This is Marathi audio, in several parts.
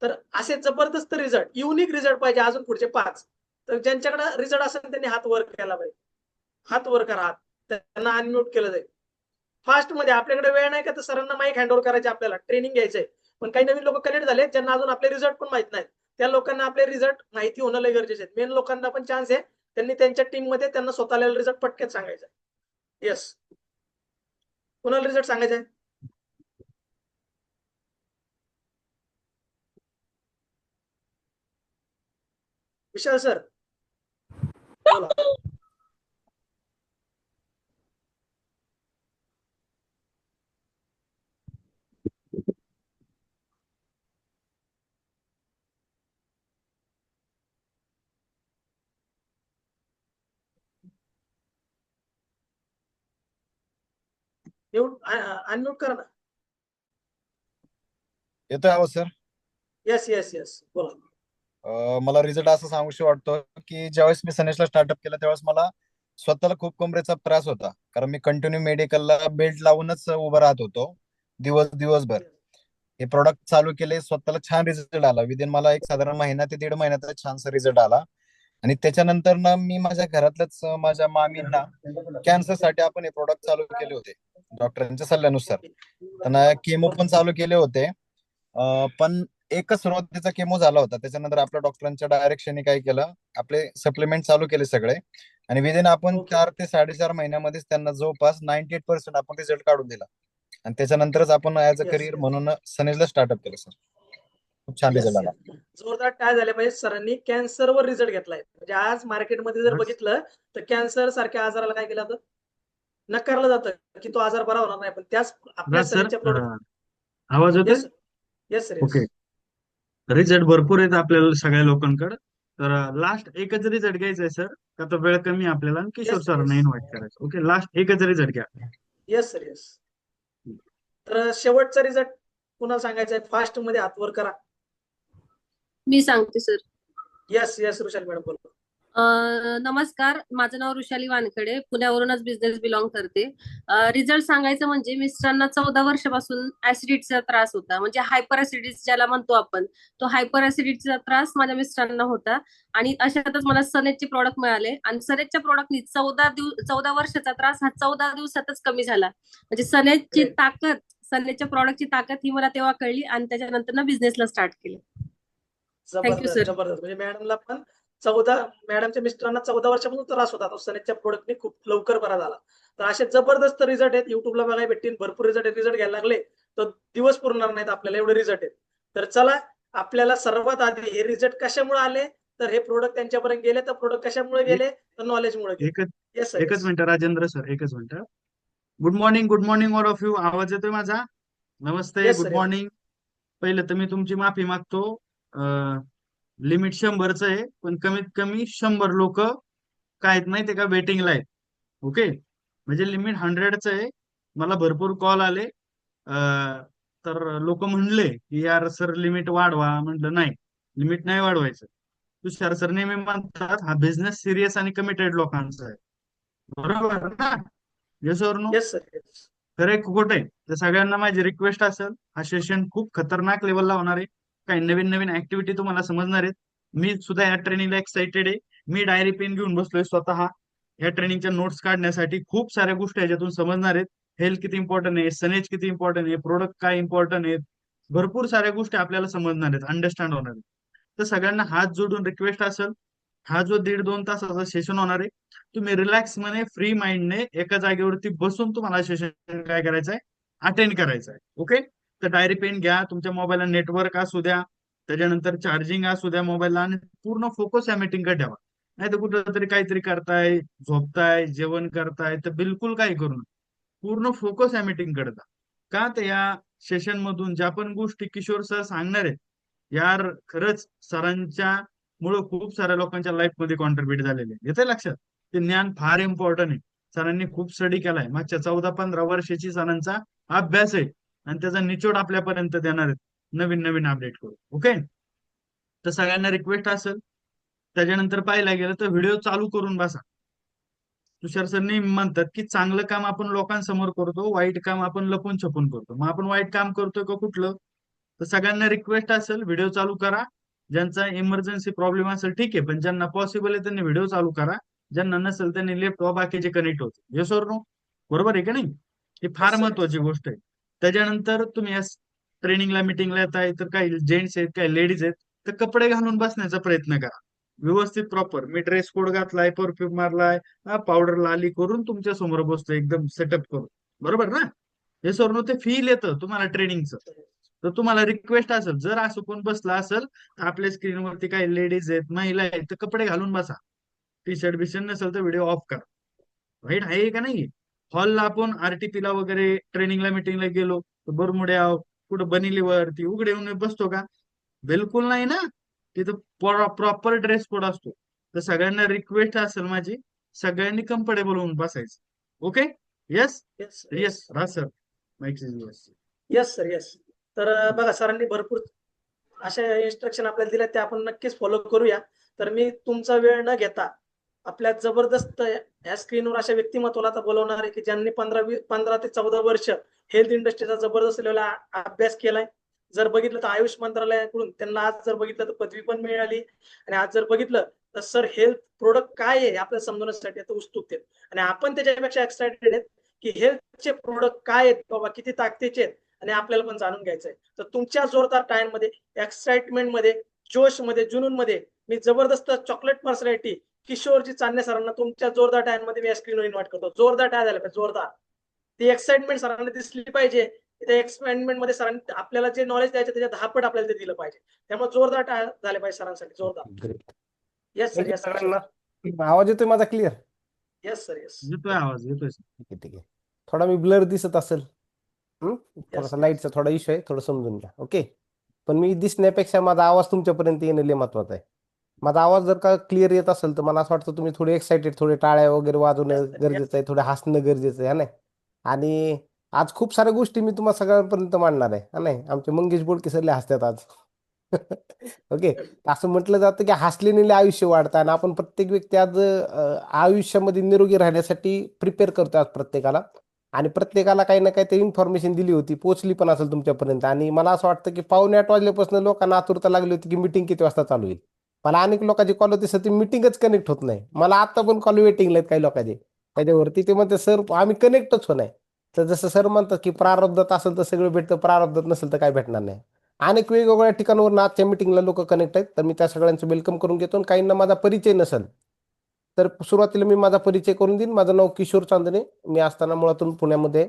तर असे जबरदस्त रिझल्ट, युनिक रिझल्ट पाहिजे अजून पुढचे 5. तर ज्यांच्याकडे रिझल्ट असेल त्यांनी हात वर केला पाहिजे. हात वर करा, हात. त्यांना अनम्यूट केलं जाईल. फास्ट मध्ये आपल्याकडे वेळ नाही का, तर सरांना माईक हँडओव्हर करायचे, आपल्याला ट्रेनिंग घ्यायचंय. पण काही नवीन लोक कनेक्ट झाले ज्यांना अजून आपले रिझल्ट पण माहित नाहीत. त्या लोकांना आपले रिझल्ट माहिती होणं लय गरजेचे आहे. मेन लोकांना पण चान्स आहे, त्यांनी त्यांच्या टीम मध्ये त्यांना स्वतःला रिझल्ट पटकन सांगायचा. येस, कोणाला रिझल्ट सांगायचा आहे? विशाल सर बोला. अनम्यूट करा ना. येतोय आवाज सर? येस येस येस बोला. मला रिझल्ट असं सांगूशी वाटतो की ज्यावेळेस मी सनेशला स्टार्टअप केलं त्यावेळेस मला स्वतःला खूप कमरेचा त्रास होता, कारण मी कंटिन्यू मेडिकलला बेल्ट लावूनच उभं राहत होतो दिवसभर. हे प्रोडक्ट चालू केले, स्वतःला छान रिझल्ट आला. विदिन मला एक साधारण महिना ते 1.5 महिन्याचा छानसा रिझल्ट आला. आणि त्याच्यानंतर ना मी माझ्या घरातल्याच माझ्या मामींना कॅन्सरसाठी आपण हे प्रोडक्ट चालू केले होते डॉक्टरांच्या सल्ल्यानुसार. त्यांना केमो पण चालू केले होते. पण एकच सुरुवातीचा केमो झाला होता. त्याच्यानंतर आपल्या डॉक्टरांच्या डायरेक्शनने काय केलं, आपले सप्लिमेंट चालू केले सगळे. आणि विदिन आपण 4 ते 4.5 महिन्यामध्येच त्यांना जवळपास 98% आपण रिझल्ट काढून दिला. आणि त्याच्यानंतरच आपण ऍज अ करिअर म्हणून सनेजला स्टार्टअप केलं सर. खूप छान रिझल्ट आला. जोरदार काय झाले पाहिजे, सरांनी कॅन्सरवर रिझल्ट घेतलाय. म्हणजे आज मार्केटमध्ये जर बघितलं तर कॅन्सर सारख्या आजाराला काय केलं जातं, नकारलं जातं की तो आजार बरा होणार नाही. पण त्याच आपल्या सरांच्या प्रोडक्ट. आवाज होतोय? Yes sir. ओके. रिझल्ट भरपूर आहेत आपल्याला सगळ्या लोकांकडे. तर लास्ट एकच रिझल्ट घ्यायचा आहे सर, का तर वेळ कमी आपल्याला, आणि किशोर सरांना इन्व्हाइट करायचं. ओके, लास्ट एकच रिझल्ट घ्या. Yes sir yes. तर शेवटचा रिझल्ट पुन्हा सांगायचा आहे, फास्ट मध्ये हात वर करा. मी सांगते sir. Yes yes Rushali madam बोला. नमस्कार, माझं नाव ऋषाली वानखडे, पुण्यावरूनच बिझनेस बिलॉंग करते. रिझल्ट सांगायचं म्हणजे मिस्टरांना 14 वर्षापासून ऍसिडिटीचा त्रास होता, म्हणजे हायपर ऍसिडिटी ज्याला म्हणतो आपण, तो हायपर ऍसिडिटीचा त्रास माझ्या मिस्टरांना होता. आणि अशातच मला सनेजचे प्रॉडक्ट मिळाले, आणि सनेजच्या प्रॉडक्टनी 14 वर्षाचा त्रास हा 14 दिवसातच कमी झाला. म्हणजे सनेजची ताकद, सनेजच्या प्रॉडक्टची ताकद ही मला तेव्हा कळली, आणि त्याच्यानंतर ना बिझनेसला स्टार्ट केलं. Thank you sir. जबरदस्त. म्हणजे मॅडमला पण मॅडमच्या मिस्टरांना 14 वर्षापासून त्रास होता, तो सनेजच्या प्रोडक्टने खूप लवकर बरा झाला. तर असे जबरदस्त रिझल्ट आहेत, युट्यूबला बघायला भेटतील. भरपूर रिझल्ट घ्यायला लागले तर दिवस पुरणार नाहीत आपल्याला, एवढे रिझल्ट आहेत. तर चला, आपल्याला सर्वात आधी हे रिझल्ट कशामुळे आले, तर हे प्रोडक्ट त्यांच्यापर्यंत गेले. तर प्रोडक्ट कशामुळे गेले, तर नॉलेजमुळे गेले. एकच मिनिट राजेंद्र सर, एकच minute. Good morning all of you. आवाज येतोय माझा? नमस्ते, गुड मॉर्निंग. पहिलं तर मी तुमची माफी मागतो. लिमिट 100च आहे, पण कमीत कमी 100 लोक काय आहेत माहितीये का, वेटिंगला आहेत. ओके, म्हणजे लिमिट 100च आहे. मला भरपूर कॉल आले, तर लोक म्हणले की यार सर लिमिट वाढवा. म्हटलं नाही, लिमिट नाही वाढवायचं. तुषार सर नेहमी म्हणतात हा बिझनेस सिरियस आणि कमिटेड लोकांचा आहे. बरोबर ना? येस और नो? खरंय खोट आहे? तर सगळ्यांना माझी रिक्वेस्ट असेल, हा सेशन खूप खतरनाक लेवलला होणार आहे. काही नवीन नवीन ऍक्टिव्हिटी तुम्हाला समजणार आहेत. मी सुद्धा या ट्रेनिंगला एक्साइटेड आहे. मी डायरी पेन घेऊन बसलोय स्वतः या ट्रेनिंगच्या नोट्स काढण्यासाठी. खूप साऱ्या गोष्टी याच्यातून समजणार आहेत. हेल्थ किती इम्पॉर्टंट आहे, सनेज किती इम्पॉर्टंट आहे, प्रोडक्ट काय इम्पॉर्टंट आहेत, भरपूर साऱ्या गोष्टी आपल्याला समजणार आहेत, अंडरस्टँड होणार आहेत. तर सगळ्यांना हात जोडून रिक्वेस्ट असेल, हा जो 1.5-2 तासाचा सेशन होणार आहे, तुम्ही रिलॅक्स मने फ्री माइंडने एका जागेवरती बसून तुम्हाला सेशन काय करायचंय, अटेंड करायचंय. ओके, तर डायरी पेन घ्या, तुमच्या मोबाईलला नेटवर्क असू द्या, त्याच्यानंतर चार्जिंग असू द्या मोबाईलला, आणि पूर्ण फोकस या मीटिंगकडे ठेवा. नाही तर कुठं तरी काहीतरी करताय, झोपताय, जेवण करताय, तर बिलकुल काही करू नका. पूर्ण फोकस या मीटिंगकडे द्या. का तर या सेशन मधून ज्या पण गोष्टी किशोर सर सांगणार आहेत, यार खरंच सरांच्या मुळे खूप साऱ्या लोकांच्या लाईफ मध्ये कॉन्ट्रीब्युट झालेले. येते लक्षात? ते ज्ञान फार इम्पॉर्टंट आहे. सरांनी खूप स्टडी केलाय, मागच्या 14-15 वर्षाची सरांचा अभ्यास आहे, आणि त्याचा निचोड आपल्यापर्यंत देणार आहेत नवीन नवीन अपडेट करून. ओके, तर सगळ्यांना रिक्वेस्ट असेल, त्याच्यानंतर पाहायला गेलं तर व्हिडिओ चालू करून बसा. तुषार सर नेहमी म्हणतात की चांगलं काम आपण लोकांसमोर करतो, वाईट काम आपण लपून छपून करतो. मग आपण वाईट काम करतोय का कुठलं, तर सगळ्यांना रिक्वेस्ट असेल व्हिडिओ चालू करा. ज्यांचा इमर्जन्सी प्रॉब्लेम असेल ठीक आहे, पण ज्यांना पॉसिबल आहे त्यांनी व्हिडिओ चालू करा. ज्यांना नसेल त्यांनी लेफ्ट वा बाकीचे कनेक्ट होते. येस और नो? बरोबर आहे का नाही? ही फार Yes, sir. महत्वाची गोष्ट आहे. त्याच्यानंतर तुम्ही या ट्रेनिंगला मिटिंगला येताय तर काही जेंट्स आहेत काही लेडीज आहेत, तर कपडे घालून बसण्याचा प्रयत्न करा व्यवस्थित प्रॉपर. मी ड्रेस कोड घातलाय, परफ्यूम मारलाय, पावडर लाली करून तुमच्या समोर बसतो एकदम सेटअप करून. बरोबर ना? हे सोडून ते फील येतं तुम्हाला ट्रेनिंगचं. तर तुम्हाला रिक्वेस्ट असेल जर असं कोण बसला असेल तर आपल्या स्क्रीनवरती काही लेडीज आहेत महिला आहेत तर कपडे घालून बसा. टी शर्ट बिशर्ट नसेल तर व्हिडिओ ऑफ करा. वाईट आहे का नाही? हॉलला आपण आरटीपीला वगैरे ट्रेनिंगला मिटिंगला गेलो तर बरमुड्या कुठं बनिलीवर ती उघडे येऊन बसतो का? बिलकुल नाही ना. तिथं प्रॉपर ड्रेस कोड असतो. तर सगळ्यांना रिक्वेस्ट असेल माझी, सगळ्यांनी कम्फर्टेबल होऊन बसायचं. Okay? Yes Yes, yes Raj sir, mike is yours. Yes sir, yes. तर बघा, सरांनी भरपूर अशा इन्स्ट्रक्शन आपल्याला दिल्या, त्या आपण नक्कीच फॉलो करूया. तर मी तुमचा वेळ न घेता आपल्या जबरदस्त या स्क्रीनवर अशा व्यक्तिमत्वाला आता बोलवणार आहे की ज्यांनी 15 ते 14 वर्ष हेल्थ इंडस्ट्रीचा जबरदस्त लेवल अभ्यास केलाय. जर बघितलं तर आयुष मंत्रालयाकडून त्यांना आज जर बघितलं तर पदवी पण मिळाली. आणि आज जर बघितलं तर सर हेल्थ प्रोडक्ट काय आहे आपल्याला समजण्यासाठी आता उत्सुक आहेत. आणि आपण त्याच्यापेक्षा एक्साइटेड आहेत की हेल्थचे प्रोडक्ट काय आहेत बाबा, किती ताकदीचे आहेत, आणि आपल्याला पण जाणून घ्यायचं आहे. तर तुमच्या जोरदार टाइम मध्ये, एक्साइटमेंट मध्ये, जोश मध्ये, जुनून मध्ये मी जबरदस्त चॉकलेट पर्सनॅलिटी किशोरजी चांदणे सरांना तुमच्या जोरदार टाइम मध्ये मी स्क्रीनवर इन्व्हाइट करतो. जोरदार टाय झाला पाहिजे, जोरदार. ती एक्साइटमेंट सरांना दिसली पाहिजे. त्या एक्साइटमेंट मध्ये सरांनी आपल्याला जे नॉलेज द्यायचं त्याच्या 10 पट आपल्याला ते दिलं पाहिजे. त्यामुळे जोरदार टाय झाले पाहिजे सरांसाठी, जोरदार. Great. Yes sir, yes sir, सगळ्यांना आवाज येतोय माझा क्लिअर? Yes sir, yes. येतोय आवाज, येतोय. ठीक आहे, ठीक आहे. थोडा मी ब्लर दिसत असेल, Yes, थोडासा yes. लाईटचा थोडा इश्यू आहे, थोडं समजून घ्या. ओके. पण मी दिसण्यापेक्षा माझा आवाज तुमच्यापर्यंत येणं लय महत्वाचं आहे. माझा आवाज जर का क्लिअर येत असेल तर मला असं वाटतं तुम्ही थोडे एक्साइटेड, थोडे टाळ्या वगैरे वाजवणं Yes, sir. गरजेचं आहे, थोडं हसणं गरजेचं आहे ना. आणि आज खूप साऱ्या गोष्टी मी तुम्हाला सगळ्यांपर्यंत मांडणार आहे, हा नाही. आमचे मंगेश बोडके सर लय हसतात आज. ओके. असं म्हटलं जातं की हसलेले आयुष्य वाढतं, आणि आपण प्रत्येक व्यक्ती आज आयुष्यामध्ये निरोगी राहण्यासाठी प्रिपेअर करतो आज प्रत्येकाला. आणि प्रत्येकाला काही ना काही ते इन्फॉर्मेशन दिली होती, पोहोचली पण असेल तुमच्यापर्यंत. आणि मला असं वाटतं की 7:45 वाजल्यापासून लोकांना आतुरता लागली होती की मीटिंग किती वाजता चालू होईल. मला अनेक लोकांची कॉल होती, सर ती मीटिंगच कनेक्ट होत नाही. मला आता पण कॉल वेटिंगला आहेत काही लोकांचे त्याच्यावरती. ते म्हणते सर आम्ही कनेक्टच होत नाही. तर जसं सर म्हणतात की प्रारब्धात असेल तर सगळं भेटतं, प्रारब्धात नसेल तर काय भेटणार नाही. अनेक वेगवेगळ्या ठिकाणावरून आजच्या मिटिंगला लोक कनेक्ट आहेत, तर मी त्या सगळ्यांचं वेलकम करून घेतो. आणि काहींना माझा परिचय नसेल तर सुरुवातीला मी माझा परिचय करून देईन. माझं नाव किशोर चांदणे, मी असताना मुळातून पुण्यामध्ये,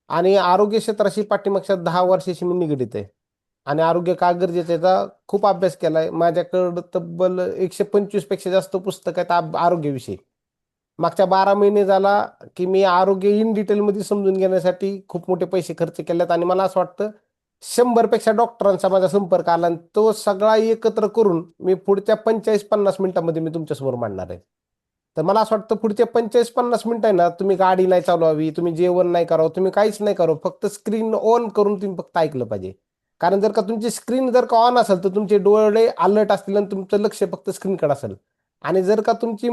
आणि आरोग्य क्षेत्राशी पाठीमागच्या 10 वर्षाशी मी निगडीत आहे. आणि आरोग्य का गरजेचं याचा खूप अभ्यास केलाय. माझ्याकडं तब्बल 125 पेक्षा जास्त पुस्तक आहेत आरोग्याविषयी. मागच्या 12 महिने झाला की मी आरोग्य इन डिटेलमध्ये समजून घेण्यासाठी खूप मोठे पैसे खर्च केलेत. आणि मला असं वाटतं 100 पेक्षा डॉक्टरांचा माझा संपर्क आला, आणि तो सगळा एकत्र करून मी पुढच्या 45-50 मिनिटांमध्ये मी तुमच्यासमोर मांडणार आहे. तर मला असं वाटतं पुढच्या 45-50 मिनिटं आहे ना, तुम्ही गाडी नाही चालवावी, तुम्ही जेवण नाही करावं, तुम्ही काहीच नाही करावं, फक्त स्क्रीन ऑन करून तुम्ही फक्त ऐकलं पाहिजे. कारण जर का तुमची स्क्रीन जर का ऑन असेल तर तुमचे डोळे अलर्ट असतील आणि तुमचं लक्ष फक्त स्क्रीनकडे असेल. आणि जर का तुमची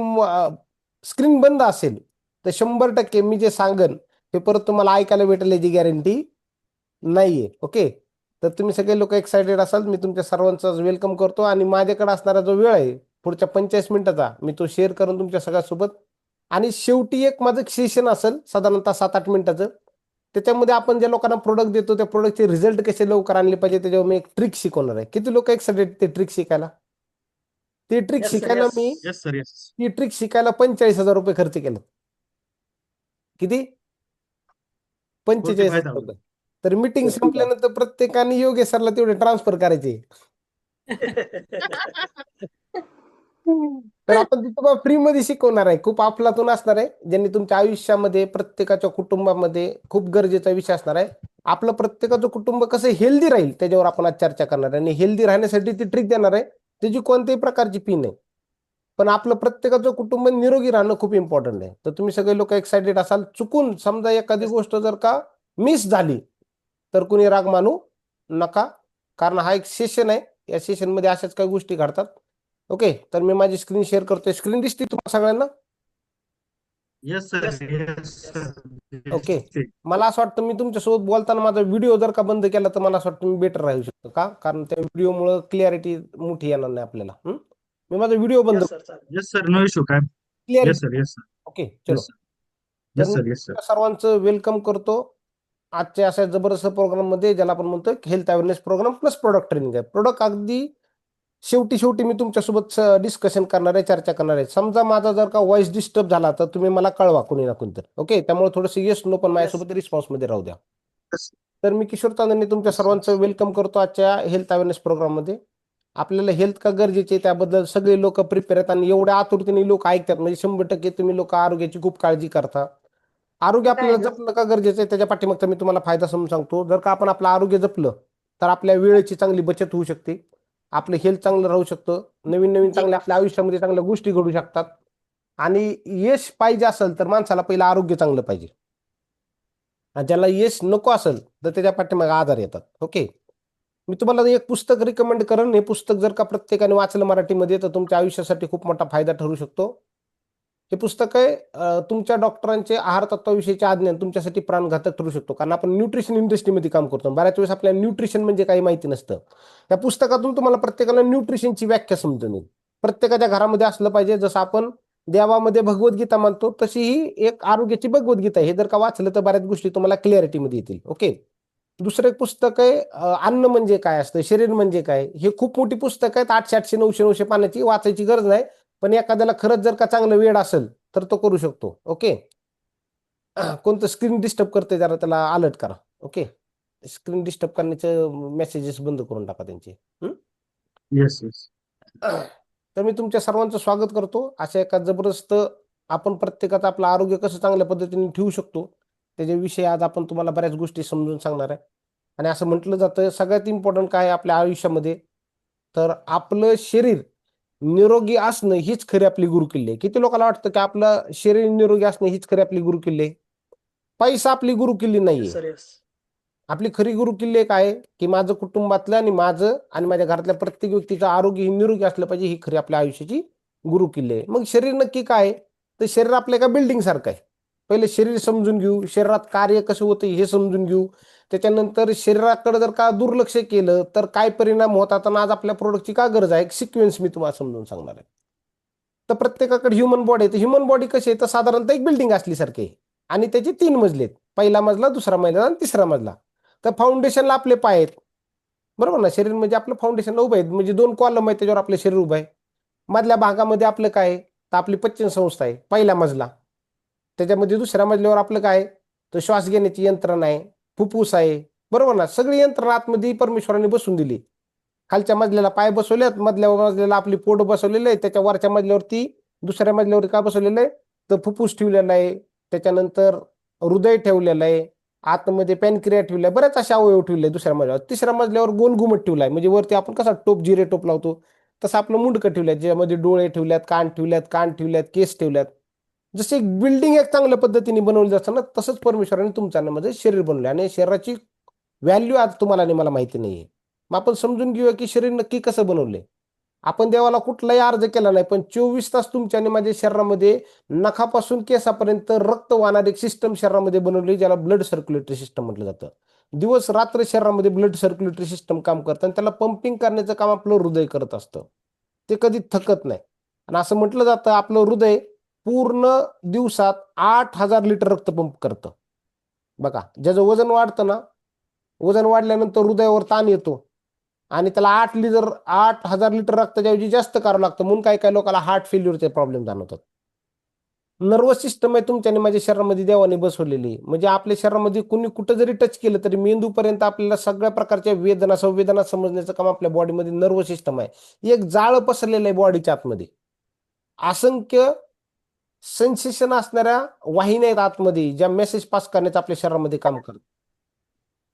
स्क्रीन बंद असेल तर 100% मी जे सांगन ते परत तुम्हाला ऐकायला भेटेल याची गॅरंटी नाहीये. ओके. तर तुम्ही सगळे लोक एक्साइटेड असाल, मी तुमच्या सर्वांचं वेलकम करतो. आणि माझ्याकडे असणारा जो वेळ आहे पुढच्या 45 मिनिटाचा मी तो शेअर करून तुमच्या सगळ्यासोबत. आणि शेवटी एक माझं सेशन असेल साधारणतः 7-8 मिनिटाचं, त्याच्यामध्ये आपण ज्या लोकांना प्रोडक्ट देतो त्या प्रोडक्टचे रिझल्ट कसे लवकर आणले पाहिजे त्याच्यावर मी एक ट्रिक शिकवणार आहे. किती लोक एक्साइटेड ते ट्रिक शिकायला? ते ट्रिक Yes, sir, शिकायला yes. मी येस सर, येस. ती ट्रिक शिकायला 45,000 रुपये खर्च केले. किती? 45,000 रुपये. तर मीटिंग संपल्यानंतर प्रत्येकाने योगेश सरला तेवढे ट्रान्सफर करायचे. तर आपण ती तुम्हाला फ्री मध्ये शिकवणार आहे. खूप अफलातून असणार आहे, ज्यांनी तुमच्या आयुष्यामध्ये प्रत्येकाच्या कुटुंबामध्ये खूप गरजेचा विषय असणार आहे. आपलं प्रत्येकाचं कुटुंब कसं हेल्दी राहील त्याच्यावर आपण आज चर्चा करणार आहे. आणि हेल्दी राहण्यासाठी ती ट्रिक देणार आहे, त्याची कोणत्याही प्रकारची फी नाही. पण आपलं प्रत्येकाचं कुटुंब निरोगी राहणं खूप इम्पॉर्टंट आहे. तर तुम्ही सगळे लोक एक्साइटेड असाल. चुकून समजा एखादी गोष्ट जर का मिस झाली तर कुणी राग मानू नका, कारण हा एक सेशन आहे. या सेशन मध्ये अशाच काही गोष्टी घडतात. ओके. तर मी माझी स्क्रीन शेअर करतोय. स्क्रीन दिसते तुम्हाला सगळ्यांना? Yes sir, Yes, sir. Yes sir. Okay. मला असं वाटतं मी तुमच्यासोबत बोलताना माझा व्हिडिओ जर का बंद केला तर मला असं वाटतं मी बेटर राहू शकतो का, कारण त्या व्हिडिओमुळे क्लिअरिटी मोठी येणार नाही आपल्याला. मी माझा व्हिडिओ बंद Yes, sir. चालेल. Yes sir, no issue. काय? Yes clarity. Sir, yes sir, okay चलो. येस सर, तर येस मी सर, येस सर. तुमच्या सर्वांचं वेलकम करतो आजच्या अशा जबरदस्त प्रोग्राम मध्ये, ज्याला आपण म्हणतो health awareness programme plus product training आहे. प्रोडक्ट अगदी शेवटी मी तुमच्यासोबत डिस्कशन करणार आहे, चर्चा करणार आहे. समजा माझा जर का व्हॉइस डिस्टर्ब झाला तर तुम्ही मला कळवा कोणी ना कोणतरी. ओके, त्यामुळे थोडंसं येस नो पण माझ्यासोबत रिस्पॉन्स मध्ये राहू द्या. Yes, तर मी किशोर तांदणे तुमच्या yes, सर्वांचं yes. वेलकम करतो आजच्या हेल्थ अवेअरनेस प्रोग्राममध्ये. आपल्याला हेल्थ का गरजेचे आहे त्याबद्दल सगळे लोक प्रिपेअर आहेत आणि एवढ्या आतुरतेने लोक ऐकतात, म्हणजे 100% तुम्ही लोक आरोग्याची खूप काळजी करता. आरोग्य आपल्याला जपणं का गरजेचं आहे त्याच्या पाठीमागचा मी तुम्हाला फायदा समजून सांगतो. जर का आपण आपलं आरोग्य जपलं तर आपल्या वेळेची चांगली बचत होऊ शकते, आपलं हेल्थ चांगलं राहू शकतं, नवीन चांगल्या आपल्या आयुष्यामध्ये चांगल्या गोष्टी घडू शकतात. आणि यश पाहिजे असेल तर माणसाला पहिलं आरोग्य चांगलं पाहिजे. आणि ज्याला यश नको असेल तर त्याच्या पाठीमागे आजार येतात. ओके, मी तुम्हाला एक पुस्तक रिकमेंड करेन. हे पुस्तक जर का प्रत्येकाने वाचलं मराठीमध्ये तर तुमच्या आयुष्यासाठी खूप मोठा फायदा ठरू शकतो. हे पुस्तक आहे तुमच्या डॉक्टरांचे आहार तत्वाविषयीचे अज्ञान तुमच्यासाठी प्राणघातक ठरू शकतो. कारण आपण न्यूट्रिशन इंडस्ट्रीमध्ये काम करतो, बऱ्याच वेळेस आपल्याला न्यूट्रिशन म्हणजे काही माहिती नसतं. या पुस्तकातून तुम्हाला प्रत्येकाला न्यूट्रिशनची व्याख्या समजून येईल. प्रत्येकाच्या घरामध्ये असलं पाहिजे. जसं आपण देवामध्ये भगवद्गीता मानतो तशी ही एक आरोग्याची भगवद्गीता आहे. हे जर का वाचलं तर बऱ्याच गोष्टी तुम्हाला क्लॅरिटीमध्ये येतील. ओके, दुसरं एक पुस्तक आहे अन्न म्हणजे काय असतं, शरीर म्हणजे काय. हे खूप मोठी पुस्तक आहेत, 800-800-900 पानाची, वाचायची गरज नाही. पण एखाद्याला खरंच जर का चांगलं वेळ असेल तर तो करू शकतो. ओके, कोणतं स्क्रीन डिस्टर्ब करते जरा त्याला अलर्ट करा. ओके, स्क्रीन डिस्टर्ब करण्याचे मेसेजेस बंद करून टाका त्यांचे. Yes, yes. तर मी तुमच्या सर्वांचं स्वागत करतो. अशा एका जबरदस्त आपण प्रत्येकाचं आपलं आरोग्य कसं चांगल्या पद्धतीने ठेवू शकतो त्याच्याविषयी आज आपण तुम्हाला बऱ्याच गोष्टी समजून सांगणार आहे. आणि असं म्हटलं जातं सगळ्यात इम्पॉर्टंट काय आहे आपल्या आयुष्यामध्ये, तर आपलं शरीर निरोगी असणं हीच खरी आपली गुरुकिल्ली आहे. किती लोकांना वाटतं की आपलं शरीर निरोगी असणं हीच खरी आपली गुरुकिल्ली आहे? पैसा आपली गुरुकिल्ली Yes, नाहीये. sir. Yes. आपली खरी गुरुकिल्ली काय आहे की माझं कुटुंबातलं आणि माझं आणि माझ्या घरातल्या प्रत्येक व्यक्तीचं आरोग्य ही निरोगी असलं पाहिजे, ही खरी आपल्या आयुष्याची गुरुकिल्ली आहे. मग शरीर नक्की काय आहे? तर शरीर आपल्या एका बिल्डिंग सारखं आहे. पहिले शरीर समजून घेऊ, शरीरात कार्य कसं होतं हे समजून घेऊ. त्याच्यानंतर शरीराकडे जर का दुर्लक्ष केलं तर काय परिणाम होतात आणि आज आपल्या प्रोडक्टची का गरज आहे, एक सिक्वेन्स मी तुम्हाला समजून सांगणार आहे. तर प्रत्येकाकडे ह्युमन बॉडी आहे. तर ह्युमन बॉडी कशी आहे तर साधारणतः एक बिल्डिंग असल्यासारखी आहे आणि त्याचे 3 मजले आहेत. पहिला मजला, दुसरा मजला आणि तिसरा मजला. तर फाउंडेशनला आपले पाय आहेत, बरोबर ना. शरीर म्हणजे आपलं फाउंडेशनला उभं आहे, म्हणजे 2 कॉलम आहेत त्याच्यावर आपलं शरीर उभं आहे. मधल्या भागामध्ये आपलं काय आहे तर आपली पचन संस्था आहे, पहिला मजला. त्याच्यामध्ये दुसऱ्या मजल्यावर आपलं काय आहे तर श्वास घेण्याची यंत्रणा आहे, फुफ्फुस आहे, बरोबर ना. सगळी यंत्रणा आतमध्ये परमेश्वराने बसून दिली. खालच्या मजल्याला पाय बसवलेत, मधल्या मजल्याला आपली पोट बसवलेलं आहे, त्याच्या वरच्या मजल्यावरती दुसऱ्या मजल्यावरती का बसवलेलं आहे तर फुफ्फुस ठेवलेलं आहे, त्याच्यानंतर हृदय ठेवलेलं आहे, आतमध्ये पॅनक्रिया ठेवलाय, बऱ्याच अशा अवयव ठेवले दुसऱ्या मजल्यावर. तिसऱ्या मजल्यावर गोल ठेवलाय, म्हणजे वरती आपण कसा टोप जिरे टोप लावतो तसं आपलं मुंडकं ठेवलंय, ज्यामध्ये डोळे ठेवल्यात, कान ठेवल्यात, केस ठेवल्यात. जसे एक बिल्डिंग एक चांगल्या पद्धतीने बनवली जातं ना, तसंच परमेश्वराने तुमच्या मध्ये शरीर बनवलं. आणि शरीराची व्हॅल्यू आज तुम्हाला आणि मला माहिती नाहीये. मग आपण समजून घेऊया की शरीर नक्की कसं बनवलंय. आपण देवाला कुठलाही अर्ज केला नाही, पण 24 तास तुमच्या आणि माझ्या शरीरामध्ये नखापासून केसापर्यंत रक्त वाहणारी एक सिस्टम शरीरामध्ये बनवली, ज्याला ब्लड सर्क्युलेटरी सिस्टम म्हटलं जातं. दिवस रात्र शरीरामध्ये ब्लड सर्क्युलेटरी सिस्टम काम करतं आणि त्याला पंपिंग करण्याचं काम आपलं हृदय करत असतं. ते कधी थकत नाही. आणि असं म्हटलं जातं आपलं हृदय पूर्ण दिवसात 8,000 लिटर रक्त पंप करतं. बघा, ज्याचं वजन वाढतं ना, वजन वाढल्यानंतर हृदयावर ताण येतो आणि त्याला 8,000 लिटर रक्ताच्या ऐवजी जास्त करावं लागतं, म्हणून काही लोकांना हार्ट फेल्युअरचे प्रॉब्लेम जाणवतात. नर्वस सिस्टम आहे तुमच्या आणि माझ्या शरीरामध्ये देवाने बसवलेली, म्हणजे आपल्या शरीरामध्ये कुणी कुठं जरी टच केलं तरी मेंदूपर्यंत आपल्याला सगळ्या प्रकारच्या वेदना संवेदना समजण्याचं काम आपल्या बॉडीमध्ये नर्वस सिस्टम आहे. एक जाळं पसरलेलं आहे बॉडीच्या आतमध्ये. असंख्य सेन्सेशन असणाऱ्या वाहिन्या आहेत आतमध्ये, ज्या मेसेज पास करण्याचं आपल्या शरीरामध्ये काम करतात.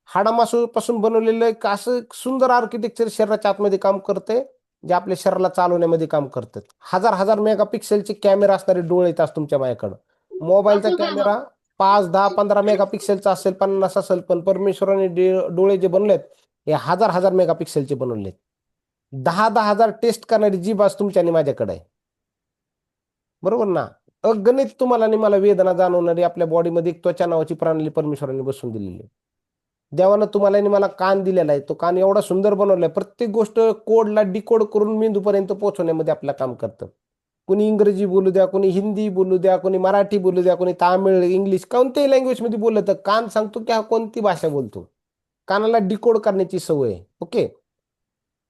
हाडामासूपासून बनवलेलं एक असं सुंदर आर्किटेक्चर शरीराच्या आतमध्ये काम करते, जे आपल्या शरीराला चालवण्यामध्ये काम करतात. 1000 मेगापिक्सेलचे कॅमेरा असणारे डोळे येतात तुमच्या माझ्याकडं. मोबाईलचा कॅमेरा 5, 10, 15 मेगापिक्सेलचा असेल, 50 असेल, पण परमेश्वराने डोळे जे बनलेत हे 1000 मेगापिक्सेलचे बनवलेत. 10,000 टेस्ट करणारी जीभ आज तुमच्या आणि माझ्याकडे आहे, बरोबर ना. अगणित तुम्हाला आणि मला वेदना जाणवणारी आपल्या बॉडीमध्ये एक त्वचा नावाची प्रणाली परमेश्वराने बसून दिलेली आहे. देवानं तुम्हाला आणि मला कान दिलेला आहे. तो कान एवढा सुंदर बनवलाय. प्रत्येक गोष्ट कोडला डिकोड करून मेंदूपर्यंत पोहोचवण्यामध्ये आपलं काम करतं. कोणी इंग्रजी बोलू द्या, कोणी हिंदी बोलू द्या, कोणी मराठी बोलू द्या, कोणी तामिळ, इंग्लिश, कोणत्याही लँग्वेजमध्ये बोललं तर कान सांगतो की हा कोणती भाषा बोलतो. कानाला डिकोड करण्याची सवय आहे. ओके.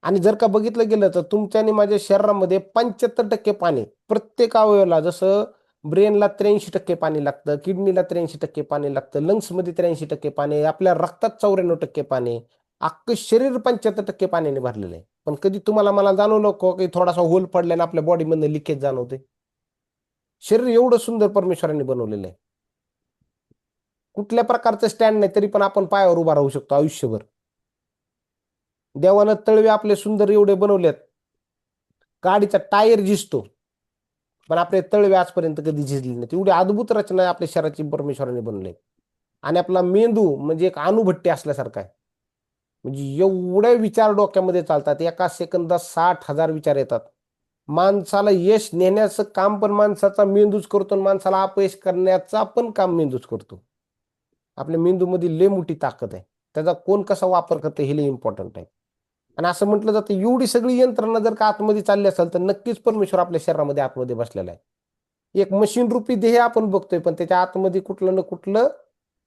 आणि जर का बघितलं गेलं तर तुमच्या आणि माझ्या शरीरामध्ये 75% पाणी प्रत्येक अवयवाला, जसं ब्रेनला 83% पाणी लागतं, किडनीला 83% पाणी लागतं, लंग्समध्ये 83% पाणी, आपल्या रक्तात 94% पाणी, अख्खं शरीर 75% पाण्याने भरलेलं आहे. पण कधी तुम्हाला मला जाणवलं का की थोडासा होल पडल्याने आपल्या बॉडीमधनं लिकेज जाणवते? शरीर एवढं सुंदर परमेश्वराने बनवलेलं आहे. कुठल्या प्रकारचं स्टँड नाही तरी पण आपण पायावर उभा राहू शकतो आयुष्यभर. देवानं तळवे आपले सुंदर एवढे बनवलेत. गाडीचा टायर झिजतो पण आपले तळवे आजपर्यंत कधी झिजले नाहीत. एवढी अद्भुत रचना आपल्या शरीराची परमेश्वराने बनवली. आणि आपला मेंदू म्हणजे एक अणुभट्टी असल्यासारखा आहे. म्हणजे एवढे विचार डोक्यामध्ये चालतात. एका सेकंदात 60,000 विचार येतात. माणसाला यश नेण्याचं काम पण माणसाचा मेंदूच करतो आणि माणसाला अपयश करण्याचा पण काम मेंदूच करतो. आपल्या मेंदूमध्ये लय मोठी ताकद आहे. त्याचा कोण कसा वापर करतो हे लय इम्पॉर्टंट आहे. आणि असं म्हटलं जातं एवढी सगळी यंत्रणा जर का आतमध्ये चालली असेल तर नक्कीच परमेश्वर आपल्या शरीरामध्ये आतमध्ये बसलेला आहे. एक मशीन रूपी देह आपण बघतोय पण त्याच्या आतमध्ये कुठलं ना कुठलं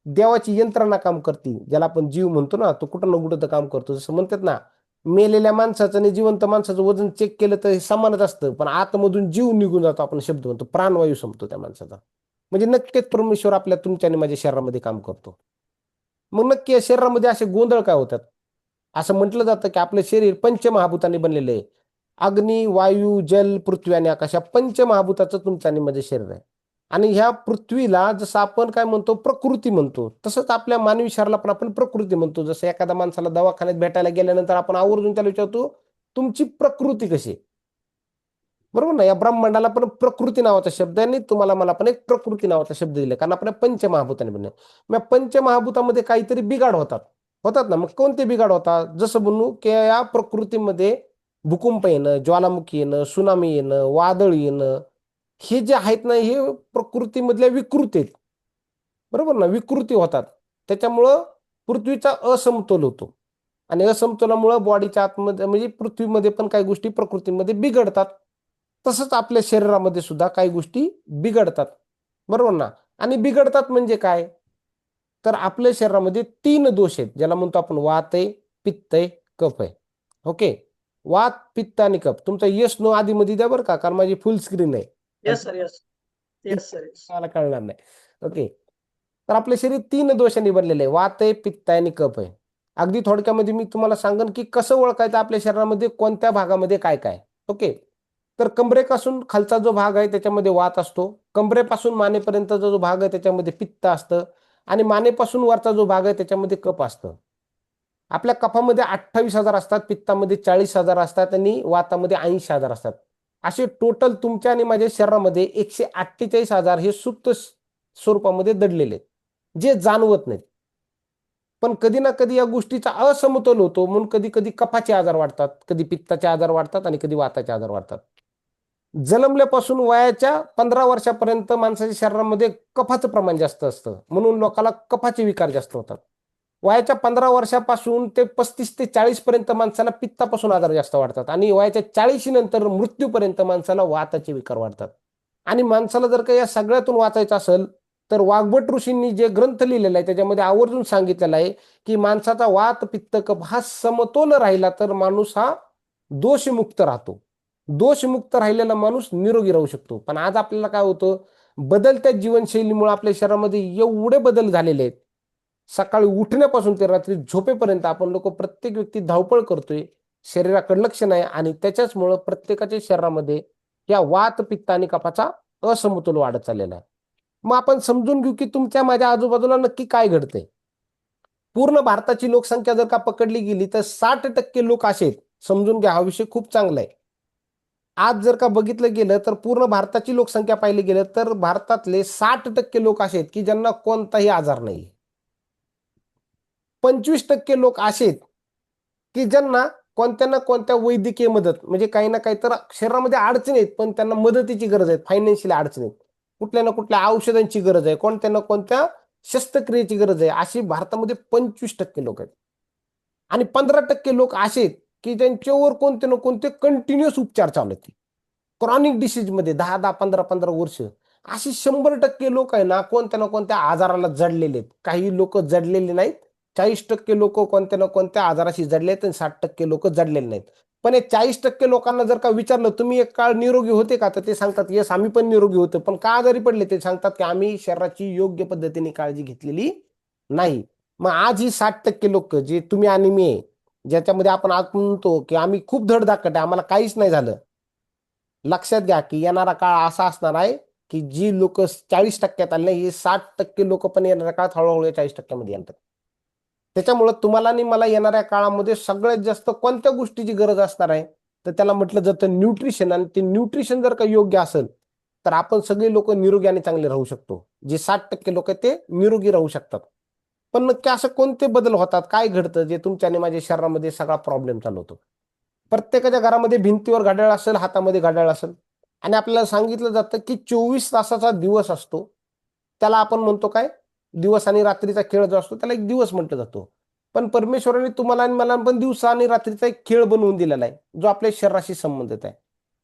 देवाची यंत्रणा काम करते, ज्याला आपण जीव म्हणतो ना, तो कुठं ना कुठं तर काम करतो. जसं म्हणतात ना, मेलेल्या माणसाचं आणि जिवंत माणसाचं वजन चेक केलं तर हे समानच असतं, पण आतमधून जीव निघून जातो. आपण शब्द म्हणतो प्राणवायू संपतो त्या माणसाचा. म्हणजे नक्कीच परमेश्वर आपल्या तुमच्या आणि माझ्या शरीरामध्ये काम करतो. मग नक्की या शरीरामध्ये असे गोंधळ काय होतात? असं म्हटलं जातं की आपलं शरीर पंचमहाभूतांनी बनलेलं आहे. अग्नी, वायू, जल, पृथ्वी आणि आकाश या पंचमहाभूताचं तुमचं आणि माझं शरीर आहे. आणि ह्या पृथ्वीला जसं आपण काय म्हणतो प्रकृती म्हणतो, तसंच आपल्या मानवी शरीराला पण आपण प्रकृती म्हणतो. जसं एखाद्या माणसाला दवाखान्यात भेटायला गेल्यानंतर आपण आवर्जून त्याला विचारतो तुमची प्रकृती कशी आहे? बरोबर ना. या ब्रह्मांडाला पण प्रकृती नावाचा शब्द आहे आणि तुम्हाला मला पण एक प्रकृती नावाचा शब्द दिला, कारण आपल्या पंचमहाभूताने बनले. मग पंचमहाभूतामध्ये काहीतरी बिघाड होतात होतात ना. मग कोणते बिघाड होतात? जसं म्हणू की या प्रकृतीमध्ये भूकंप येणं, ज्वालामुखी येणं, सुनामी येणं, वादळ येणं, हे जे आहेत ना, हे प्रकृतीमधल्या विकृती आहेत. बरोबर ना. विकृती होतात. त्याच्यामुळं पृथ्वीचा असमतोल होतो आणि असमतोलामुळं बॉडीच्या आतमध्ये म्हणजे पृथ्वीमध्ये पण काही गोष्टी प्रकृतीमध्ये बिघडतात. तसंच आपल्या शरीरामध्ये सुद्धा काही गोष्टी बिघडतात. बरोबर ना. आणि बिघडतात म्हणजे काय? तर आपल्या शरीरामध्ये 3 दोष आहेत, ज्याला म्हणतो आपण वात आहे, पित्त आहे, कफ आहे. ओके. वात, पित्त आणि कफ. तुमचा येस नो आधीमध्ये द्या बरं का, कारण माझी फुल स्क्रीन आहे. Yes sir, yes. Yes sir, yes. मला कळणार नाही. ओके. तर आपलं शरीर 3 दोषांनी बनलेलं आहे. वात आहे, पित्त आहे आणि कफ आहे. अगदी थोडक्यामध्ये मी तुम्हाला सांगेन की कसं ओळखायचं आपल्या शरीरामध्ये कोणत्या भागामध्ये काय काय. ओके. तर कमरेपासून खालचा जो भाग आहे त्याच्यामध्ये वात असतो. कमरेपासून मानेपर्यंतचा जो भाग आहे त्याच्यामध्ये पित्त असतं आणि मानेपासून वरचा जो भाग आहे त्याच्यामध्ये कफ असतं. आपल्या कफामध्ये 28,000 असतात, पित्तामध्ये 40,000 असतात आणि वातामध्ये 80,000 असतात. असे टोटल तुमच्या आणि माझ्या शरीरामध्ये 148,000 हे सुप्त स्वरूपामध्ये दडलेले आहेत, जे जाणवत नाहीत. पण कधी ना कधी या गोष्टीचा असमतोल होतो, म्हणून कधी कधी कफाचे आजार वाढतात, कधी पित्ताचे आजार वाढतात आणि कधी वाताचे आजार वाढतात. जन्मल्यापासून वयाच्या 15 वर्षापर्यंत माणसाच्या शरीरामध्ये कफाचं प्रमाण जास्त असतं, म्हणून लोकांना कफाचे विकार जास्त होतात. वयाच्या 15 वर्षापासून ते 35 ते 40 पर्यंत माणसाला पित्तापासून आजार जास्त वाढतात आणि वयाच्या 40 नंतर मृत्यूपर्यंत माणसाला वाताचे विकार वाढतात. आणि माणसाला जर का या सगळ्यातून वाचायचं असेल तर वाग्भट ऋषींनी जे ग्रंथ लिहिलेला आहे त्याच्यामध्ये आवर्जून सांगितलेलं आहे की माणसाचा वात, पित्त, कफ हा समतोल राहिला तर माणूस हा दोषमुक्त राहतो. दोषमुक्त राहिलेला माणूस निरोगी राहू शकतो. पण आज आपल्याला काय होतं, बदलत्या जीवनशैलीमुळे आपल्या शरीरामध्ये एवढे बदल झालेले आहेत. सकाळी उठण्यापासून ते रात्री झोपेपर्यंत आपण लोक प्रत्येक व्यक्ती धावपळ करतोय, शरीराकडे लक्ष नाही आणि त्याच्याचमुळं प्रत्येकाच्या शरीरामध्ये या वात, पित्त आणि कफाचा असमतोल वाढत चाललेला आहे. मग आपण समजून घेऊ की तुमच्या माझ्या आजूबाजूला नक्की काय घडतंय. पूर्ण भारताची लोकसंख्या जर का पकडली गेली तर 60% लोक असे आहेत. समजून घ्या, हा विषय खूप चांगला आहे. आज जर का बघितलं गेलं तर पूर्ण भारताची लोकसंख्या पाहिली गेलं तर भारतातले 60% लोक असे आहेत की ज्यांना कोणताही आजार नाही. 25% लोक असे आहेत की ज्यांना कोणत्या ना कोणत्या वैद्यकीय मदत म्हणजे काही ना काही तर शरीरामध्ये अडचणी आहेत पण त्यांना मदतीची गरज आहे, फायनान्शियल अडचणी आहेत. कुठल्या ना कुठल्या औषधांची गरज आहे, कोणत्या ना कोणत्या शस्त्रक्रियेची गरज आहे. अशी भारतामध्ये 25% लोक आहेत. आणि 15% लोक असे आहेत की त्यांच्यावर कोणते ना कोणते कंटिन्युअस उपचार चालू आहेत. क्रॉनिक डिसीज मध्ये 10-10, 15-15 वर्ष. अशी 100% लोक आहे ना कोणत्या ना कोणत्या आजाराला जडलेले आहेत. काही लोक जडलेले नाहीत. 40% लोक कोणत्या ना कोणत्या आजाराशी जडले आहेत आणि 60% लोक जडलेले नाहीत. पण हे 40% लोकांना जर का विचारलं तुम्ही एक काळ निरोगी होते का, तर ते सांगतात येस आम्ही पण निरोगी होतो. पण का आजारी पडले ते सांगतात की आम्ही शरीराची योग्य पद्धतीने काळजी घेतलेली नाही. मग आज ही 60% लोक जे तुम्ही आणि मी आहे, ज्याच्यामध्ये आपण आज म्हणतो की आम्ही खूप धडधाकट आहे, आम्हाला काहीच नाही झालं. लक्षात घ्या की येणारा काळ असा असणार आहे की जी लोक 40% आले नाही, हे 60% लोक पण येणाऱ्या काळात हळूहळू 40% येतात. त्याच्यामुळे तुम्हाला आणि मला येणाऱ्या काळामध्ये सगळ्यात जास्त कोणत्या गोष्टीची गरज असणार आहे, तर त्याला म्हटलं जातं न्यूट्रिशन. आणि ते न्यूट्रिशन जर का योग्य असेल तर आपण सगळे लोक निरोगी आणि चांगले राहू शकतो. जे 60% लोक आहेत ते निरोगी राहू शकतात. पण नक्की असं कोणते बदल होतात, काय घडतं जे तुमच्या आणि माझ्या शरीरामध्ये सगळा प्रॉब्लेम चालू होतो? प्रत्येकाच्या घरामध्ये भिंतीवर घड्याळ असेल, हातामध्ये घड्याळ असेल, आणि आपल्याला सांगितलं जातं की 24 तासाचा दिवस असतो. त्याला आपण म्हणतो काय, दिवस आणि रात्रीचा खेळ जो असतो त्याला एक दिवस म्हटलं जातो. पण परमेश्वराने तुम्हाला आणि मला पण दिवसा आणि रात्रीचा एक खेळ बनवून दिलेला आहे, जो आपल्या शरीराशी संबंधित आहे.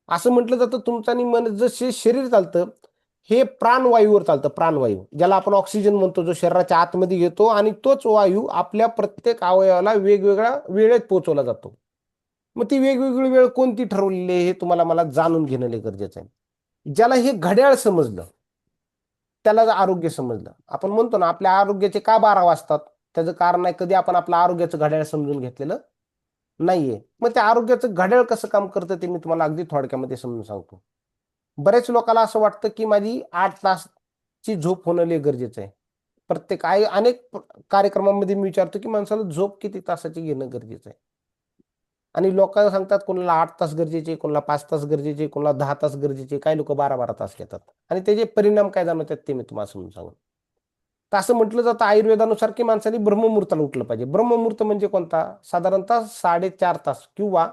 असं म्हटलं जातं तुमचं आणि मन जसे शरीर चालतं हे प्राणवायूवर चालतं. प्राणवायू ज्याला आपण ऑक्सिजन म्हणतो, जो शरीराच्या आतमध्ये येतो आणि तोच वायू आपल्या प्रत्येक अवयवाला वेगवेगळ्या वेळेत पोहोचवला जातो. मग ती वेगवेगळी वेळ कोणती ठरवलेली आहे हे तुम्हाला मला जाणून घेणं लय गरजेचं आहे. ज्याला हे घड्याळ समजलं त्याला आरोग्य समजलं. आपण म्हणतो ना आपल्या आरोग्याचे का 12 वाजतात, त्याचं कारण आहे कधी आपण आपल्या आरोग्याचं घड्याळ समजून घेतलेलं नाहीये. मग त्या आरोग्याचं घड्याळ कसं काम करतं ते मी तुम्हाला अगदी थोडक्यामध्ये समजून सांगतो. बऱ्याच लोकांना असं वाटतं की माझी 8 तासची झोप होणं लय गरजेचं आहे. अनेक कार्यक्रमामध्ये मी विचारतो की माणसाला झोप किती तासाची घेणं गरजेचं आहे. आणि लोकांना सांगतात कोणाला 8 तास गरजेचे, कोणाला 5 तास गरजेचे, कोणाला 10 तास गरजेचे, काही लोक 12-12 तास घेतात. आणि त्याचे परिणाम काय जाणवतात ते मी तुम्हाला समजून सांगतो. तर असं म्हटलं जातं आयुर्वेदानुसार की माणसाने ब्रह्ममुहूर्ताला उठलं पाहिजे. ब्रह्ममुहूर्त म्हणजे कोणता? साधारणतः 4.5 तास किंवा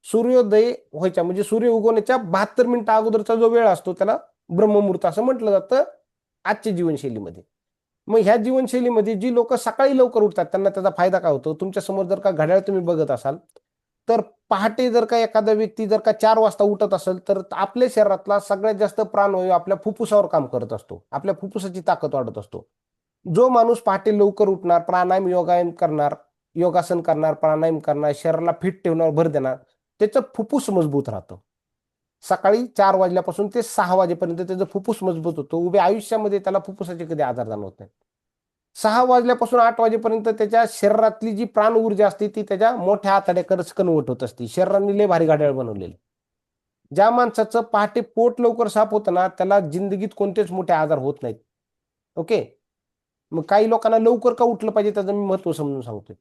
सूर्योदय व्हायच्या म्हणजे सूर्य उगवण्याच्या 72 मिनिटं अगोदरचा जो वेळ असतो त्याला ब्रह्ममुहूर्त असं म्हटलं जातं आजच्या जीवनशैलीमध्ये. मग ह्या जीवनशैलीमध्ये जी लोक सकाळी लवकर उठतात त्यांना त्याचा फायदा काय होतो? तुमच्या समोर जर का घड्याळ तुम्ही बघत असाल तर पहाटे जर का एखादा व्यक्ती जर का 4 वाजता उठत असेल तर आपल्या शरीरातला सगळ्यात जास्त प्राणवायू आपल्या फुफ्फुसावर काम करत असतो. आपल्या फुफ्फुसाची ताकद वाढत असतो. जो माणूस पहाटे लवकर उठणार, प्राणायाम योगायन करणार, योगासन करणार, प्राणायाम करणार, शरीराला फिट ठेवण्यावर भर देणार, त्याचं फुफ्फुस मजबूत राहतं. सकाळी 4 वाजल्यापासून ते 6 वाजेपर्यंत त्याचं फुफ्फुस मजबूत होतं. उभ्या आयुष्यामध्ये त्याला फुफ्फुसाचे कधी आजार जाणवत नाही. 6 वाजल्यापासून 8 वाजेपर्यंत त्याच्या शरीरातली जी प्राण ऊर्जा असते ती त्याच्या मोठ्या आतड्याकडेच कन्वर्ट होत असते. शरीराने लय भारी घड्याळ बनवलेले. ज्या माणसाचं पहाटे पोट लवकर साफ होतं ना त्याला जिंदगीत कोणतेच मोठे आजार होत नाहीत. ओके. मग काही लोकांना लवकर का उठलं पाहिजे त्याचं मी महत्व समजून सांगतोय.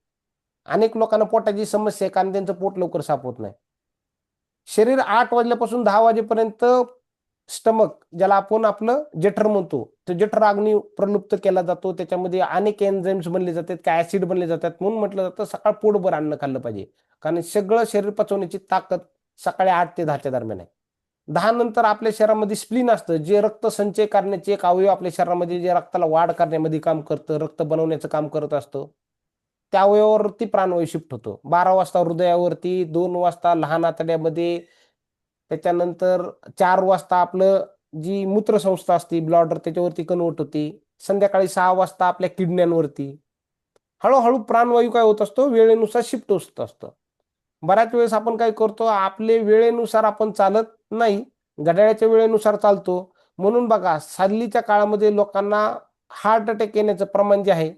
अनेक लोकांना पोटाची समस्या आहे कारण त्यांचं पोट लवकर साफ होत नाही. शरीर 8 वाजल्यापासून 10 वाजेपर्यंत स्टमक ज्याला आपण आपलं जठर म्हणतो, तर जठर अग्नी प्रलुप्त केला जातो. त्याच्यामध्ये अनेक एन्झाईम्स बनले जातात, काय ऍसिड बनले जातात. म्हणून म्हटलं जातं सकाळ पोटभर अन्न खाल्लं पाहिजे. कारण सगळं शरीर पचवण्याची ताकद सकाळी 8 ते 10च्या दरम्यान आहे. 10 नंतर आपल्या शरीरामध्ये स्प्लीन असतं, जे रक्त संचय करण्याचे एक अवयव आपल्या शरीरामध्ये जे रक्ताला वाढ करण्यामध्ये काम करतं, रक्त बनवण्याचं काम करत असतं. त्या अवयवावरती प्राणवायू शिफ्ट होतो. 12 वाजता हृदयावरती, 2 वाजता लहान आतड्यामध्ये, त्याच्यानंतर 4 वाजता आपलं जी मूत्रसंस्था असते ब्लॉडर त्याच्यावरती कन्वर्ट होते. संध्याकाळी 6 वाजता आपल्या किडण्यांवरती. हळूहळू प्राणवायू काय होत असतो वेळेनुसार शिफ्ट होत असतं. बऱ्याच वेळेस आपण काय करतो आपले वेळेनुसार आपण चालत नाही, घड्याळाच्या वेळेनुसार चालतो. म्हणून बघा हल्लीच्या काळामध्ये लोकांना हार्ट अटॅक येण्याचं प्रमाण जे आहे,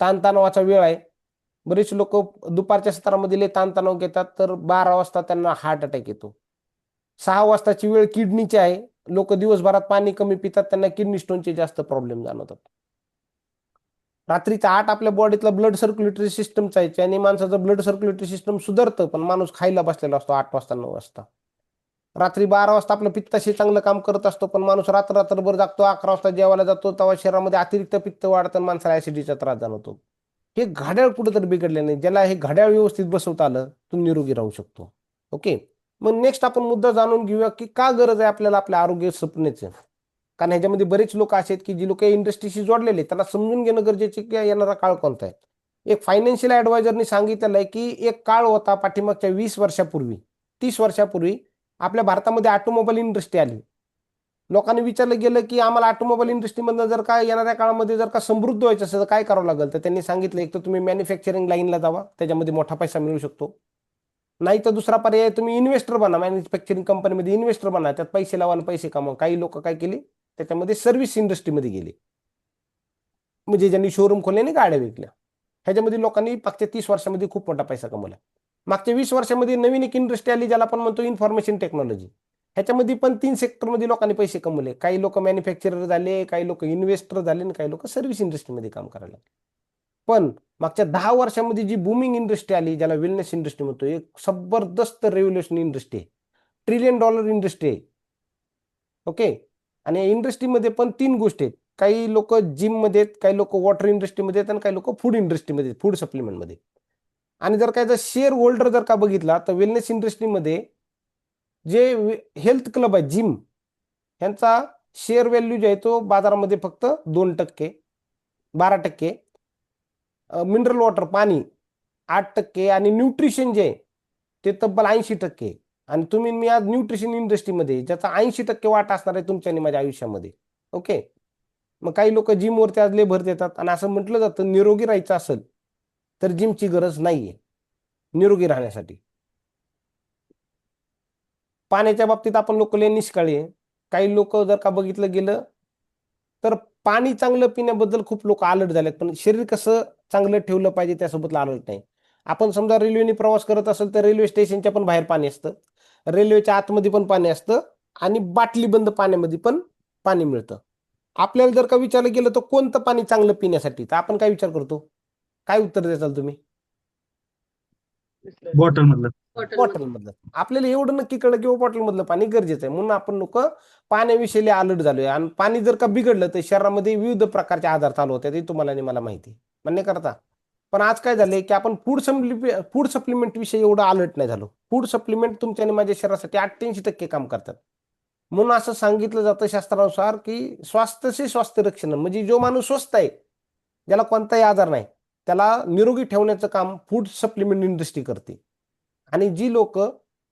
ताणतणावाचा वेळ आहे. बरेच लोक दुपारच्या सत्रामध्ये ताणतणाव घेतात तर 12 वाजता त्यांना हार्ट अटॅक येतो. 6 वाजताची वेळ किडनीची आहे. लोक दिवसभरात पाणी कमी पितात त्यांना किडनी स्टोनचे जास्त प्रॉब्लेम जाणवतात. रात्रीचा 8 आपल्या बॉडीतला ब्लड सर्क्युलेटरी सिस्टमचा आहे आणि माणसाचं ब्लड सर्क्युलेटरी सिस्टम सुधारतं, पण माणूस खायला बसलेला असतो 8 वाजता 9 वाजता. रात्री 12 वाजता आपलं पित्ताशी चांगलं काम करत असतो, पण माणूस रात्रभर जागतो. 11 वाजता जेवायला जातो तेव्हा शरीरामध्ये अतिरिक्त पित्त वाढतं, माणसाला ऍसिडिटीचा त्रास जाणवतो. हे घड्याळ कुठेतरी बिघडले नाही. ज्याला हे घड्याळ व्यवस्थित बसवता आलं तो निरोगी राहू शकतो. ओके. मग नेक्स्ट आपण मुद्दा जाणून घेऊया की का गरज आहे आपल्याला आपल्या आरोग्य जपण्याचं. कारण ह्याच्यामध्ये बरेच लोक असे आहेत की जी लोक इंडस्ट्रीशी जोडलेले आहेत, त्यांना समजून घेणं गरजेचे आहे की येणारा काळ कोणता आहे. एक फायनान्शियल ऍडवायझरनी सांगितलेलं आहे की एक काळ होता पाठीमागच्या 20 वर्षापूर्वी, 30 वर्षापूर्वी आपल्या भारतामध्ये ऑटोमोबाईल इंडस्ट्री आली. लोकांनी विचारलं गेलं की आम्हाला ऑटोमोबाईल इंडस्ट्रीमधनं जर का येणाऱ्या काळामध्ये जर का समृद्ध व्हायचं असेल तर काय करावं लागेल, तर त्यांनी सांगितलं एक तर तुम्ही मॅन्युफॅक्चरिंग लाईनला जावा, त्याच्यामध्ये मोठा पैसा मिळू शकतो. नाही तर दुसरा पर्याय तुम्ही इन्व्हेस्टर बना, मॅन्युफॅक्चरिंग कंपनीमध्ये इन्व्हेस्टर बना, त्यात पैसे लावा आणि पैसे कमावा. काही लोक काय केले त्याच्यामध्ये सर्व्हिस इंडस्ट्रीमध्ये गेले, म्हणजे ज्यांनी शोरूम खोलले आणि गाड्या विकल्या. ह्याच्यामध्ये लोकांनी मागच्या 30 वर्षामध्ये खूप मोठा पैसा कमवला. मागच्या 20 वर्षामध्ये नवीन एक इंडस्ट्री आली ज्याला आपण म्हणतो इन्फॉर्मेशन टेक्नॉलॉजी. ह्याच्यामध्ये पण 3 सेक्टरमध्ये लोकांनी पैसे कमवले. काही लोक मॅन्युफॅक्चरर झाले, काही लोक इन्व्हेस्टर झाले आणि काही लोक सर्व्हिस इंडस्ट्रीमध्ये काम करायला लागले. पण मागच्या 10 वर्षामध्ये जी बूमिंग इंडस्ट्री आली ज्याला वेलनेस इंडस्ट्री म्हणतो, एक जबरदस्त रेव्होल्युशन इंडस्ट्री आहे, $1 ट्रिलियन इंडस्ट्री आहे. ओके. आणि या इंडस्ट्रीमध्ये पण 3 गोष्टी आहेत. काही लोक जिम मध्ये आहेत, काही लोक वॉटर इंडस्ट्रीमध्ये आहेत आणि काही लोक फूड इंडस्ट्रीमध्ये, फूड सप्लिमेंटमध्ये. आणि जर काय शेअर होल्डर जर का बघितला तर वेलनेस इंडस्ट्रीमध्ये जे हेल्थ क्लब आहे जिम, ह्यांचा शेअर व्हॅल्यू जो आहे तो बाजारामध्ये फक्त 2%, 12%, मिनरल वॉटर पाणी 8% आणि न्यूट्रिशन जे आहे ते तब्बल 80%. आणि तुम्ही मी आज न्यूट्रिशन इंडस्ट्रीमध्ये ज्याचा 80% वाटा असणार आहे तुमच्या आणि माझ्या आयुष्यामध्ये. ओके. मग काही लोक जिमवरती आज लय भर देतात आणि असं म्हटलं जातं निरोगी राहायचं असेल तर जिमची गरज नाहीये निरोगी राहण्यासाठी. पाण्याच्या बाबतीत आपण लोक लय निष्काळी आहे. काही लोक जर का बघितलं गेलं तर पाणी चांगलं पिण्याबद्दल खूप लोक अलर्ट झालेत, पण शरीर कसं चांगलं ठेवलं पाहिजे त्यासोबत अलर्ट नाही. आपण समजा रेल्वेने प्रवास करत असेल तर रेल्वे स्टेशनच्या पण बाहेर पाणी असतं, रेल्वेच्या आतमध्ये पण पाणी असतं आणि बाटली बंद पाण्यामध्ये पण पाणी मिळतं. आपल्याला जर का विचारलं गेलं तर कोणतं पाणी चांगलं पिण्यासाठी, तर आपण काय विचार करतो, काय उत्तर देताल तुम्ही? बॉटल मधलं. बॉटल मधलं. आपल्याला एवढं नक्की कळलं की बॉटल मधलं पाणी गरजेचं आहे, म्हणून आपण लोक पाण्याविषयी अलर्ट झालोय. आणि पाणी जर का बिघडलं तर शरीरामध्ये विविध प्रकारचे आजार चालू होतात, हे तुम्हाला आणि मला माहिती मान्य करता. पण आज काय झालंय की आपण फूड सप्लिमेंट विषयी एवढं अलर्ट नाही झालो. फूड सप्लिमेंट तुमच्या आणि माझ्या शरीरासाठी 88% काम करतात. म्हणून असं सांगितलं जातं शास्त्रानुसार की स्वास्थ्य से स्वास्थ्य रक्षण, म्हणजे जो माणूस स्वस्थ आहे ज्याला कोणताही आजार नाही त्याला निरोगी ठेवण्याचं काम फूड सप्लिमेंट इंडस्ट्री करते. आणि जी लोक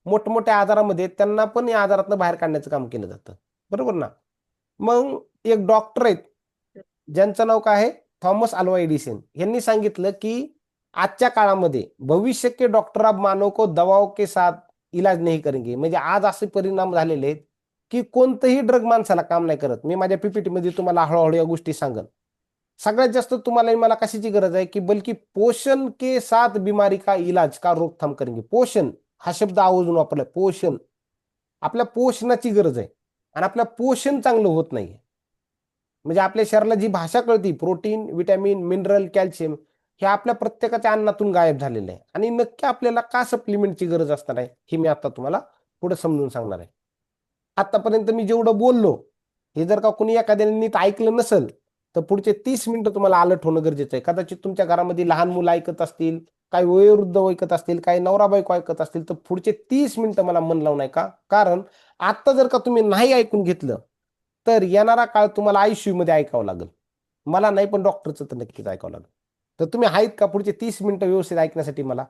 मोठमोठ्या आजारामध्ये त्यांना पण या आजारातनं बाहेर काढण्याचं काम केलं जातं, बरोबर ना. मग एक डॉक्टर आहेत ज्यांचं नाव काय आहे, थॉमस अल्वा एडिसन. यांनी सांगितलं की आजच्या काळामध्ये भविष्य के डॉक्टर अब मानव को दवाओं के साथ इलाज नाही करेंगे. म्हणजे आज असे परिणाम झालेले आहेत की कोणतंही ड्रग माणसाला काम नाही करत. मी माझ्या पीपीटी मध्ये तुम्हाला हळूहळू या गोष्टी सांगेन. सगळ्यात जास्त तुम्हाला मला कशाची गरज आहे की बल्कि पोषण के साथ बीमारी का इलाज का रोकथाम करेंगे. पोषण हा शब्द आवर्जून वापरलाय, पोषण. आपल्या पोषणाची गरज आहे आणि आपल्या पोषण चांगलं होत नाहीये. म्हणजे आपल्या शरीराला जी भाषा कळती, प्रोटीन, विटॅमिन, मिनरल, कॅल्शियम, हे आपल्या प्रत्येकाच्या अन्नातून गायब झालेलं आहे. आणि नक्की आपल्याला का सप्लिमेंटची गरज असणार आहे हे मी आता तुम्हाला पुढे समजून सांगणार आहे. आतापर्यंत मी जेवढं बोललो हे जर का कोणी एखाद्याने नीट ऐकलं नसेल तर पुढचे 30 मिनिटं तुम्हाला अलर्ट होणं गरजेचं आहे. कदाचित तुमच्या घरामध्ये लहान मुलं ऐकत असतील, काही वयोवृद्ध ऐकत असतील, काही नवरा बायको ऐकत असतील, तर पुढचे 30 मिनिटं मला मन लावून ऐका. कारण आता जर का तुम्ही नाही ऐकून घेतलं तर येणारा काळ तुम्हाला ICU मध्ये ऐकावं लागेल. मला नाही पण डॉक्टरचं तर नक्कीच ऐकावं लागेल. तर तुम्ही आहेत का पुढचे 30 मिनिटं व्यवस्थित ऐकण्यासाठी? मला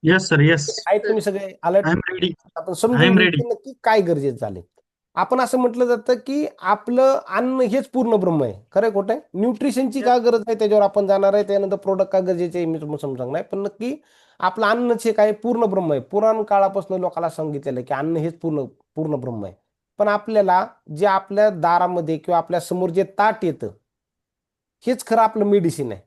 येस सर, येस. आहेत तुम्ही सगळे अलर्ट? I am ready. आपण I समजून am घेऊ ready. की नक्की काय गरजेचं झाले. आपण असं म्हटलं जातं की आपलं अन्न हेच पूर्ण ब्रह्म आहे. खरं खोटं? न्यूट्रिशनची काय गरज आहे त्याच्यावर आपण जाणार आहे, त्यानंतर प्रोडक्ट काय गरजेचे आहे मी तुम्हाला समजून नाही. पण नक्की आपलं अन्नच हे काय पूर्ण ब्रह्म आहे. पुराण काळापासून लोकांना सांगितलेलं आहे की अन्न हेच पूर्ण ब्रह्म आहे. पण आपल्याला जे आपल्या दारामध्ये किंवा आपल्या समोर जे ताट येतं हेच खरं आपलं मेडिसिन आहे.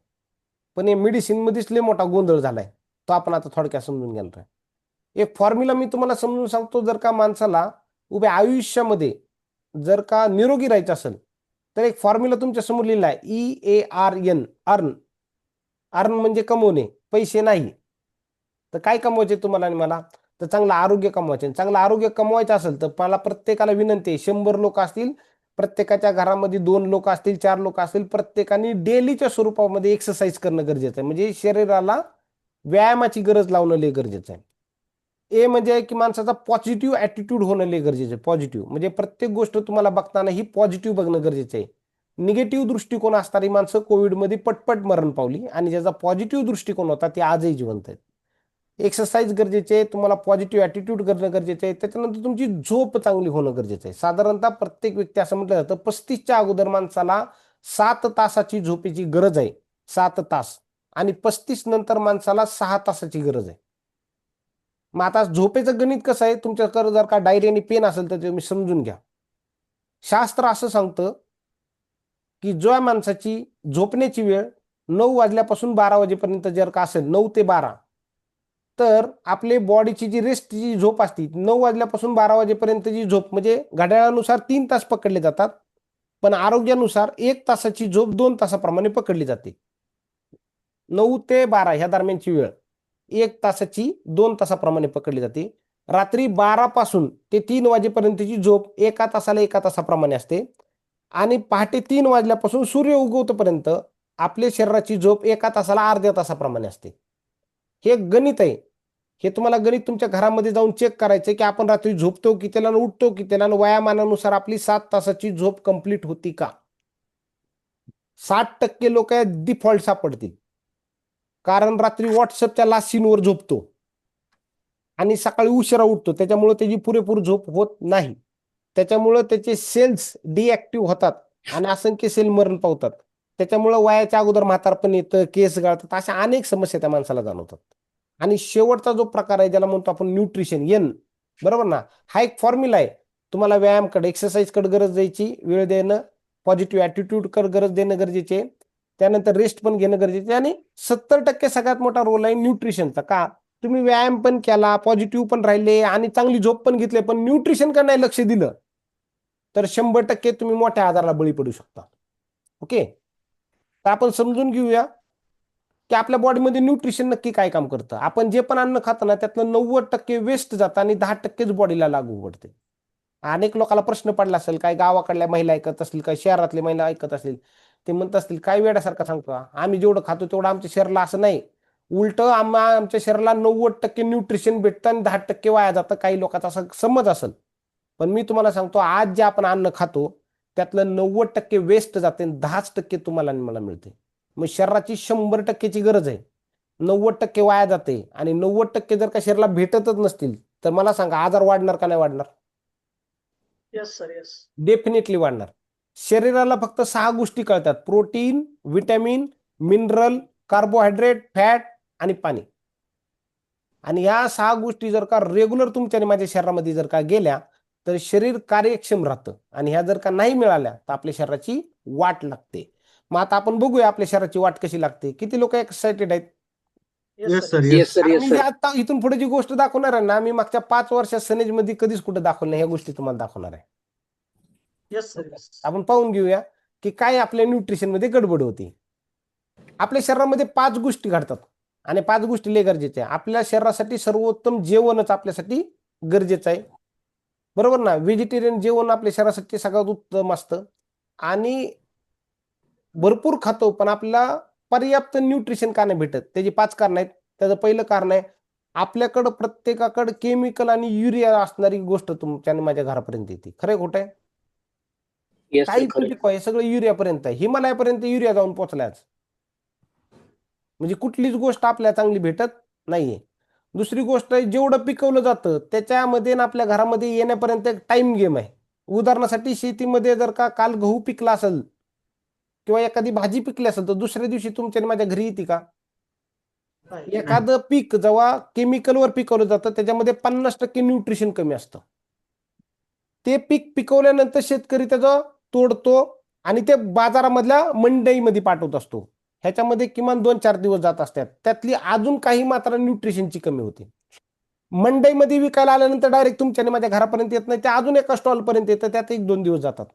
पण या मेडिसिन मध्येच लय मोठा गोंधळ झालाय, तो आपण आता थोडक्यात समजून घेणार आहे. एक फॉर्म्युला मी तुम्हाला समजून सांगतो. जर का माणसाला उभ्या आयुष्यामध्ये जर का निरोगी राहायचं असेल तर एक फॉर्म्युला तुमच्या समोर लिहिला आहे, EARN. अर्न म्हणजे कमवणे, पैसे नाही. तर काय कमवायचे तुम्हाला आणि मला? तर चांगलं आरोग्य कमवायचे. चांगलं आरोग्य कमवायचं असेल तर मला प्रत्येकाला विनंती आहे, 100 लोक असतील, प्रत्येकाच्या घरामध्ये 2 लोक असतील, 4 लोक असतील, प्रत्येकाने डेलीच्या स्वरूपामध्ये एक्सरसाइज करणं गरजेचं आहे. म्हणजे शरीराला व्यायामाची गरज लावणं लय गरजेचं आहे. ए म्हणजे की माणसाचा पॉझिटिव्ह ऍटिट्यूड होणं लय गरजेचं आहे. पॉझिटिव्ह म्हणजे प्रत्येक गोष्ट तुम्हाला बघताना ही पॉझिटिव्ह बघणं गरजेचं आहे. निगेटिव्ह दृष्टिकोन असणारी माणसं कोविडमध्ये पटपट मरण पावली आणि ज्याचा पॉझिटिव्ह दृष्टिकोन होता ते आजही जिवंत आहेत. एक्सरसाइज गरजेचे आहे, तुम्हाला पॉझिटिव्ह ऍटिट्यूड करणं गरजेचं आहे. त्याच्यानंतर तुमची झोप चांगली होणं गरजेचं आहे. साधारणतः प्रत्येक व्यक्ती असं म्हटलं जातं 35च्या अगोदर माणसाला 7 तासाची झोपेची गरज आहे. 7 तास. आणि 35 नंतर माणसाला 6 तासाची गरज आहे. मग आता झोपेचं गणित कसं आहे, तुमच्याकडे जर का डायरी आणि पेन असेल तर तुम्ही समजून घ्या. शास्त्र असं सांगतं की ज्या माणसाची झोपण्याची वेळ 9 वाजल्यापासून 12 वाजेपर्यंत जर का असेल, 9 ते 12, तर आपले बॉडीची जी रेस्टची झोप असते 9 वाजल्यापासून 12 वाजेपर्यंतची झोप म्हणजे घड्याळानुसार 3 तास पकडले जातात, पण आरोग्यानुसार 1 तासाची झोप 2 तासाप्रमाणे पकडली जाते. 9 ते 12 ह्या दरम्यानची वेळ 1 तासाची 2 तासाप्रमाणे पकडली जाते. रात्री 12 पासून ते 3 वाजेपर्यंतची झोप 1 तासाला 1 तासाप्रमाणे असते. आणि पहाटे 3 वाजल्यापासून सूर्य उगवतोपर्यंत आपल्या शरीराची झोप 1 तासाला अर्ध्या तासाप्रमाणे असते. हे गणित आहे. हे तुम्हाला गणित तुमच्या घरामध्ये जाऊन चेक करायचं की आपण रात्री झोपतो कितीला आणि उठतो कितीला आणि वयामानानुसार आपली 7 तासाची झोप कंप्लीट होती का. 60% लोक डिफॉल्ट सापडतील, कारण रात्री व्हॉट्सअपच्या लास्ट सीनवर झोपतो आणि सकाळी उशिरा उठतो, त्याच्यामुळे त्याची पुरेपूर झोप होत नाही. त्याच्यामुळे त्याचे सेल्स डिऍक्टिव्ह होतात आणि असंख्य सेल मरण पावतात. त्याच्यामुळे वयाच्या अगोदर म्हातारपण येतं, केस गळतात, अशा अनेक समस्या त्या माणसाला जाणवतात. आणि शेवटचा जो प्रकार आहे ज्याला म्हणतो आपण न्यूट्रिशन, एन, बरोबर ना, हा एक फॉर्म्युला आहे. तुम्हाला व्यायामकडे, एक्सरसाइजकडे गरज द्यायची, वेळ देणं, पॉझिटिव्ह ऍटिट्यूडकडे गरज देणं गरजेचे, त्यानंतर रेस्ट पण घेणं गरजेचे, आणि 70% सगळ्यात मोठा रोल आहे न्यूट्रिशनचा. का, तुम्ही व्यायाम पण केला, पॉझिटिव्ह पण राहिले आणि चांगली झोप पण घेतली, पण न्यूट्रिशनकडे नाही लक्ष दिलं तर 100% तुम्ही मोठ्या आजाराला बळी पडू शकता. ओके, तर आपण समजून घेऊया की आपल्या बॉडीमध्ये न्यूट्रिशन नक्की काय काम करतं. आपण जे पण अन्न खातो ना त्यातलं 90% वेस्ट जातं आणि 10%च बॉडीला लागू पडते. अनेक लोकांना प्रश्न पडला असेल, काय गावाकडल्या महिला ऐकत असतील, काय शहरातल्या महिला ऐकत असतील, ते म्हणत असतील काय वेड्यासारखं सांगतो, आम्ही जेवढं खातो तेवढं आमच्या शरीराला. असं नाही, उलट आमच्या शरीराला 90% न्यूट्रिशन भेटतं आणि 10% वाया जातं. काही लोकांचा असा समज असेल, पण मी तुम्हाला सांगतो आज जे आपण अन्न खातो त्यातलं 90% वेस्ट जाते, 10% तुम्हाला आणि मला मिळते. मग शरीराची 100%ची गरज आहे, 90% वाया जाते आणि 90% जर का शरीराला भेटतच नसतील तर मला सांगा आजार वाढणार का नाही वाढणार. Yes sir, yes. डेफिनेटली वाढणार. शरीराला फक्त 6 गोष्टी कळतात: protein, vitamin, mineral, carbohydrate, fat आणि पाणी. आणि ह्या 6 गोष्टी जर का रेग्युलर तुमच्या आणि माझ्या शरीरामध्ये जर का गेल्या तर शरीर कार्यक्षम राहतं, आणि ह्या जर का नाही मिळाल्या तर आपल्या शरीराची वाट लागते. मग आता आपण बघूया आपल्या शरीराची वाट कशी लागते. किती लोक एक्साइटेड आहेत. Yes sir, yes. आणि मी आता इथून पुढे जी गोष्ट दाखवणार आहे ना, मी मागच्या 5 वर्षात सनेज मध्ये कधीच कुठे दाखवलं नाही, ह्या गोष्टी तुम्हाला दाखवणार आहे. Yes sir, yes. आपण पाहून घेऊया की काय आपल्या न्यूट्रिशन मध्ये गडबड होती. आपल्या शरीरामध्ये 5 गोष्टी घडतात आणि 5 गोष्टी लय गरजेच्या आहे. आपल्या शरीरासाठी सर्वोत्तम जेवणच आपल्यासाठी गरजेचं आहे, बरोबर ना. व्हेजिटेरियन जेवण आपल्या शरीरासाठी सगळ्यात उत्तम असतं आणि भरपूर खातो, पण आपल्याला पर्याप्त न्यूट्रिशन का नाही भेटत, त्याची 5 कारण आहेत. त्याचं पहिलं कारण आहे, आपल्याकडं प्रत्येकाकडे केमिकल आणि युरिया असणारी गोष्ट तुमच्या आणि माझ्या घरापर्यंत येते. खरं खोटं आहे? काही हे सगळं युरियापर्यंत आहे, हिमालयापर्यंत युरिया जाऊन पोहोचलाय आज. म्हणजे कुठलीच गोष्ट आपल्याला चांगली भेटत नाहीये. दुसरी गोष्ट आहे, जेवढं पिकवलं जातं त्याच्यामध्ये आपल्या घरामध्ये येण्यापर्यंत एक टाइम गेम आहे. उदाहरणासाठी शेतीमध्ये जर का काल गहू पिकला असेल किंवा एखादी भाजी पिकली असेल तर दुसऱ्या दिवशी तुमच्या आणि माझ्या घरी येते का. नाही. एखादं पीक जेव्हा केमिकलवर पिकवलं जातं त्याच्यामध्ये 50% न्यूट्रिशन कमी असतं. ते पीक पिकवल्यानंतर शेतकरी त्याचं तोडतो आणि ते बाजारामधल्या मंडईमध्ये पाठवत असतो. ह्याच्यामध्ये किमान 2-4 दिवस जात असतात, त्यातली अजून काही मात्रा न्यूट्रिशनची कमी होते. मंडईमध्ये विकायला आल्यानंतर डायरेक्ट तुमच्या आणि माझ्या घरापर्यंत येत नाही, ते अजून एका स्टॉल पर्यंत येतं, त्यात 1-2 दिवस जातात.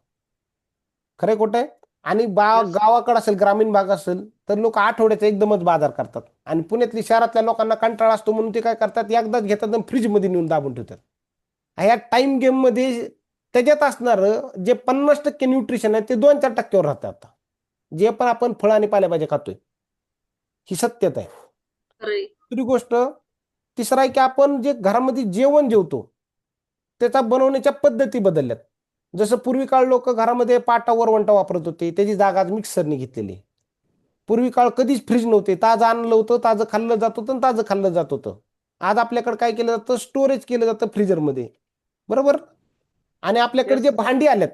खरं खोटं आहे? आणि गावाकडे असेल, ग्रामीण भाग असेल तर लोक आठवड्याचा एकदमच बाजार करतात, आणि पुण्यातली शहरातल्या लोकांना कंटाळा असतो म्हणून ते काय करतात, एकदाच घेतात आणि फ्रीजमध्ये नेऊन दाबून ठेवतात. ह्या टाइम गेम मध्ये त्याच्यात असणार जे 50% न्यूट्रिशन आहे ते 2-4% राहतात. आता जे पण आपण फळ आणि पालेभाज्या खातोय ही सत्यता आहे. दुसरी गोष्ट, तिसरा आहे की आपण जे घरामध्ये जेवण जेवतो त्याचा बनवण्याच्या पद्धती बदलल्यात. जसं पूर्वी काळ लोक घरामध्ये पाटा वरवंटा वापरत होते, त्याची जागा आज मिक्सरने घेतलेली आहे. पूर्वी काळ कधीच फ्रीज नव्हते, ताजं आणलं होतं, ताजं खाल्लं जात होतं आणि ताजं खाल्लं जात होतं. आज आपल्याकडे काय केलं जातं, स्टोरेज केलं जातं फ्रीजरमध्ये, बरोबर. आणि आपल्याकडे जे Yes. भांडी आल्यात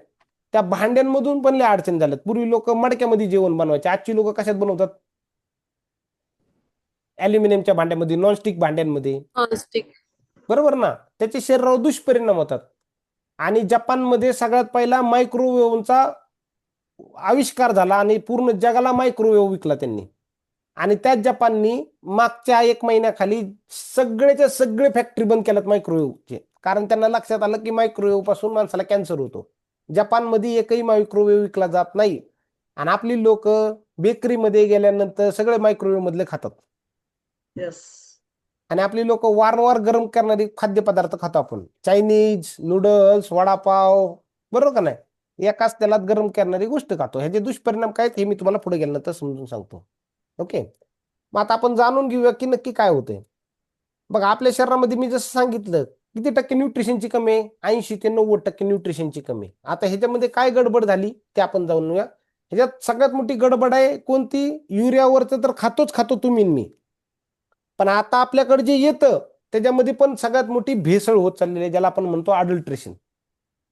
त्या भांड्यांमधून पण लय अडचण झाल्यात. पूर्वी लोक मडक्यामध्ये जेवण बनवायचे, आजची लोक कशात बनवतात, अॅल्युमिनियमच्या भांड्यामध्ये, नॉनस्टिक भांड्यांमध्ये, नॉनस्टिक. बरोबर ना. त्याचे शरीरावर दुष्परिणाम होतात. आणि जपानमध्ये सगळ्यात पहिला मायक्रोवेव्हचा आविष्कार झाला आणि पूर्ण जगाला मायक्रोवेव्ह विकला त्यांनी. आणि त्याच जपाननी मागच्या 1 महिन्याखाली सगळेच्या सगळे फॅक्टरी बंद केल्यात मायक्रोवेव्हचे, कारण त्यांना लक्षात आलं की मायक्रोवेव्ह पासून माणसाला कॅन्सर होतो. जपानमध्ये एकही मायक्रोवेव्ह विकला जात नाही आणि आपली लोक बेकरीमध्ये गेल्यानंतर सगळे मायक्रोवेव्ह मधले खातात. येस. आणि आपली लोक वारंवार गरम करणारी खाद्यपदार्थ खातो आपण, चायनीज, नूडल्स, वडापाव, बरोबर का नाही. एकाच तेलात गरम करणारी गोष्ट खातो. ह्याचे दुष्परिणाम काय आहेत हे मी तुम्हाला पुढे गेल्यानंतर समजून सांगतो. ओके. मग आता आपण जाणून घेऊया की नक्की काय होतंय. बघा आपल्या शरीरामध्ये मी जसं सांगितलं किती टक्के न्यूट्रिशनची कमी आहे, 80 ते 90% न्यूट्रिशनची कमी आहे. आता ह्याच्यामध्ये काय गडबड झाली ते आपण जाणून घेऊया. ह्याच्यात सगळ्यात मोठी गडबड आहे कोणती, युरियावरचं तर खातो तुम्ही आणि मी, पण आता आपल्याकडे जे येतं त्याच्यामध्ये पण सगळ्यात मोठी भेसळ होत चाललेली आहे, ज्याला आपण म्हणतो अडल्ट्रेशन.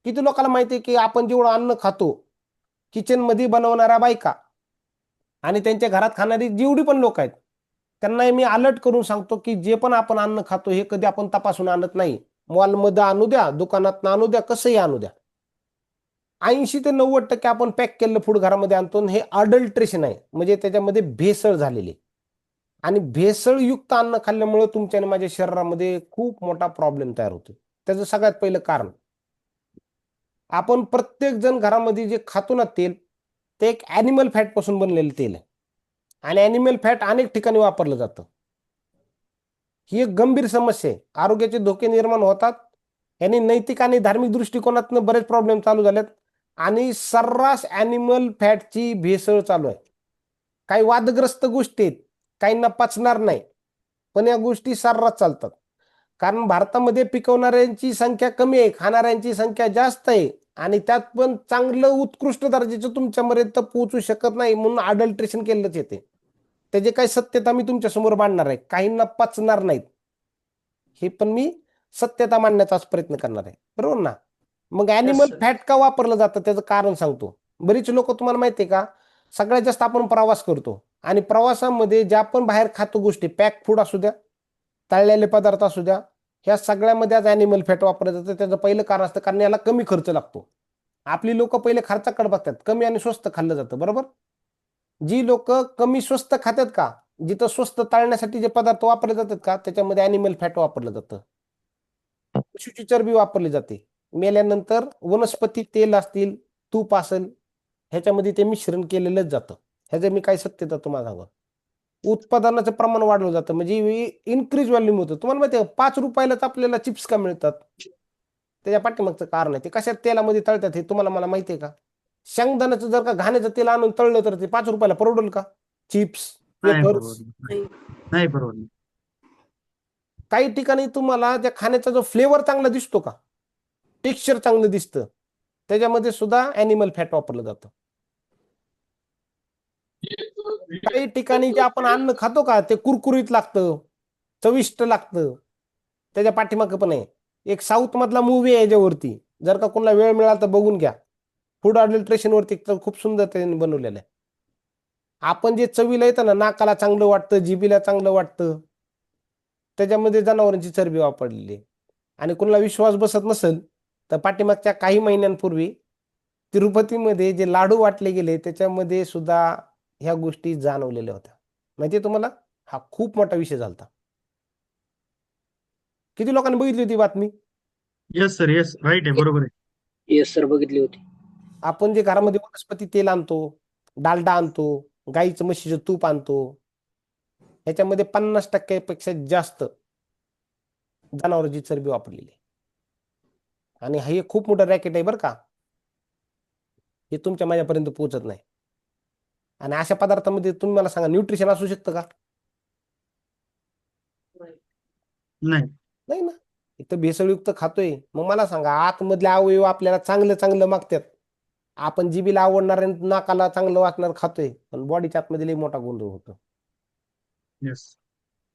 किती लोकांना माहिती आहे की आपण जेवढं अन्न खातो, किचनमध्ये बनवणाऱ्या बायका आणि त्यांच्या घरात खाणारी जेवढी पण लोक आहेत त्यांना मी अलर्ट करून सांगतो की जे पण आपण अन्न खातो हे कधी आपण तपासून आणत नाही. मॉलमध्ये आणू द्या, दुकानात आणू द्या, कसंही आणू द्या, 80 ते 90% आपण पॅक केलेलं फूड घरामध्ये आणतो आणि हे अडल्ट्रेशन आहे, म्हणजे त्याच्यामध्ये भेसळ झालेली आहे. आणि भेसळयुक्त अन्न खाल्ल्यामुळे तुमच्या आणि माझ्या शरीरामध्ये खूप मोठा प्रॉब्लेम तयार होतो. त्याचं सगळ्यात पहिलं कारण, आपण प्रत्येक जण घरामध्ये जे खातो ना तेल, ते एक ॲनिमल फॅट पासून बनलेलं तेल आहे आणि ॲनिमल फॅट अनेक ठिकाणी वापरलं जातं. ही एक गंभीर समस्या आहे, आरोग्याचे धोके निर्माण होतात. यांनी नैतिक आणि धार्मिक दृष्टिकोनातून बरेच प्रॉब्लेम चालू झालेत आणि सर्रास ॲनिमल फॅटची भेसळ चालू आहे. काही वादग्रस्त गोष्टी आहेत, काहींना पचणार नाही, पण या गोष्टी सर्रास चालतात. कारण भारतामध्ये पिकवणाऱ्यांची संख्या कमी आहे, खाणाऱ्यांची संख्या जास्त आहे आणि त्यात पण चांगलं उत्कृष्ट दर्जाचं तुमच्यापर्यंत पोहोचू शकत नाही, म्हणून अडल्ट्रेशन केलंच येते. त्याचे काही सत्यता मी तुमच्या समोर मांडणार आहे, काहींना पचणार नाहीत हे पण मी सत्यता मांडण्याचाच प्रयत्न करणार आहे, बरोबर ना. मग ॲनिमल sir. फॅट का वापरलं जातं त्याचं कारण सांगतो. बरीच लोक तुम्हाला माहिती आहे का, सगळ्यात जास्त आपण प्रवास करतो आणि प्रवासामध्ये ज्या पण बाहेर खातो गोष्टी, पॅक फूड असू द्या, तळलेले पदार्थ असू द्या, ह्या सगळ्यामध्ये आज ॲनिमल फॅट वापरलं जातं. त्याचं पहिलं कारण असतं कारण याला कमी खर्च लागतो. आपली लोक पहिले खर्चाकडे बघतात, कमी आणि स्वस्त खाल्लं जातं, बरोबर. जी लोक कमी स्वस्त खातात का, जिथं स्वस्त तळण्यासाठी जे पदार्थ वापरले जातात का त्याच्यामध्ये ॲनिमल फॅट वापरलं जातं, पशुची चरबी वापरली जाते. मेल्यानंतर वनस्पती तेल असतील, तूप असेल, ह्याच्यामध्ये ते मिश्रण केलेलंच जातं. ह्याचं मी काय सत्यता तुम्हाला सांगा, उत्पादनाचं प्रमाण वाढवलं जातं, म्हणजे इन्क्रीज व्हॉल्यूम होतं. तुम्हाला माहिती आहे 5 रुपयालाच आपल्याला चिप्स का मिळतात, त्याच्या पाठीमागचं कारण आहे ते कशात तेलामध्ये तळतात हे तुम्हाला मला माहिती आहे का. शेंगदाण्याचं जर का घाण्याचं तेल आणून तळलं तर ते 5 रुपयाला परवडेल का, चिप्स, नाही वेफर्स. परवडलं, नाही परवडलं. काही ठिकाणी तुम्हाला त्या खाण्याचा जो फ्लेवर चांगला दिसतो का, टेक्स्चर चांगलं दिसतं, त्याच्यामध्ये सुद्धा ॲनिमल फॅट वापरलं जातं. काही ठिकाणी जे आपण अन्न खातो का ते कुरकुरीत लागतं, चविष्ट लागतं, त्याच्या पाठीमागं पण आहे. एक साऊथ मधला मूवी आहे याच्यावरती, जर का कोणाला वेळ मिळाला तर बघून घ्या, फूड अडल्ट्रेशन वरती, तर खूप सुंदर त्यांनी बनवलेलं आहे. आपण जे चवीला येतं ना, नाकाला चांगलं वाटतं, जिभेला चांगलं वाटतं, त्याच्यामध्ये जनावरांची चरबी वापरलेली आहे. आणि कोणाला विश्वास बसत नसेल तर पाठीमागच्या काही महिन्यांपूर्वी तिरुपतीमध्ये जे लाडू वाटले गेले त्याच्यामध्ये सुद्धा ह्या गोष्टी जाणवलेल्या होत्या. माहिती आहे तुम्हाला, हा खूप मोठा विषय झाला. किती लोकांनी बघितली होती बातमी. येस सर, येस, राईट आहे, बरोबर आहे. येस सर, बघितली होती. आपण जे घरामध्ये वनस्पती तेल आणतो, डालडा आणतो, गाईचं म्हशीचं तूप आणतो, ह्याच्यामध्ये 50% पेक्षा जास्त जनावरांची चरबी वापरलेली आहे. आणि हे खूप मोठं रॅकेट आहे बरं का, हे तुमच्या माझ्यापर्यंत पोहोचत नाही. आणि अशा पदार्थामध्ये तुम्ही मला सांगा न्यूट्रिशन असू शकतं का. नाही. नाही ना. इथं भेसळयुक्त खातोय, मग मला सांगा आतमधले अवयव आपल्याला चांगलं चांगलं मागतात. आपण जिभेला आवडणार आणि नाकाला चांगलं वाटणार खातोय, पण बॉडीच्या आतमध्ये लई मोठा गोंधळ होतो. येस.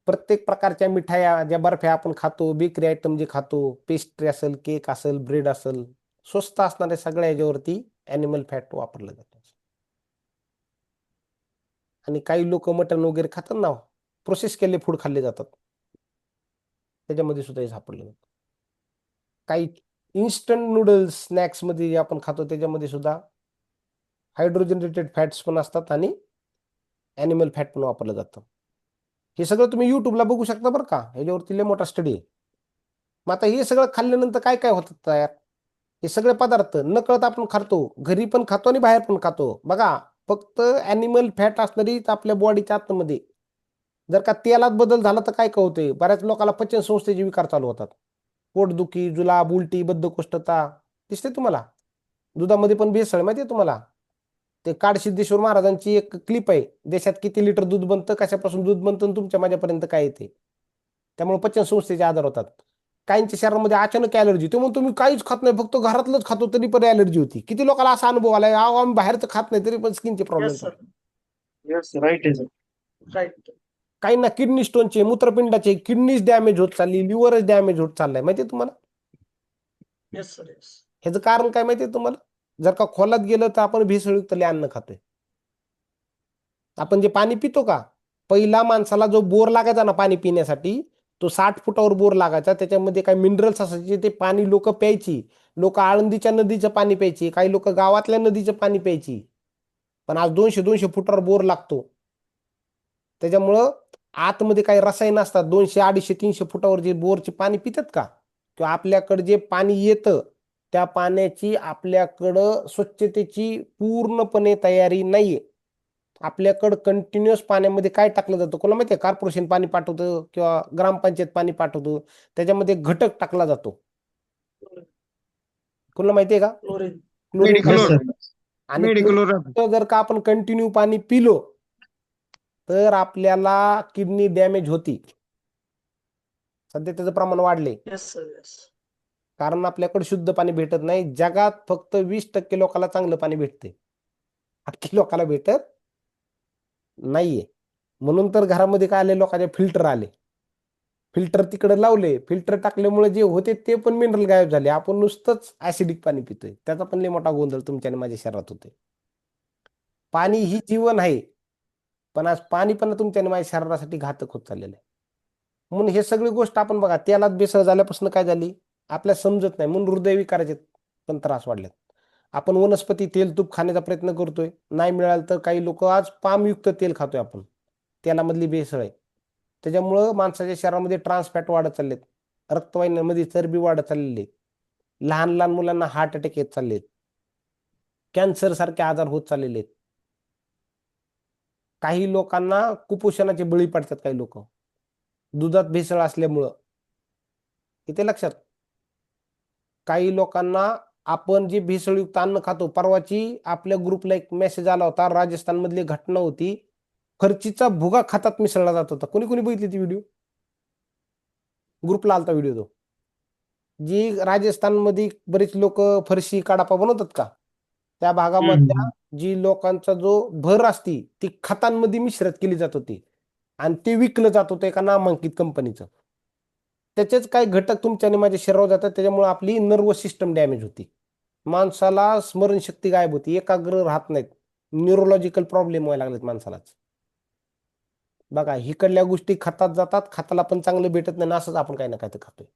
प्रत्येक प्रकारच्या मिठाया ज्या बर्फ्या आपण खातो, बेकरी आयटम जे खातो, पेस्ट्री असेल, केक असेल, ब्रेड असेल, स्वस्त असणाऱ्या सगळ्या याच्यावरती ॲनिमल फॅट वापरलं जातं. आणि काही लोक मटण वगैरे खातात ना, प्रोसेस केले फूड खाल्ले जातात, त्याच्यामध्ये सुद्धा हे सापडलं जातं. काही इन्स्टंट नूडल्स स्नॅक्स मध्ये जे आपण खातो त्याच्यामध्ये सुद्धा हायड्रोजनेटेड फॅट्स पण असतात आणि ॲनिमल फॅट पण वापरलं जातं. हे सगळं तुम्ही युट्यूबला बघू शकता बरं का, ह्याच्यावरती लय मोठा स्टडी आहे. मग आता हे सगळं खाल्ल्यानंतर काय काय होतं तयार? हे सगळे पदार्थ नकळत आपण खातो, घरी पण खातो आणि बाहेर पण खातो. बघा, फक्त ॲनिमल फॅट असणारी आपल्या बॉडीच्या आतमध्ये जर का तेलात बदल झाला तर काय काय होते? बऱ्याच लोकांना पचन संस्थेचे विकार चालू होतात. पोटदुखी, जुलाब, उलटी, बद्धकोष्ठता दिसते तुम्हाला. दुधामध्ये पण भेसळ माहिती आहे तुम्हाला. ते काडसिद्धेश्वर महाराजांची एक क्लिप आहे, देशात किती लिटर दूध बनतं, कशापासून दूध बनतं आणि तुमच्या माझ्यापर्यंत काय येते. त्यामुळे पचन संस्थेचे आजार होतात. काहींच्या शरीरामध्ये अचानक ॲलर्जी, ते म्हणून तुम्ही काहीच खात नाही, फक्त घरातलंच खातो तरी पण ॲलर्जी होती. किती लोकांना असा अनुभव आलाय, अहो आम्ही बाहेरचं खात नाही तरी पण स्किनचे problem. Yes sir, yes, right आहे सर. राईट. काहींना किडनी स्टोनचे, मूत्रपिंडाचे, किडनीज डॅमेज होत चालली, लिव्हरच डॅमेज होत चाललाय माहिती आहे तुम्हाला. Yes sir, yes. ह्याचं कारण काय माहिती आहे तुम्हाला? जर का खोलात गेलं तर आपण भेसळयुक्त अन्न खातोय. आपण जे पाणी पितो का, पहिला माणसाला जो बोर लागायचा ना पाणी पिण्यासाठी, तो 60 फुटावर बोर लागायचा. त्याच्यामध्ये काही मिनरल्स असायचे, ते पाणी लोक प्यायची. लोक आळंदीच्या नदीचं पाणी प्यायची, काही लोक गावातल्या नदीचं पाणी प्यायची. पण आज 200-200 फुटावर बोर लागतो. त्याच्यामुळं आतमध्ये काही रसायन असतात. 200, 250, 300 फुटावर जे बोरचे पाणी पितात का, किंवा आपल्याकडे जे पाणी येतं त्या पाण्याची आपल्याकडं स्वच्छतेची पूर्णपणे तयारी नाहीये. आपल्याकडं कंटिन्युअस पाण्यामध्ये काय टाकलं जातं कोणाला माहिती आहे? कॉर्पोरेशन पाणी पाठवतं किंवा ग्रामपंचायत पाणी पाठवतो, त्याच्यामध्ये घटक टाकला जातो. कोणाला माहिती आहे का? क्लोरीन. क्लोरीन Yes, Medical टाकलं. sir. आणि Medical क्लोरीन जर का आपण कंटिन्यू पाणी पिलो तर आपल्याला किडनी डॅमेज होती. सध्या त्याचं प्रमाण वाढले, येस सर, येस. कारण आपल्याकडे शुद्ध पाणी भेटत नाही. जगात फक्त 20% लोकांना चांगलं पाणी भेटते, बाकी लोकांना भेटत नाहीये. म्हणून तर घरामध्ये काय आले, लोकांचे फिल्टर आले. फिल्टर तिकडे लावले, फिल्टर टाकल्यामुळे जे होते ते पण मिनरल गायब झाले. आपण नुसतंच ऍसिडिक पाणी पितोय, त्याचा पण लय मोठा गोंधळ तुमच्या आणि माझ्या शरीरात होते. पाणी ही जीवन आहे, पण आज पाणी पण तुमच्या आणि माझ्या शरीरासाठी घातक होत चाललेलं आहे. म्हणून हे सगळी गोष्ट आपण बघा, तेलात भेसळ झाल्यापासून काय झाली आपल्याला समजत नाही. म्हणून हृदयविकाराचे पण त्रास वाढलेत. आपण वनस्पती तेल तूप खाण्याचा प्रयत्न करतोय, नाही मिळालं तर काही लोक आज पामयुक्त तेल खातोय आपण, तेलामधली भेसळ आहे. त्याच्यामुळं माणसाच्या शरीरामध्ये ट्रान्सफॅट वाढत चाललेत, रक्तवाहिन्यांमध्ये चरबी वाढत चाललेली, लहान लहान मुलांना हार्ट अटॅक येत चाललेत, कॅन्सर सारखे आजार होत चाललेले आहेत. काही लोकांना कुपोषणाचे बळी पडतात, काही लोक दुधात भेसळ असल्यामुळं. इथे लक्षात, काही लोकांना आपण जे भेसळयुक्त अन्न खातो, परवाची आपल्या ग्रुपला एक मेसेज आला होता, राजस्थान मधली घटना होती, फरचीचा भुगा खातात मिसळला जात होता. कोणी कोणी बघितली ती व्हिडिओ? ग्रुपला आलता व्हिडिओ तो. जी राजस्थान मध्ये बरेच लोक फरशी काडापा बनवतात का, त्या भागामधल्या जी लोकांचा जो भर असती ती खतांमध्ये मिश्रित केली जात होती आणि ते विकलं जात होतं एका नामांकित कंपनीचं. त्याचेच काही घटक तुमच्या आणि माझ्या शरीरावर जातात, त्याच्यामुळे आपली नर्वस सिस्टम डॅमेज होती, माणसाला स्मरणशक्ती गायब होती, एकाग्र राहत नाहीत, न्यूरोलॉजिकल प्रॉब्लेम व्हायला लागलेत माणसालाच. बघा, हिकडल्या गोष्टी खातात जातात, खाताला पण चांगलं भेटत नाही, असंच आपण काही ना काही तर खातोय.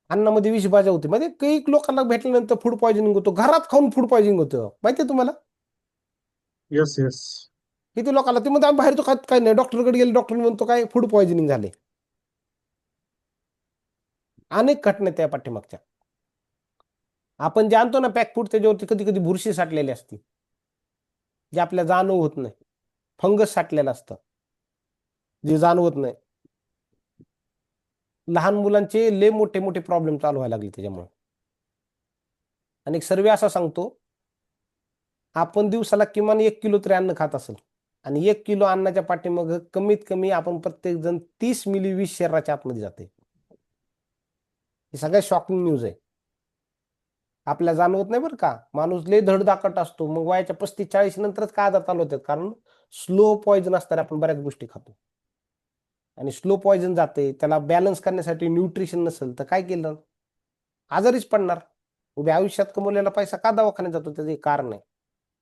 अन्नामध्ये विषभाज्या होते, म्हणजे काही लोकांना भेटल्यानंतर फूड पॉइझनिंग होतो. घरात खाऊन फूड पॉइझनिंग होतं, माहितीये तुम्हाला? Yes, yes. किती लोकांना ते म्हणतो आम्ही बाहेरचं खात काय नाही, डॉक्टरकडे गेले, डॉक्टर म्हणतो काय फूड पॉइझनिंग झाले. अनेक घटना त्या पाठीमागच्या. आपण जे आणतो ना पॅक फूड, त्याच्यावरती कधी कधी बुरशी साठलेली असते, जे आपल्या जाणव होत नाही. फंगस साठलेलं असतं, जे जाणवत नाही. लहान मुलांचे लय मोठे मोठे प्रॉब्लेम चालू व्हायला लागले त्याच्यामुळे. आणि एक सर्वे असा सांगतो, आपण दिवसाला किमान 1 किलो तरी अन्न खात असेल, आणि 1 किलो अन्नाच्या पाठीमागं कमीत कमी आपण प्रत्येक जण 30 मिली विष शरीराच्या आतमध्ये जाते. ही सगळ्यात शॉकिंग न्यूज आहे. आपल्याला जाणवत नाही बरं का. माणूस लय धडधाकट असतो, मग वयाच्या 35-40 नंतरच काय आजार चालू होतात, कारण स्लो पॉइझन असताना आपण बऱ्याच गोष्टी खातो आणि स्लो पॉइझन जाते. त्याला बॅलन्स करण्यासाठी न्यूट्रिशन नसेल तर काय केलं, आजारीच पडणार. उभ्या आयुष्यात कमवलेला पैसा का दवाखान्यात जातो, त्याचं एक कारण आहे,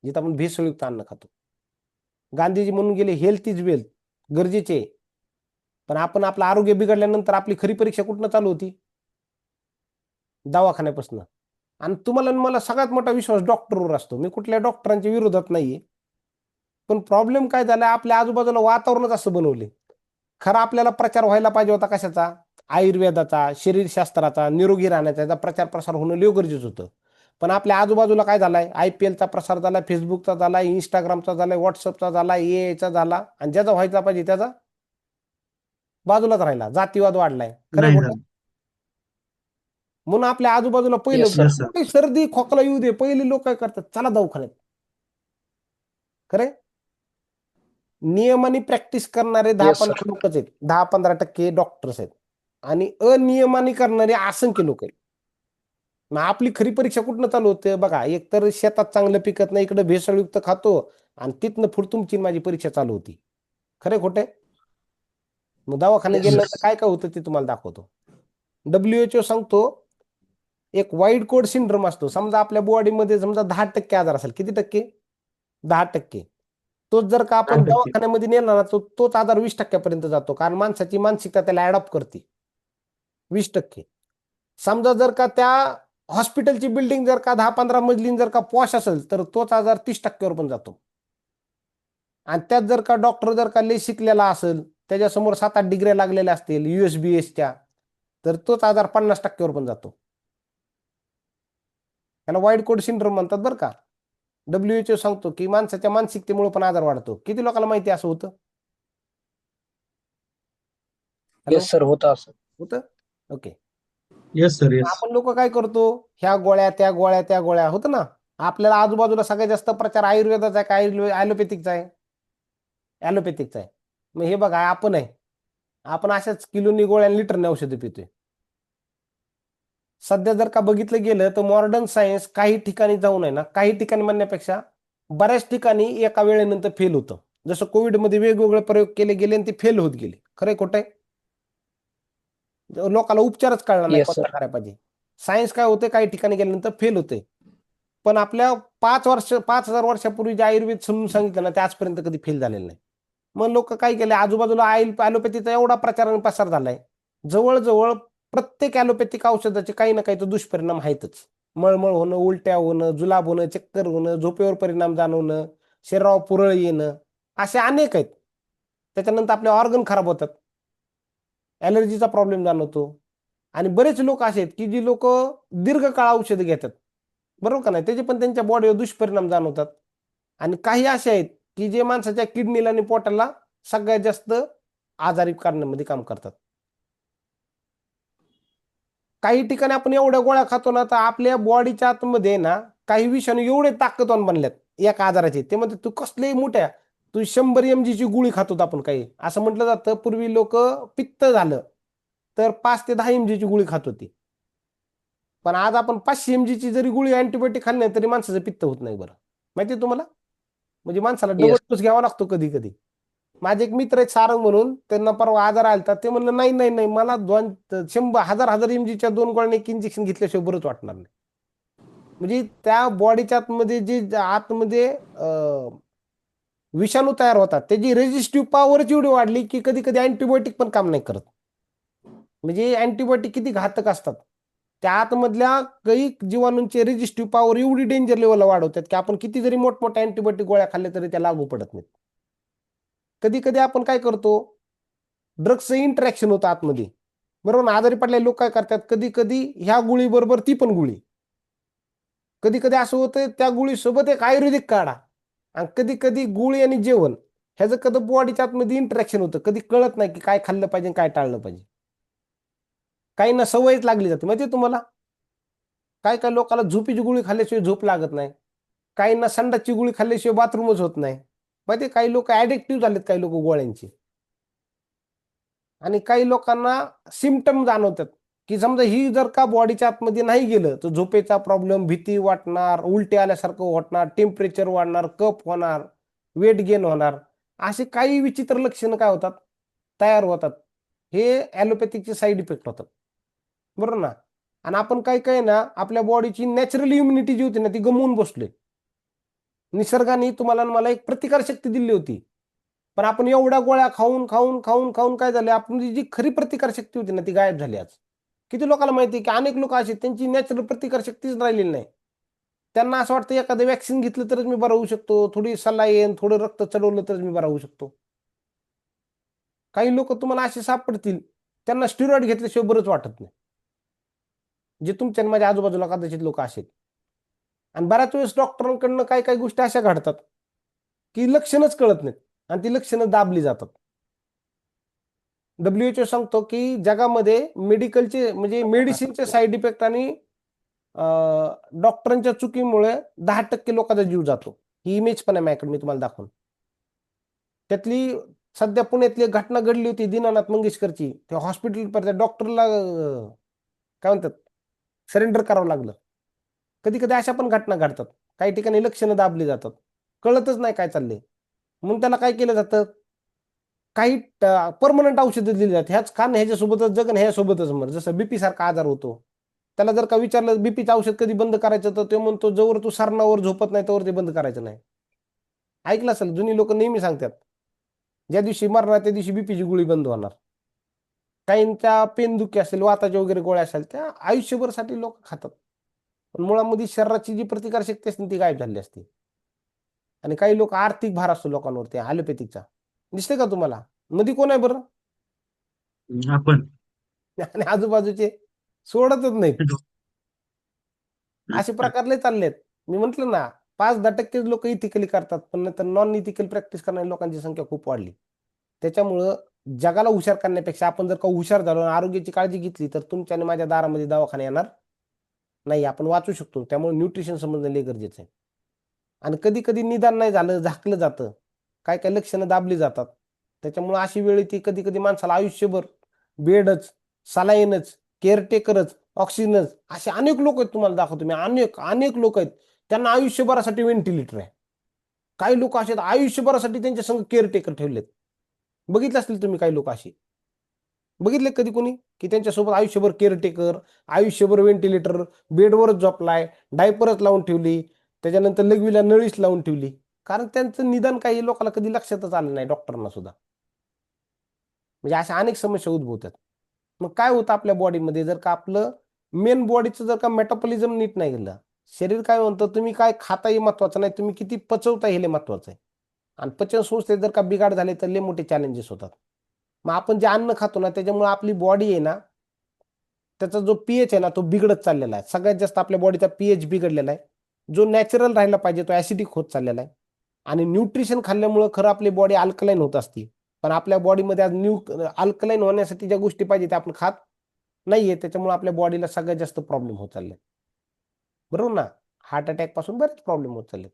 जिथं आपण भेसळयुक्त अन्न खातो. गांधीजी म्हणून गेले हेल्थ इज वेल्थ, गरजेचे आहे. पण आपण आपलं आरोग्य बिघडल्यानंतर आपली खरी परीक्षा कुठनं चालू होती, दवाखान्यापासून. आणि तुम्हाला आणि मला सगळ्यात मोठा विश्वास डॉक्टरवर असतो. मी कुठल्या डॉक्टरांच्या विरोधात नाहीये, पण प्रॉब्लेम काय झाला, आपल्या आजूबाजूला वातावरणच असं बनवले. खरा आपल्याला प्रचार व्हायला पाहिजे होता कशाचा, आयुर्वेदाचा, शरीरशास्त्राचा, निरोगी राहण्याचा, याचा प्रचार प्रसार होणं लय गरजेचं होतं. पण आपल्या आजूबाजूला काय झालाय, IPLचा प्रसार झालाय, फेसबुकचा झालाय, इंस्टाग्रामचा झालाय, व्हॉट्सअपचा झालाय, AIचा झाला, आणि ज्याचा व्हायचा पाहिजे त्याचा बाजूलाच राहिला. जातीवाद वाढलाय. खरं नाही खोटं? झालं. म्हणून आपल्या आजूबाजूला पहिलं Yes, sir. Yes, sir. काही सर्दी खोकला येऊ दे, पहिले लोक काय करतात, चला दवाखान्यात. खरे नियमाने प्रॅक्टिस करणारे Yes, sir. 10-15 लोकच आहेत, 10-15% डॉक्टर्स आहेत, आणि अनियमाने करणारे असंख्य लोक आहेत. मग आपली खरी परीक्षा कुठनं चालू होते बघा, एकतर शेतात चांगलं पिकत नाही, इकडे भेसळयुक्त खातो, आणि तिथनं पुढे तुमची माझी परीक्षा चालू होती. खरे खोटे? मग दवाखान्यात Yes, sir. गेल्यानंतर काय काय होतं ते तुम्हाला दाखवतो. WHO सांगतो, एक वाईट कोड सिंड्रोम असतो. समजा आपल्या बॉडीमध्ये समजा 10% आजार असेल, किती टक्के? 10%. तोच जर का आपण 10%. दवाखान्यामध्ये नेला ना, तोच आजार 20% जातो, कारण माणसाची मानसिकता त्याला अडॉप्ट करते. 20%. समजा जर का त्या हॉस्पिटलची बिल्डिंग जर का 10-15 मजली जर का पॉश असेल, तर तोच आजार 30% पण जातो. आणि त्यात जर का डॉक्टर जर का लय शिकलेला असेल, त्याच्यासमोर 7-8 डिग्र्या लागलेल्या असतील USBSच्या, तर तोच आजार 50% पण जातो. त्याला वाईट कोड सिंड्रोम म्हणतात बरं का. WHO सांगतो की माणसाच्या मानसिकतेमुळे पण आजार वाढतो. किती लोकांना माहिती असं होतं? हॅलो, येस सर, होतं असं. होतं? ओके. Yes sir, yes. आपण लोक काय करतो, ह्या गोळ्या त्या गोळ्या त्या गोळ्या, होतं ना. आपल्याला आजूबाजूला सगळ्यात जास्त प्रचार आयुर्वेदाचा आहे का ॲलोपॅथिकचा आहे? ॲलोपॅथिकचा आहे. मग हे बघा, आपण आहे, आपण अशाच किलोनी गोळ्या लिटरने औषधं पितोय. सध्या जर का बघितलं गेलं तर मॉडर्न सायन्स काही ठिकाणी जाऊन आहे ना, काही ठिकाणी म्हणण्यापेक्षा बऱ्याच ठिकाणी एका वेळेनंतर फेल होतं. जसं कोविडमध्ये वेगवेगळे प्रयोग केले गेले आणि ते फेल होत गेले. खरंय खोटं आहे? लोकांना उपचारच कळला नाही Yes, कोणता sir. करायला पाहिजे. सायन्स काय होते, काही ठिकाणी गेल्यानंतर फेल होते. पण आपल्या 5,000 वर्षापूर्वी जे आयुर्वेद समजून सांगितलं ना, ते आजपर्यंत कधी फेल झालेलं नाही. मग लोक काय केले, आजूबाजूला ॲलोपॅथीचा एवढा प्रचार आणि प्रसार झालाय, जवळजवळ प्रत्येक ॲलोपॅथिक औषधाचे काही ना काही तर दुष्परिणाम आहेतच. मळमळ होणं, उलट्या होणं, जुलाब होणं, चक्कर होणं, झोपेवर परिणाम जाणवणं, शरीरावर पुरळ येणं, असे अनेक आहेत. त्याच्यानंतर आपले ऑर्गन खराब होतात, ॲलर्जीचा प्रॉब्लेम जाणवतो. आणि बरेच लोक असे आहेत की जी लोक दीर्घकाळ औषधं घेतात, बरोबर का नाही, त्याचे पण त्यांच्या बॉडीवर दुष्परिणाम जाणवतात. आणि काही असे आहेत की जे माणसाच्या किडनीला आणि पोटाला सगळ्यात जास्त आजारी करण्यामध्ये काम करतात. काही ठिकाणी आपण एवढ्या गोळ्या खातो ना, तर आपल्या बॉडीच्या आतमध्ये ना काही विषाणू एवढे ताकदवान बनल्यात एका आजाराचे, ते म्हणते तू कसलेही मोठ्या, तू 100 mg ची गोळी खातो आपण. काही असं म्हटलं जातं, पूर्वी लोक पित्त झालं तर 5 ते 10 mg ची गोळी खात होती. पण आज आपण 500 mg ची जरी गोळी अँटीबायोटिक खाल्ली नाही तरी माणसाचं पित्त होत नाही. बरं माहिती तुम्हाला, म्हणजे माणसाला डबल Yes. डोस घ्यावा लागतो कधी कधी. माझे एक मित्र आहेत सारंग म्हणून, त्यांना परवा आजार आलता, ते म्हणलं नाही नाही नाही, मला 100,000 mg च्या 2 गोळ्या एक इंजेक्शन घेतल्याशिवाय बरंच वाटणार नाही. म्हणजे त्या बॉडीच्या आतमध्ये जे आतमध्ये विषाणू तयार होतात, त्याची रेजिस्टिव्ह पॉवरच एवढी वाढली की कधी कधी अँटीबायोटिक पण काम नाही करत. म्हणजे अँटीबायोटिक किती घातक असतात, त्या आतमधल्या काही जीवाणूंची रेजिस्टिव्ह पॉवर एवढी डेंजर लेवलला वाढवतात की आपण किती जरी मोठमोठ्या अँटीबायोटिक गोळ्या खाल्ल्या तरी त्या लागू पडत नाहीत. कधी कधी आपण काय करतो, ड्रग्सचं इंटरॅक्शन होतं आतमध्ये, बरोबर ना. आजारी पडलेले लोक काय करतात, कधी कधी ह्या गोळी बरोबर ती पण गोळी, कधी कधी असं होतं त्या गोळीसोबत एक आयुर्वेदिक काढा, आणि कधी कधी गोळी आणि जेवण ह्याचं कधी बॉडीच्या आतमध्ये इंटरॅक्शन होतं, कधी कळत नाही की काय खाल्लं पाहिजे काय टाळलं पाहिजे. काहींना सवयच लागली जाते माहिती तुम्हाला. काय काय लोकांना झोपीची गोळी खाल्ल्याशिवाय झोप लागत नाही, काहींना संडासची गोळी खाल्ल्याशिवाय बाथरूमच होत नाही. माहिती काही लोक ऍडिक्टिव्ह झालेत, काही लोक गोळ्यांची. आणि काही लोकांना सिम्पटम जाणवतात की समजा ही जर का बॉडीच्या आतमध्ये नाही गेलं तर झोपेचा प्रॉब्लेम, भीती वाटणार, उलटी आल्यासारखं वाटणार, टेम्परेचर वाढणार, कफ होणार, वेट गेन होणार, असे काही विचित्र लक्षणं काय होतात, तयार होतात. हे ॲलोपॅथिकचे साईड इफेक्ट होतात, बरोबर ना. आणि आपण काय काय ना आपल्या बॉडीची नॅचरल इम्युनिटी जी होती ना ती गमवून बसलोय. निसर्गाने तुम्हाला आणि मला एक प्रतिकारशक्ती दिली होती, पण आपण एवढ्या गोळ्या खाऊन खाऊन खाऊन खाऊन काय झालं, आपली जी खरी प्रतिकारशक्ती होती ना ती गायब झाली आज. किती लोकांना माहिती आहे की अनेक लोक असे त्यांची नॅचरल प्रतिकारशक्तीच राहिलेली नाही. त्यांना असं वाटतं एखादं वॅक्सिन घेतलं तरच मी बरा होऊ शकतो, थोडी सलाईन, थोडं रक्त चढवलं तरच मी बरा होऊ शकतो. काही लोक तुम्हाला असे सापडतील त्यांना स्टिरॉइड घेतल्याशिवाय बरंच वाटत नाही, जे तुमच्या आणि माझ्या आजूबाजूला कदाचित लोक असेल. आणि बऱ्याच वेळेस डॉक्टरांकडनं काही काही गोष्टी अशा घडतात की लक्षणच कळत नाहीत आणि ती लक्षणं दाबली जातात. WHO सांगतो की जगामध्ये मेडिकलचे म्हणजे मेडिसिनचे साईड इफेक्ट आणि डॉक्टरांच्या चुकीमुळे 10% लोकांचा जीव जातो. ही इमेज पण आहे माझ्याकडे, मी तुम्हाला दाखवून. त्यातली सध्या पुण्यातली एक घटना घडली होती दीनानाथ मंगेशकरची. त्या हॉस्पिटल डॉक्टरला काय म्हणतात सरेंडर करावं लागलं. कधी कधी अशा पण घटना घडतात. काही ठिकाणी लक्षणं दाबली जातात, कळतच नाही काय चाललंय. म्हणून त्याला काय केलं जातं, काही परमनंट औषधं दिली जातात. ह्याच खाण ह्याच्यासोबतच जगन ह्याच्यासोबतच मर. जसं बीपी सारखा आजार होतो, त्याला जर का विचारलं बीपीचं औषध कधी बंद करायचं तर तो म्हणतो जोवर तू सरणावर झोपत नाही तोवर ते बंद करायचं नाही. ऐकलं असेल, जुनी लोक नेहमी सांगतात ज्या दिवशी मरणार त्या दिवशी बीपीची गोळी बंद होणार. काहींच्या पेनदुखी असेल, वाताच्या वगैरे गोळ्या असेल त्या आयुष्यभरसाठी लोक खातात, पण मुळामध्ये शरीराची जी प्रतिकारशक्ती असते ती गायब झाली असते. आणि काही लोक आर्थिक भार असतो लोकांवरती ॲलोपॅथिकचा. दिसते का तुम्हाला? मध्ये कोण आहे बरं? आपण. आणि आजूबाजूचे सोडतच नाहीत. असे प्रकार लय चाललेत. मी म्हंटल ना 5-10% लोक इथिकली करतात, पण नंतर नॉन इथिकल प्रॅक्टिस करणाऱ्या लोकांची संख्या खूप वाढली. त्याच्यामुळं जगाला हुशार करण्यापेक्षा आपण जर का हुशार झालो आणि आरोग्याची काळजी घेतली तर तुमच्या आणि माझ्या दारामध्ये दवाखाना येणार नाही, आपण वाचू शकतो. त्यामुळे न्यूट्रिशन समजणं लय गरजेचं आहे. आणि कधी कधी निदान नाही झालं, झाकलं जातं, काय काय लक्षणं दाबली जातात. त्याच्यामुळे अशी वेळ येते कधी कधी माणसाला आयुष्यभर बेडच, सलाईनच, केअरटेकरच, ऑक्सिजनच, असे अनेक लोक आहेत. तुम्हाला दाखवतो मी, अनेक अनेक लोक आहेत त्यांना आयुष्यभरासाठी व्हेंटिलेटर आहे. काही लोक असे आयुष्यभरासाठी त्यांच्या संग केअरटेकर ठेवलेत. बघितलं असतील तुम्ही काही लोक असे बघितले कधी कोणी की त्यांच्यासोबत आयुष्यभर केअरटेकर, आयुष्यभर व्हेंटिलेटर, बेडवरच झोपलाय, डायपरच लावून ठेवली, त्याच्यानंतर लघवीला नळीच लावून ठेवली. कारण त्यांचं निदान काही लोकांना कधी लक्षातच आलं नाही, डॉक्टरांना सुद्धा. म्हणजे अशा अनेक समस्या उद्भवतात. मग काय होतं आपल्या बॉडीमध्ये, जर का आपलं मेन बॉडीचं जर का मेटाबॉलिझम नीट नाही गेलं, शरीर काय म्हणतं तुम्ही काय खाता हे महत्वाचं नाही, तुम्ही किती पचवता हे महत्वाचं आहे. आणि पचन संस्थेत जर का बिघाड झाले तर लय मोठे चॅलेंजेस होतात. मग आपण जे अन्न खातो ना त्याच्यामुळे आपली बॉडी आहे ना, त्याचा जो पीएच आहे ना तो बिघडत चाललेला आहे. सगळ्यात जास्त आपल्या बॉडीचा पीएच बिघडलेला आहे. जो नॅचरल राहायला पाहिजे तो ऍसिडिक होत चाललेला आहे. आणि न्यूट्रिशन खाल्ल्यामुळे खरं आपली बॉडी अल्कलाईन होत असते, पण आपल्या बॉडीमध्ये आज अल्कलाईन होण्यासाठी ज्या गोष्टी पाहिजे त्या आपण खात नाहीये. त्याच्यामुळे आपल्या बॉडीला सगळ्यात जास्त प्रॉब्लेम होत चालले, बरोबर ना. हार्ट अटॅक पासून बरेच प्रॉब्लेम होत चालले.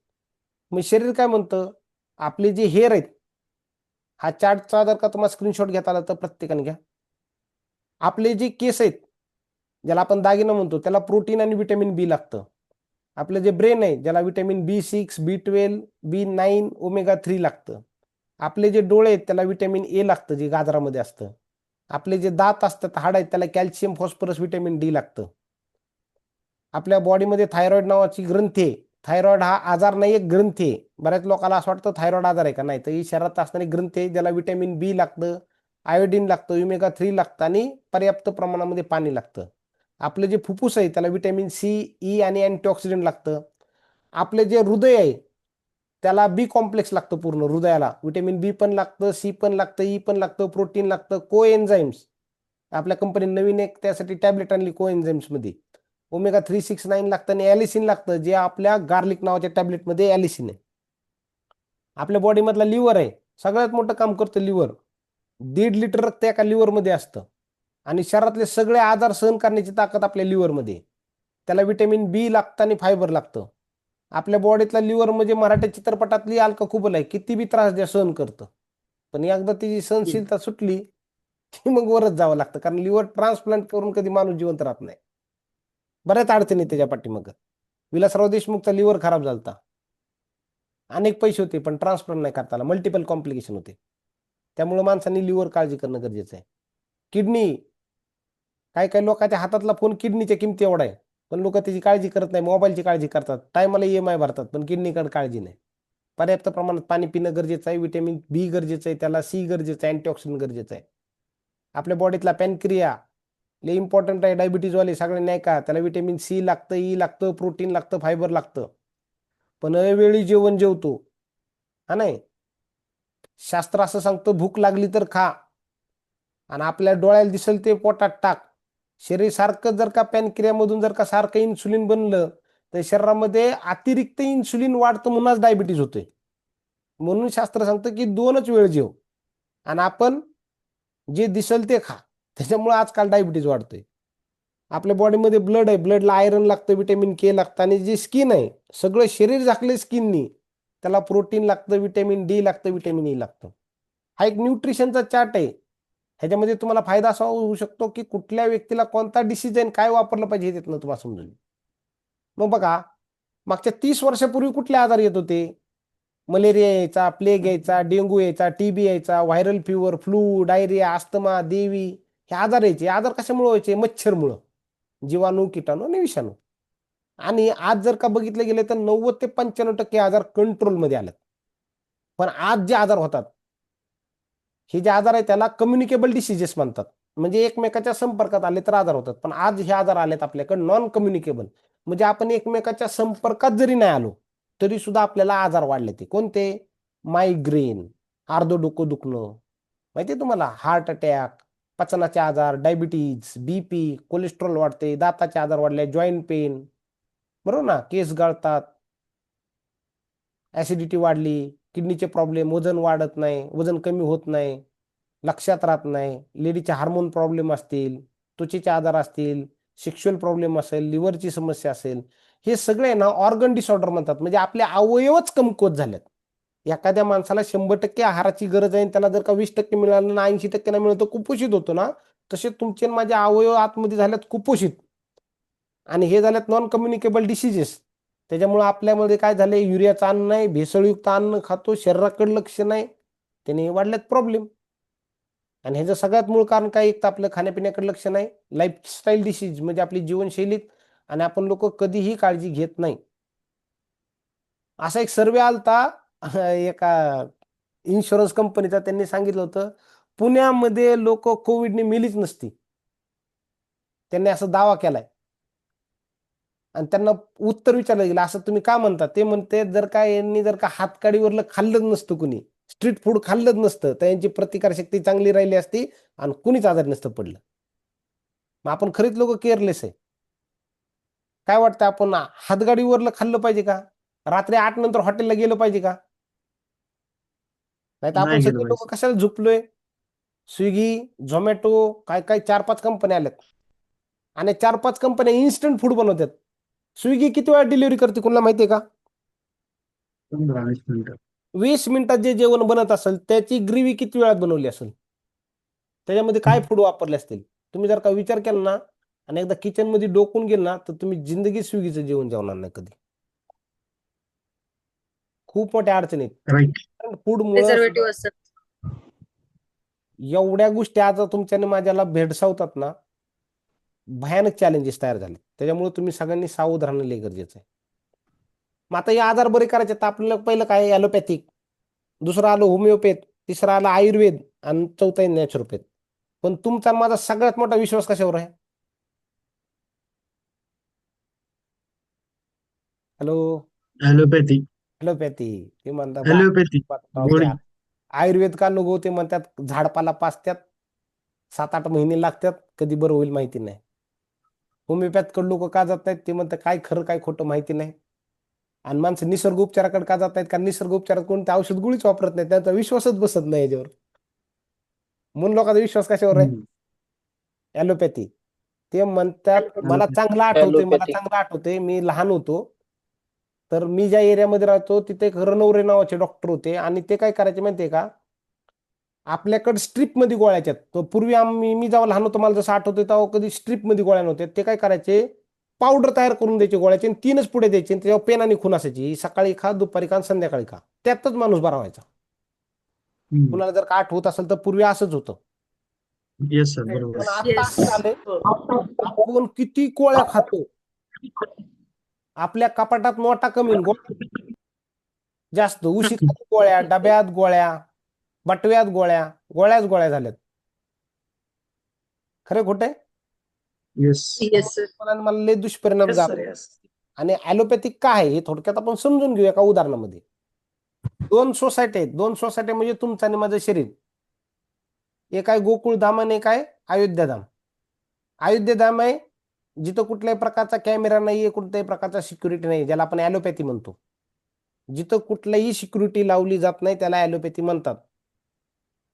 मग शरीर काय म्हणतं, आपले जे हेअर आहेत, हा चार्टचा जर का तुम्हाला स्क्रीनशॉट घेता आला तर प्रत्येकाने घ्या. आपले जे केस आहेत ज्याला आपण दागिना म्हणतो त्याला प्रोटीन आणि विटॅमिन बी लागतं. आपलं जे ब्रेन आहे ज्याला vitamin B6, B12, B9, omega 3 लागतं. आपले जे डोळे आहेत त्याला विटॅमिन ए लागतं जे गाजरामध्ये असतं. आपले जे दात असतात, हाड आहेत, त्याला कॅल्शियम, फॉस्फरस, विटॅमिन डी लागतं. आपल्या बॉडीमध्ये थायरॉइड नावाची ग्रंथी आहे. थायरॉइड हा आजार नाही, एक ग्रंथी आहे. बऱ्याच लोकांना असं वाटतं थायरॉइड आजार आहे का, नाही तर ही शरीरात असणारी ग्रंथी आहे ज्याला विटॅमिन बी लागतं, आयोडीन लागतं, ओमेगा 3 लागतं आणि पर्याप्त प्रमाणामध्ये पाणी लागतं. आपलं जे फुफ्फुस आहे त्याला विटॅमिन सी, ई आणि अँटीऑक्सिडंट लागतं. आपले जे हृदय आहे त्याला बी कॉम्प्लेक्स लागतं, पूर्ण हृदयाला विटॅमिन बी पण लागतं, सी पण लागतं, ई पण लागतं, प्रोटीन लागतं, को एन्झाईम्स. आपल्या कंपनीने नवीन एक त्यासाठी टॅबलेट आणली को एन्झाईम्स मध्ये. ओमेगा 3, 6, 9 लागतं आणि ॲलिसिन लागतं, जे आपल्या गार्लिक नावाच्या टॅबलेटमध्ये ॲलिसिन आहे. आपल्या बॉडीमधला लिव्हर आहे, सगळ्यात मोठं काम करतं लिव्हर. 1.5 लिटर रक्त एका लिव्हरमध्ये असतं आणि शरीरातले सगळे आजार सहन करण्याची ताकद आपल्या लिव्हरमध्ये. त्याला विटॅमिन बी लागतं आणि फायबर लागतं. आपल्या बॉडीतला लिव्हर म्हणजे मराठी चित्रपटातली अल्का कुबल आहे, किती बी त्रास द्या सहन करतं. पण एकदा तिची सहनशीलता सुटली की मग वरच जावं लागतं, कारण लिव्हर ट्रान्सप्लांट करून कधी माणूस जिवंत राहत नाही. बऱ्याच अडचणी त्याच्या पाठीमागं. विलासराव देशमुखचा लिव्हर खराब झालता, अनेक पैसे होते पण ट्रान्सप्लांट नाही करता आला, मल्टिपल कॉम्प्लिकेशन होते. त्यामुळे माणसांनी लिव्हर काळजी करणं गरजेचं आहे. किडनी, काही काही लोकांच्या हातातला फोन किडनीच्या किमती एवढा आहे, पण लोक त्याची काळजी करत नाही. मोबाईलची काळजी करतात, टायमाला EMI भरतात, पण किडनीकडे काळजी नाही. पर्याप्त प्रमाणात पाणी पिणं गरजेचं आहे. विटॅमिन B गरजेचं आहे, त्याला C गरजेचं आहे, अँटीऑक्सिडंट गरजेचं आहे. आपल्या बॉडीतला पॅनक्रिया लय इम्पॉर्टंट आहे. डायबिटीजवाले सगळ्यांनी ऐका, त्याला विटॅमिन C लागतं, E लागतं, प्रोटीन लागतं, फायबर लागतं. पण अवेळी जेवण जेवतो, हा नाही. शास्त्र असं सांगतं, भूक लागली तर खा आणि आपल्या डोळ्याला दिसेल ते पोटात टाक. शरीर सारखं जर का पॅनक्रियामधून जर का सारखं इन्सुलिन बनलं तर शरीरामध्ये अतिरिक्त इन्सुलिन वाढतं, म्हणूनच डायबिटीज होतोय. म्हणून शास्त्र सांगतं की 2च वेळ जेव आणि आपण जे दिसेल ते खा. त्याच्यामुळे आजकाल डायबिटीज वाढतोय. आपल्या बॉडीमध्ये ब्लड आहे, ब्लडला आयरन लागतं, विटॅमिन K लागतं आणि जे स्किन आहे, सगळं शरीर झाकले स्किननी, त्याला प्रोटीन लागतं, विटॅमिन D लागतं, विटॅमिन E लागतं. हा एक न्यूट्रिशनचा चार्ट आहे. ह्याच्यामध्ये तुम्हाला फायदा असा होऊ शकतो की कुठल्या व्यक्तीला कोणता डिसीज आहे, काय वापरलं पाहिजे हे त्यातनं तुम्हाला समजेल. मग बघा, मागच्या 30 वर्षापूर्वी कुठले आजार येत होते? मलेरिया यायचा, प्लेग यायचा, डेंग्यू यायचा, TB यायचा, viral fever, flu, diarrhoea, asthma, देवी, हे आजार यायचे. आजार कशामुळे व्हायचे? मच्छरमुळं, जीवाणू, किटाणू आणि विषाणू. आणि आज जर का बघितलं गेले तर 90 ते 95% आजार कंट्रोलमध्ये आले. पण आज जे आजार होतात, हे जे आजार आहे त्याला कम्युनिकेबल डिसीजेस म्हणतात. म्हणजे एकमेकाच्या संपर्कात आले तर आजार होतात. पण आज हे आजार आलेत आपल्याकडे नॉन कम्युनिकेबल, म्हणजे आपण एकमेकाच्या संपर्कात जरी नाही आलो तरी सुद्धा आपल्याला आजार वाढले. ते कोणते? मायग्रेन, अर्धं डोकं दुखणं, माहिती तुम्हाला, हार्ट अटॅक, पचनाचे आजार, डायबिटीज, BP, कोलेस्ट्रॉल वाढते, दाताचे आजार वाढले, जॉईंट पेन, बरोबर ना, केस गळतात, ऍसिडिटी वाढली, किडनीचे प्रॉब्लेम, वजन वाढत नाही, वजन कमी होत नाही, लक्षात राहत नाही, लेडीचे हार्मोन प्रॉब्लेम असतील, त्वचेचे आजार असतील, सेक्शुअल प्रॉब्लेम असेल, लिव्हरची समस्या असेल, हे सगळे ना ऑर्गन डिसऑर्डर म्हणतात. म्हणजे आपले अवयवच कमकुवत झालेत. एखाद्या माणसाला 100% आहाराची गरज आहे, त्याला जर का 20% मिळालं ना, 80% नाही मिळत, कुपोषित होतो ना, तसे तुमचे माझे अवयव आतमध्ये झालेत कुपोषित. आणि हे झाल्यात नॉन कम्युनिकेबल डिसीजेस. त्याच्यामुळे आपल्यामध्ये काय झालंय, युरियाचं अन्न नाही, भेसळयुक्त अन्न खातो, शरीराकडे लक्ष नाही, त्याने वाढल्यात प्रॉब्लेम. आणि ह्याचं सगळ्यात मूळ कारण काय? एक तर आपलं खाण्यापिण्याकडे लक्ष नाही, लाईफस्टाईल डिसीज म्हणजे आपली जीवनशैलीत, आणि आपण लोक कधीही काळजी घेत नाही. असा एक सर्वे आलता एका इन्शुरन्स कंपनीचा, त्यांनी सांगितलं होतं पुण्यामध्ये लोक कोविडने मेलीच नसती. त्यांनी असा दावा केलाय. आणि त्यांना उत्तर विचारलं गेलं, असं तुम्ही का म्हणता? ते म्हणते, जर का यांनी जर का हातकाडीवरलं खाल्लंच नसतं, कुणी स्ट्रीट फूड खाल्लंच नसतं, तर यांची प्रतिकारशक्ती चांगली राहिली असती आणि कुणीच आजारी नसतं पडलं. मग आपण खरीच लोक केअरलेस आहे. काय वाटतं, आपण हातगाडीवरलं खाल्लं पाहिजे का? रात्री 8 नंतर हॉटेलला गेलं पाहिजे का? नाही तर आपण नाही गेलं सगळे लोक पाहिजे. कशाला झुपलोय? स्विगी, झोमॅटो, काय काय 4-5 कंपन्या आल्यात आणि 4-5 कंपन्या इन्स्टंट फूड बनवतात. स्विगी किती वेळा डिलिव्हरी करते कोणाला माहितीये का? 15-20 मिनिटं. 20 मिनिटात जे जेवण बनत असेल त्याची ग्रेव्ही किती वेळात बनवली असेल? त्याच्यामध्ये काय फूड वापरले असतील? तुम्ही जर का विचार केला ना आणि एकदा किचन मध्ये डोकून गेल ना, तर तुम्ही जिंदगी स्विगीचं जेवण जेवणार नाही कधी. खूप मोठ्या अडचणीत राईट. फूडमुळं प्रिझर्वेटिव्ह असतात. एवढ्या गोष्टी आज तुमच्याने माझ्याला भेडसावतात ना, भयानक चॅलेंजेस तयार झाले. त्याच्यामुळे तुम्ही सगळ्यांनी सावध राहणं लय गरजेचं आहे. मग आता हे आजार बरे करायचे तर आपल्याला पहिलं काय? ॲलोपॅथिक, दुसरं आलं होमिओपॅथ, तिसरं आलं आयुर्वेद आणि चौथा आहे नॅचरोपॅथ. पण तुमचा माझा सगळ्यात मोठा विश्वास कशावर आहे? Hello, allopathy. ॲलोपॅथी. ते म्हणतात ॲलोपॅथी गोळी. आयुर्वेद का नको, ते म्हणतात झाडपाला पाचत्यात, 7-8 महिने लागतात, कधी बरं होईल माहिती नाही. होमिओपॅथ कडे लोक का जात नाहीत? ते म्हणतात काय खरं काय खोटं माहिती नाही. आणि माणसं निसर्ग उपचाराकडे का जात नाहीत? कारण निसर्ग उपचारात कोणते औषध गोळीच वापरत नाही, त्यांचा विश्वासच बसत नाही याच्यावर. म्हणून लोकांचा विश्वास कशावर आहे? ॲलोपॅथी. ते म्हणतात, मला ॲलोपॅथी. चांगलं आठवतंय, ॲलोपॅथी. मी लहान होतो तर मी ज्या एरियामध्ये राहतो तिथे एक रणवरे नावाचे डॉक्टर होते आणि ते काय करायचे माहितीये का, आपल्याकडे स्ट्रीप मध्ये गोळ्याच्यात. तर पूर्वी मी जेव्हा लहान होतो मला जसं आठवतं तेव्हा कधी स्ट्रीप मध्ये गोळ्या नव्हत्या. ते काय करायचे, पावडर तयार करून द्यायचे गोळ्याचे आणि 3च पुढे द्यायचे आणि त्याच्यावर पेन आणि खून असायची, सकाळी खा, दुपारी खा, संध्याकाळी खा. त्यातच माणूस बरा व्हायचा. कुणाला जर का आठवत असेल तर पूर्वी असंच होतं. येस सर, बरोबर. पण आता Yes. असं झालंय, हो. आपण किती गोळ्या खातो, आपल्या कपाटात मोठा कमी आणि गोळ्या जास्त. उशीखाली गोळ्या, डब्यात गोळ्या, बटव्यात गोळ्या, गोळ्याच गोळ्या झाल्यात. खरे खोटे? येस. Yes, sir. मला लय दुष्परिणाम येस झाले. Sir, yes. आणि ॲलोपॅथिक काय आहे हे थोडक्यात आपण समजून घेऊ एका उदाहरणामध्ये. 2 सोसायटी आहेत. 2 सोसायटी म्हणजे तुमचं आणि माझं शरीर. एक आहे गोकुळधाम आणि एक आहे अयोध्याधाम. अयोध्याधाम आहे जिथं कुठल्याही प्रकारचा कॅमेरा नाहीये, कुठल्याही प्रकारचा सिक्युरिटी नाही, ज्याला आपण ॲलोपॅथी म्हणतो. जिथं कुठलीही सिक्युरिटी लावली जात नाही त्याला ॲलोपॅथी म्हणतात.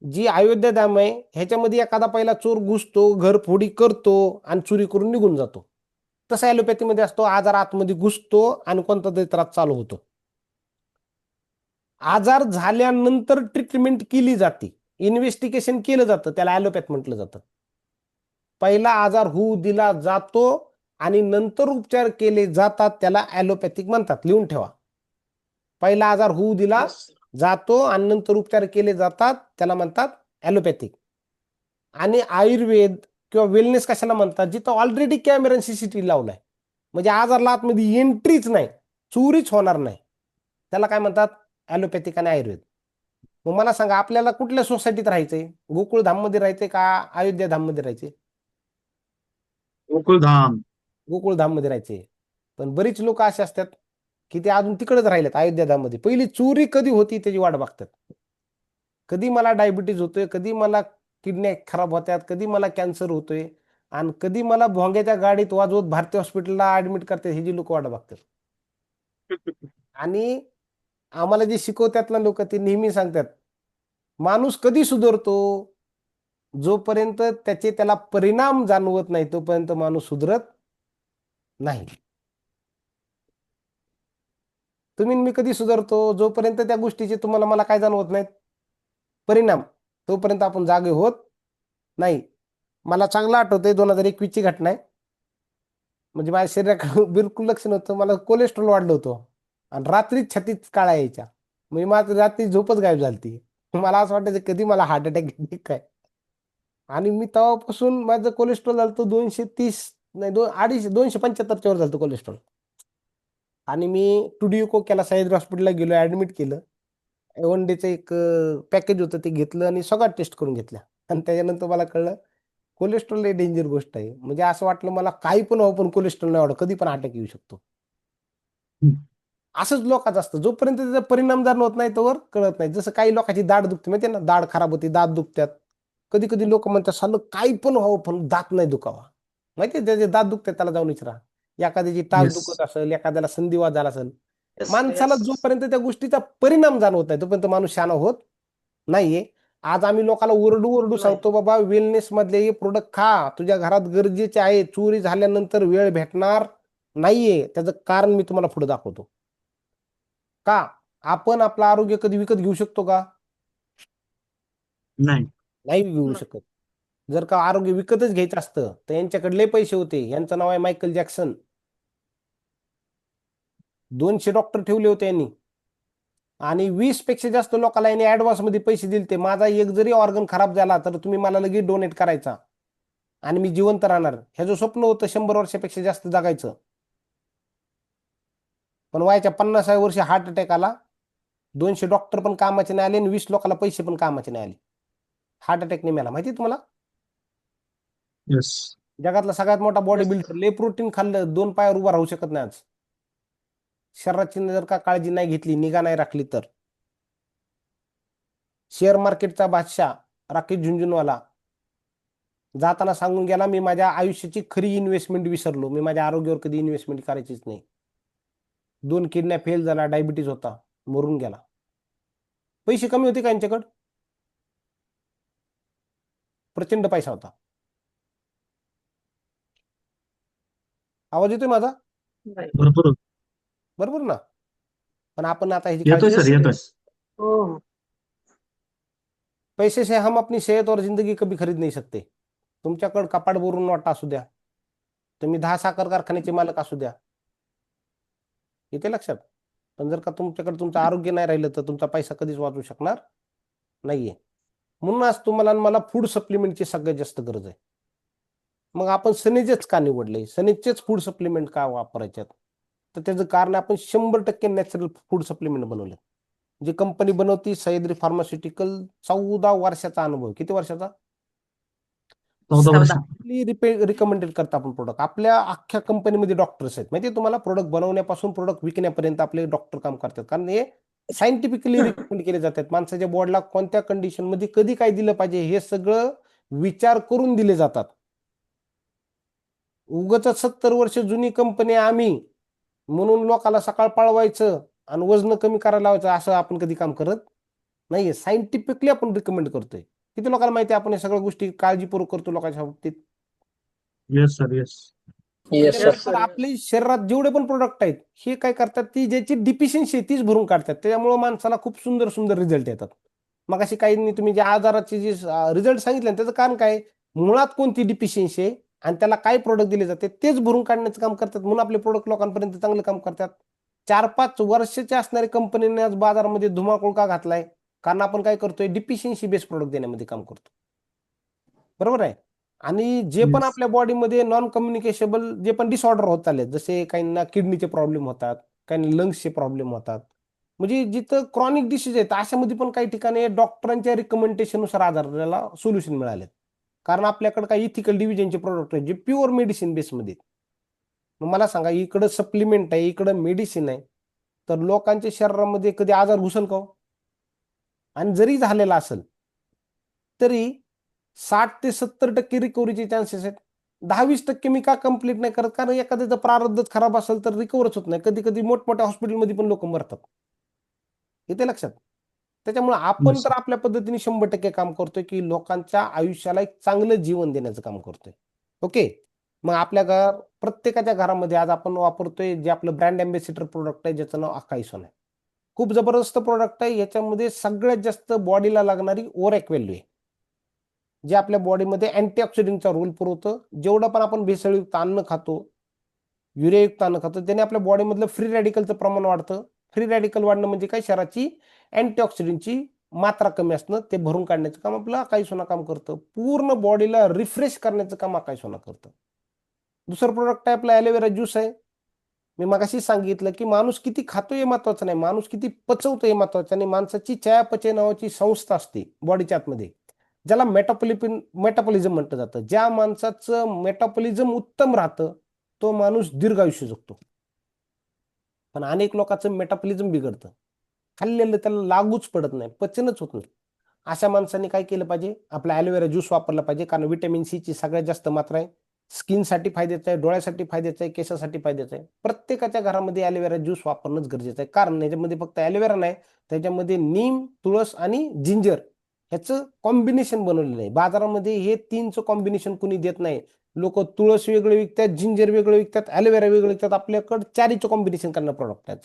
जी अयोध्याधाम आहे ह्याच्यामध्ये एखादा पहिला चोर घुसतो, घरफोडी करतो आणि चोरी करून निघून जातो. तसं ॲलोपॅथीमध्ये असतो, आजार आतमध्ये घुसतो आणि कोणता तरी त्रास चालू होतो. आजार झाल्यानंतर ट्रीटमेंट केली जाते, इन्व्हेस्टिगेशन केलं जातं, त्याला ॲलोपॅथ म्हटलं जातं. पहिला आजार होऊ दिला जातो आणि नंतर उपचार केले जातात, त्याला ॲलोपॅथिक म्हणतात. लिहून ठेवा. पहिला आजार होऊ दिला येस. जातो आणि नंतर उपचार केले जातात, त्याला म्हणतात ॲलोपॅथिक. आणि आयुर्वेद किंवा वेलनेस कशाला म्हणतात, जिथं ऑलरेडी कॅमेरा सीसीटीव्ही लावलाय, म्हणजे आजारला आतमध्ये एंट्रीच नाही, चोरीच होणार नाही, त्याला काय म्हणतात, ॲलोपॅथिक आणि आयुर्वेद. मग मला सांगा, आपल्याला कुठल्या सोसायटीत राहायचंय, गोकुळधाम मध्ये राहायचंय का अयोध्याधाम मध्ये राहायचंय? गोकुळधाम. गोकुळधाम मध्ये राहायचे. पण बरीच लोक असे असतात की ते अजून तिकडेच राहिलेत अयोध्याधाम मध्ये. पहिली चोरी कधी होती त्याची वाट बघतात. कधी मला डायबिटीज होतोय, कधी मला किडन्या खराब होत्यात, कधी मला कॅन्सर होतोय आणि कधी मला भोंग्याच्या गाडीत वाजवत भारती हॉस्पिटलला ऍडमिट करतात, ही जी लोक वाट बघतात. आणि आम्हाला जे शिकवतात ना लोक, ते नेहमी सांगतात माणूस कधी सुधारतो, जोपर्यंत त्याला परिणाम जाणवत नाही तोपर्यंत माणूस सुधरत नाही. तुम्ही मी कधी सुधारतो, जोपर्यंत त्या गोष्टीचे तुम्हाला मला काय जाणवत नाहीत परिणाम, तोपर्यंत आपण जागे होत नाही. मला चांगलं आठवतंय 2021 ची घटना आहे. म्हणजे माझ्या शरीराकडे बिलकुल लक्ष नव्हतं, मला कोलेस्ट्रॉल वाढलं होतं आणि रात्री छातीत काळा यायच्या, म्हणजे माझी रात्री झोपच गायब झाली. मला असं वाटायचं कधी मला हार्ट अटॅक येईल काय. आणि मी तेव्हापासून माझं कोलेस्ट्रॉल झालं 230, नाही 275च्या वर झालं कोलेस्ट्रॉल. आणि मी टुडिओको केला, सह्याद्री हॉस्पिटलला गेलो, ऍडमिट केलं. 1 डेचं एक पॅकेज होतं ते घेतलं आणि सगळ्या टेस्ट करून घेतल्या. आणि त्याच्यानंतर मला कळलं कोलेस्ट्रॉल हे डेंजर गोष्ट आहे. म्हणजे असं वाटलं मला काही पण व्हावं पण कोलेस्ट्रॉल नाही वाढत, कधी पण अटॅक येऊ शकतो. असंच लोकांचं असतं, जोपर्यंत त्याचा परिणाम जाणवत नाही तोवर कळत नाही. जसं काही लोकांची दाढ दुखते माहिती ना, दाढ खराब होती, दात दुखतात. कधी कधी लोक म्हणतात सालं काही पण व्हावं पण दात नाही दुखावा. माहिती ज्याचे दात दुखतात त्याला जाऊन विचारा. एखाद्याची टाच येस. दुखत असेल, एखाद्याला संधिवात झाला असेल, येस, माणसाला येस. जोपर्यंत त्या गोष्टीचा परिणाम जाणवत नाही तोपर्यंत माणूस शहाणा होत नाहीये. आज आम्ही लोकांना ओरडू ओरडू नाही. सांगतो बाबा वेलनेस मधले हे प्रोडक्ट खा, तुझ्या घरात गरजेचे आहे, चोरी झाल्यानंतर वेळ भेटणार नाहीये. त्याचं कारण मी तुम्हाला पुढे दाखवतो. का आपण आपलं आरोग्य कधी विकत घेऊ शकतो का? नाही. नाही घेऊ नाही. शकत. जर का आरोग्य विकतच घ्यायचं असतं तर यांच्याकडे लय पैसे होते. यांचं नाव आहे मायकल जॅक्सन. 200 डॉक्टर ठेवले होते यांनी आणि 20 पेक्षा जास्त लोकांना यांनी ऍडव्हान्स मध्ये पैसे दिले. माझा एक जरी ऑर्गन खराब झाला तर तुम्ही मला लगेच डोनेट करायचा आणि मी जिवंत राहणार. ह्याचं स्वप्न होतं 100 वर्षापेक्षा जास्त जगायचं. पण वयाच्या 50व्या वर्षी हार्ट अटॅक आला. 200 डॉक्टर पण कामाचे नाही आले आणि 20 लोकांना पैसे पण कामाचे नाही आले. हार्ट अटॅकने मेला. माहिती तुम्हाला? येस. जगातला सगळ्यात मोठा बॉडी Yes. बिल्डर, ले प्रोटीन खाल्लं, 2 पायावर उभा राहू शकत नाही आज. शरीराची जर का काळजी नाही घेतली, निगा नाही राखली तर. शेअर मार्केटचा बादशाह राकेश झुंझुनवाला जाताना सांगून गेला, मी माझ्या आयुष्याची खरी इन्व्हेस्टमेंट विसरलो. मी माझ्या आरोग्यावर कधी इन्व्हेस्टमेंट करायचीच नाही. 2 किडन्या फेल झाला, डायबिटीज होता, मरून गेला. पैसे कमी होते का यांच्याकडे? प्रचंड पैसा होता. आवाज येतोय माझा? नाही. भरपूर. बरोबर ना? पण आपण आता ह्याची येतोय काळजी सर येतोय. हो हो. पैसे से हम अपनी सेहत और जिंदगी कभी खरीद नहीं सकते. तुमच्याकडे कपाट भरून नोटा असू द्या, तुम्ही 10 साखर कारखान्याचे मालक असू द्या, येते लक्षात. पण जर का तुमच्याकडे तुमचं आरोग्य नाही राहिलं तर तुमचा पैसा कधीच वाचू शकणार नाहीये. म्हणून आज तुम्हाला आणि मला फूड सप्लिमेंटची सगळ्यात जास्त गरज आहे. मग आपण सनेजच का निवडले, सनेजचेच फूड सप्लिमेंट का वापरायच्यात? तर त्याचं कारण आपण 100% नॅचरल फूड सप्लिमेंट बनवले. जी कंपनी बनवती सह्याद्री फार्मास्युटिकल, 14 वर्षाचा अनुभव. किती वर्षाचा? 14 वर्ष. रिकमेंडेड करता आपण प्रोडक्ट. आपल्या अख्ख्या कंपनीमध्ये डॉक्टर्स आहेत माहिती तुम्हाला. प्रोडक्ट बनवण्यापासून प्रोडक्ट विकण्यापर्यंत आपले डॉक्टर काम करतात. कारण हे सायंटिफिकली रिकमेंड केले जातात. माणसाच्या बॉडीला कोणत्या कंडिशन मध्ये कधी काय दिलं पाहिजे हे सगळं विचार करून दिले जातात. उगाच 70 वर्ष जुनी कंपनी आम्ही म्हणून लोकाला सकाळ पळवायचं आणि वजन कमी करायला लावायचं असं आपण कधी काम करत नाहीये. सायंटिफिकली आपण रिकमेंड करतोय. किती लोकांना माहिती आहे आपण हे सगळ्या गोष्टी काळजीपूर्वक करतो लोकांच्या बाबतीत. Yes sir yes. Yes, sir. तर आपल्या शरीरात जेवढे पण प्रोडक्ट आहेत हे काय करतात, ती ज्याची डिफिशियन्सी तीच भरून काढतात. त्याच्यामुळे माणसाला खूप सुंदर सुंदर रिझल्ट येतात. मग अशी काही तुम्ही जे आजाराचे जे रिझल्ट सांगितले त्याचं कारण काय, मुळात कोणती डिफिशियन्सी आहे आणि त्याला काय प्रोडक्ट दिले जाते तेच भरून काढण्याचं काम करतात. म्हणून आपले प्रोडक्ट लोकांपर्यंत चांगलं काम करतात. 4-5 वर्षाचे असणाऱ्या कंपनीने आज बाजारामध्ये धुमाकूळ का घातलाय? कारण आपण काय करतोय, डिफिशियन्सी बेस्ड प्रोडक्ट देण्यामध्ये काम करतो. बरोबर आहे. आणि जे पण Yes. आपल्या बॉडीमध्ये नॉन कम्युनिकेशेबल जे पण डिसऑर्डर होत चालले, जसे काहींना किडनीचे प्रॉब्लेम होतात, काहींना लंग्सचे प्रॉब्लेम होतात, म्हणजे जिथं क्रॉनिक डिसीज आहेत अशामध्ये पण काही ठिकाणी डॉक्टरांच्या रिकमेंडेशननुसार आधाराला सोल्युशन मिळाले. कारण आपल्याकडे काही इथिकल डिव्हिजनचे प्रोडक्ट आहेत जे प्युअर मेडिसिन बेसमध्ये. मग मला सांगा, इकडं सप्लिमेंट आहे, इकडं मेडिसिन आहे, तर लोकांच्या शरीरामध्ये कधी आजार घुसल का? आणि जरी झालेला असेल तरी 60 ते 70% रिकव्हरीचे चान्सेस आहेत. 10-20% मी का कंप्लीट नाही करत, कारण एखाद्याचं प्रारब्धच खराब असेल तर रिकव्हरच होत नाही. कधी कधी मोठमोठ्या हॉस्पिटलमध्ये पण लोक मरतात. येते लक्षात. त्याच्यामुळे आपण Yes. तर आपल्या पद्धतीने 100% काम करतोय की लोकांच्या आयुष्याला एक चांगलं जीवन देण्याचं काम करतोय. ओके. मग आपल्या प्रत्येकाच्या घरामध्ये आज आपण वापरतोय जे आपलं ब्रँड अँबॅसिडर प्रोडक्ट आहे ज्याचं नाव अकाईसोन आहे. खूप जबरदस्त प्रोडक्ट आहे. याच्यामध्ये सगळ्यात जास्त बॉडीला लागणारी ओरॅक व्हॅल्यू आहे, जे आपल्या बॉडीमध्ये अँटीऑक्सिडंटचा रोल पुरवतं. जेवढं पण आपण भेसळयुक्त अन्न खातो, युरियायुक्त अन्न खातो, त्याने आपल्या बॉडीमधलं फ्री रॅडिकलचं प्रमाण वाढतं. फ्री रॅडिकल वाढणं म्हणजे काय, शरीराची अँटीऑक्सिडंटची मात्रा कमी असणं, ते भरून काढण्याचं काम आपलं अकाईसोना काम करतं. पूर्ण बॉडीला रिफ्रेश करण्याचं काम अकाईसोना करतं. दुसरं प्रोडक्ट आहे आपलं ॲलोवेरा ज्यूस आहे. मी मगाशी सांगितलं की माणूस किती खातो हे महत्वाचं नाही, माणूस किती पचवतो हे महत्वाचं. आणि माणसाची चयापचय नावाची संस्था असते बॉडीच्या आतमध्ये, ज्याला मेटाबॉलिझम म्हटलं जातं. ज्या माणसाचं मेटाबॉलिझम उत्तम राहतं तो माणूस दीर्घायुष्य जगतो. पण अनेक लोकांचं मेटाबॉलिझम बिघडतं, खाल्लेलं त्याला लागूच पडत नाही, पचनच होत नाही. अशा माणसांनी काय केलं पाहिजे, आपला ॲलोवेरा ज्यूस वापरला पाहिजे. कारण व्हिटॅमिन सी ची सगळ्यात जास्त मात्रा आहे. स्किनसाठी फायद्याचं आहे, डोळ्यासाठी फायद्याचं आहे, केसासाठी फायद्याचं आहे. प्रत्येकाच्या घरामध्ये ॲलोवेरा ज्यूस वापरणंच गरजेचं आहे. कारण याच्यामध्ये फक्त ॲलोवेरा नाही, त्याच्यामध्ये नीम, तुळस आणि जिंजर ह्याचं कॉम्बिनेशन बनवलेलं आहे. बाजारामध्ये हे 3चं कॉम्बिनेशन कुणी देत नाही. लोक तुळस वेगळे विकतात, जिंजर वेगळे विकतात, ॲलोवेरा वेगळे विकतात. आपल्याकडं 4चं कॉम्बिनेशन करणं प्रोडक्ट आहे.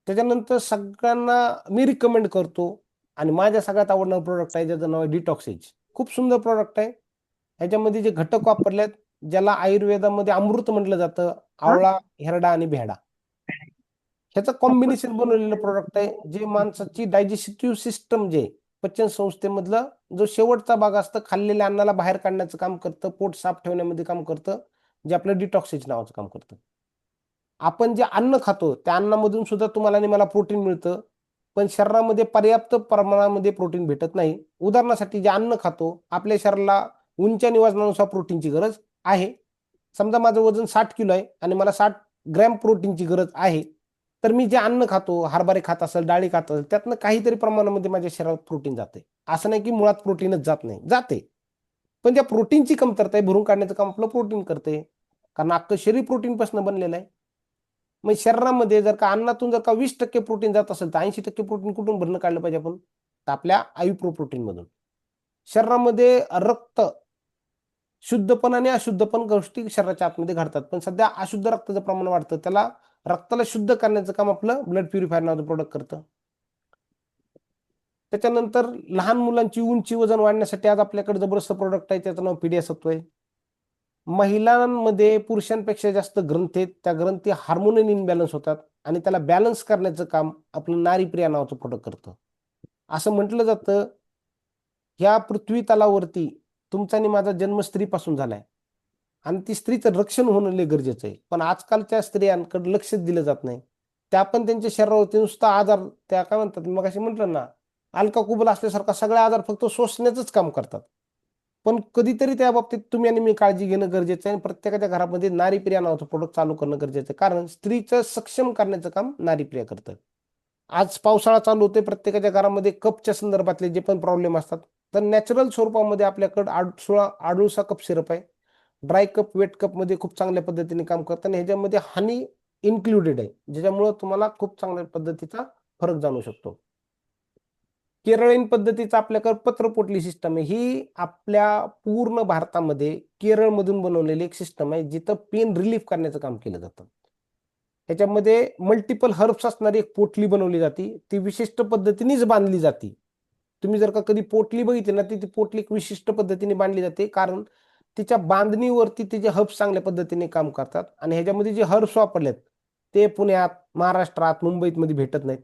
त्याच्यानंतर सगळ्यांना मी रिकमेंड करतो आणि माझ्या सगळ्यात आवडणारं प्रोडक्ट आहे ज्याचं नाव आहे डिटॉक्स एज. खूप सुंदर प्रोडक्ट आहे. ह्याच्यामध्ये जे घटक वापरलेत, ज्याला आयुर्वेदामध्ये अमृत म्हटलं जातं, आवळा, हेरडा आणि भेडा, ह्याचं कॉम्बिनेशन बनवलेलं प्रोडक्ट आहे, जे माणसाची डायजेस्टिव्ह सिस्टम, जे पचन संस्थेमधलं जो शेवटचा भाग असतं, खाल्लेल्या अन्नाला बाहेर काढण्याचं काम करतं, पोट साफ ठेवण्यामध्ये काम करतं, जे आपलं डिटॉक्स एज नावाचं काम करतं. आपण जे अन्न खातो त्या अन्नामधून सुद्धा तुम्हाला आणि मला प्रोटीन मिळतं, पण शरीरामध्ये पर्याप्त प्रमाणामध्ये प्रोटीन भेटत नाही. उदाहरणासाठी जे अन्न खातो, आपल्या शरीराला उंची आणि वजनानुसार प्रोटीनची गरज आहे. समजा माझं वजन 60 किलो आहे आणि मला 60 ग्रॅम प्रोटीनची गरज आहे, तर मी जे अन्न खातो, हरभरे खात असेल, डाळी खात असेल, त्यातनं काहीतरी प्रमाणामध्ये माझ्या शरीरात प्रोटीन जाते. असं नाही की मुळात प्रोटीनच जात नाही, जाते. पण त्या प्रोटीनची कमतरता आहे, भरून काढण्याचं काम आपलं प्रोटीन करते. कारण अख्खं शरीर प्रोटीनपासून बनलेलं आहे. मग शरीरामध्ये जर का अन्नातून जर का 20% प्रोटीन जात असेल तर 80% प्रोटीन कुठून भरणं काढलं पाहिजे आपण, तर आपल्या आयुप्रो प्रोटीन मधून. शरीरामध्ये रक्त शुद्ध पण आणि अशुद्ध पण गोष्टी शरीराच्या आतमध्ये घडतात. पण सध्या अशुद्ध रक्ताचं प्रमाण वाढतं, त्याला रक्ताला शुद्ध करण्याचं काम आपलं ब्लड प्युरिफायर नावाचं प्रोडक्ट करतं. त्याच्यानंतर लहान मुलांची उंची वजन वाढण्यासाठी आज आपल्याकडे जबरदस्त प्रोडक्ट आहे, त्याचं नाव पीडिया सत्व आहे. महिलांमध्ये पुरुषांपेक्षा जास्त ग्रंथी आहेत, त्या ग्रंथी हार्मोनल इनबॅलन्स होतात आणि त्याला बॅलन्स करण्याचं काम आपलं नारीप्रिया नावाचं प्रोडक्ट करतं. असं म्हटलं जातं ह्या पृथ्वी तलावरती तुमचा आणि माझा जन्म स्त्रीपासून झालाय आणि ती स्त्रीचं रक्षण होणं लय गरजेचं आहे. पण आजकालच्या स्त्रियांकडे लक्षच दिलं जात नाही. त्या पण त्यांच्या शरीरावरती नुसता आजार, त्या काय म्हणतात मग अशी म्हटलं ना, अलका कुबल असल्यासारखा सगळे आजार फक्त शोषण्याचंच काम करतात. पण कधीतरी त्या बाबतीत तुम्ही आणि मी काळजी घेणं गरजेचं आहे आणि प्रत्येकाच्या घरामध्ये नारीप्रिया नावाचं प्रोडक्ट चालू करणं गरजेचं आहे, कारण स्त्रीचं सक्षम करण्याचं काम नारीप्रिया करतं. आज पावसाळा चालू होते, प्रत्येकाच्या घरामध्ये कपच्या संदर्भातले जे पण प्रॉब्लेम असतात, तर नॅचरल स्वरूपामध्ये आपल्याकडं आडुळसा कप सिरप आहे. ड्राय कप, वेट कप मध्ये खूप चांगल्या पद्धतीने काम करतं आणि ह्याच्यामध्ये हनी इन्क्लुडेड आहे, ज्याच्यामुळे तुम्हाला खूप चांगल्या पद्धतीचा फरक जाणू शकतो. केरळीन पद्धतीचं आपल्याकडे पत्रपोटली सिस्टम आहे. ही आपल्या पूर्ण भारतामध्ये केरळमधून बनवलेली एक सिस्टम आहे, जिथं पेन रिलीफ करण्याचं काम केलं जातं. ह्याच्यामध्ये मल्टिपल हर्ब्स असणारी एक पोटली बनवली जाते, ती विशिष्ट पद्धतीनेच बांधली जाते. तुम्ही जर का कधी पोटली बघितली ना, ती पोटली एक विशिष्ट पद्धतीने बांधली जाते, कारण तिच्या बांधणीवरती तिचे हर्ब्स चांगल्या पद्धतीने काम करतात. आणि ह्याच्यामध्ये जे हर्ब्स वापरलेत ते पुण्यात, महाराष्ट्रात, मुंबईत मध्ये भेटत नाहीत.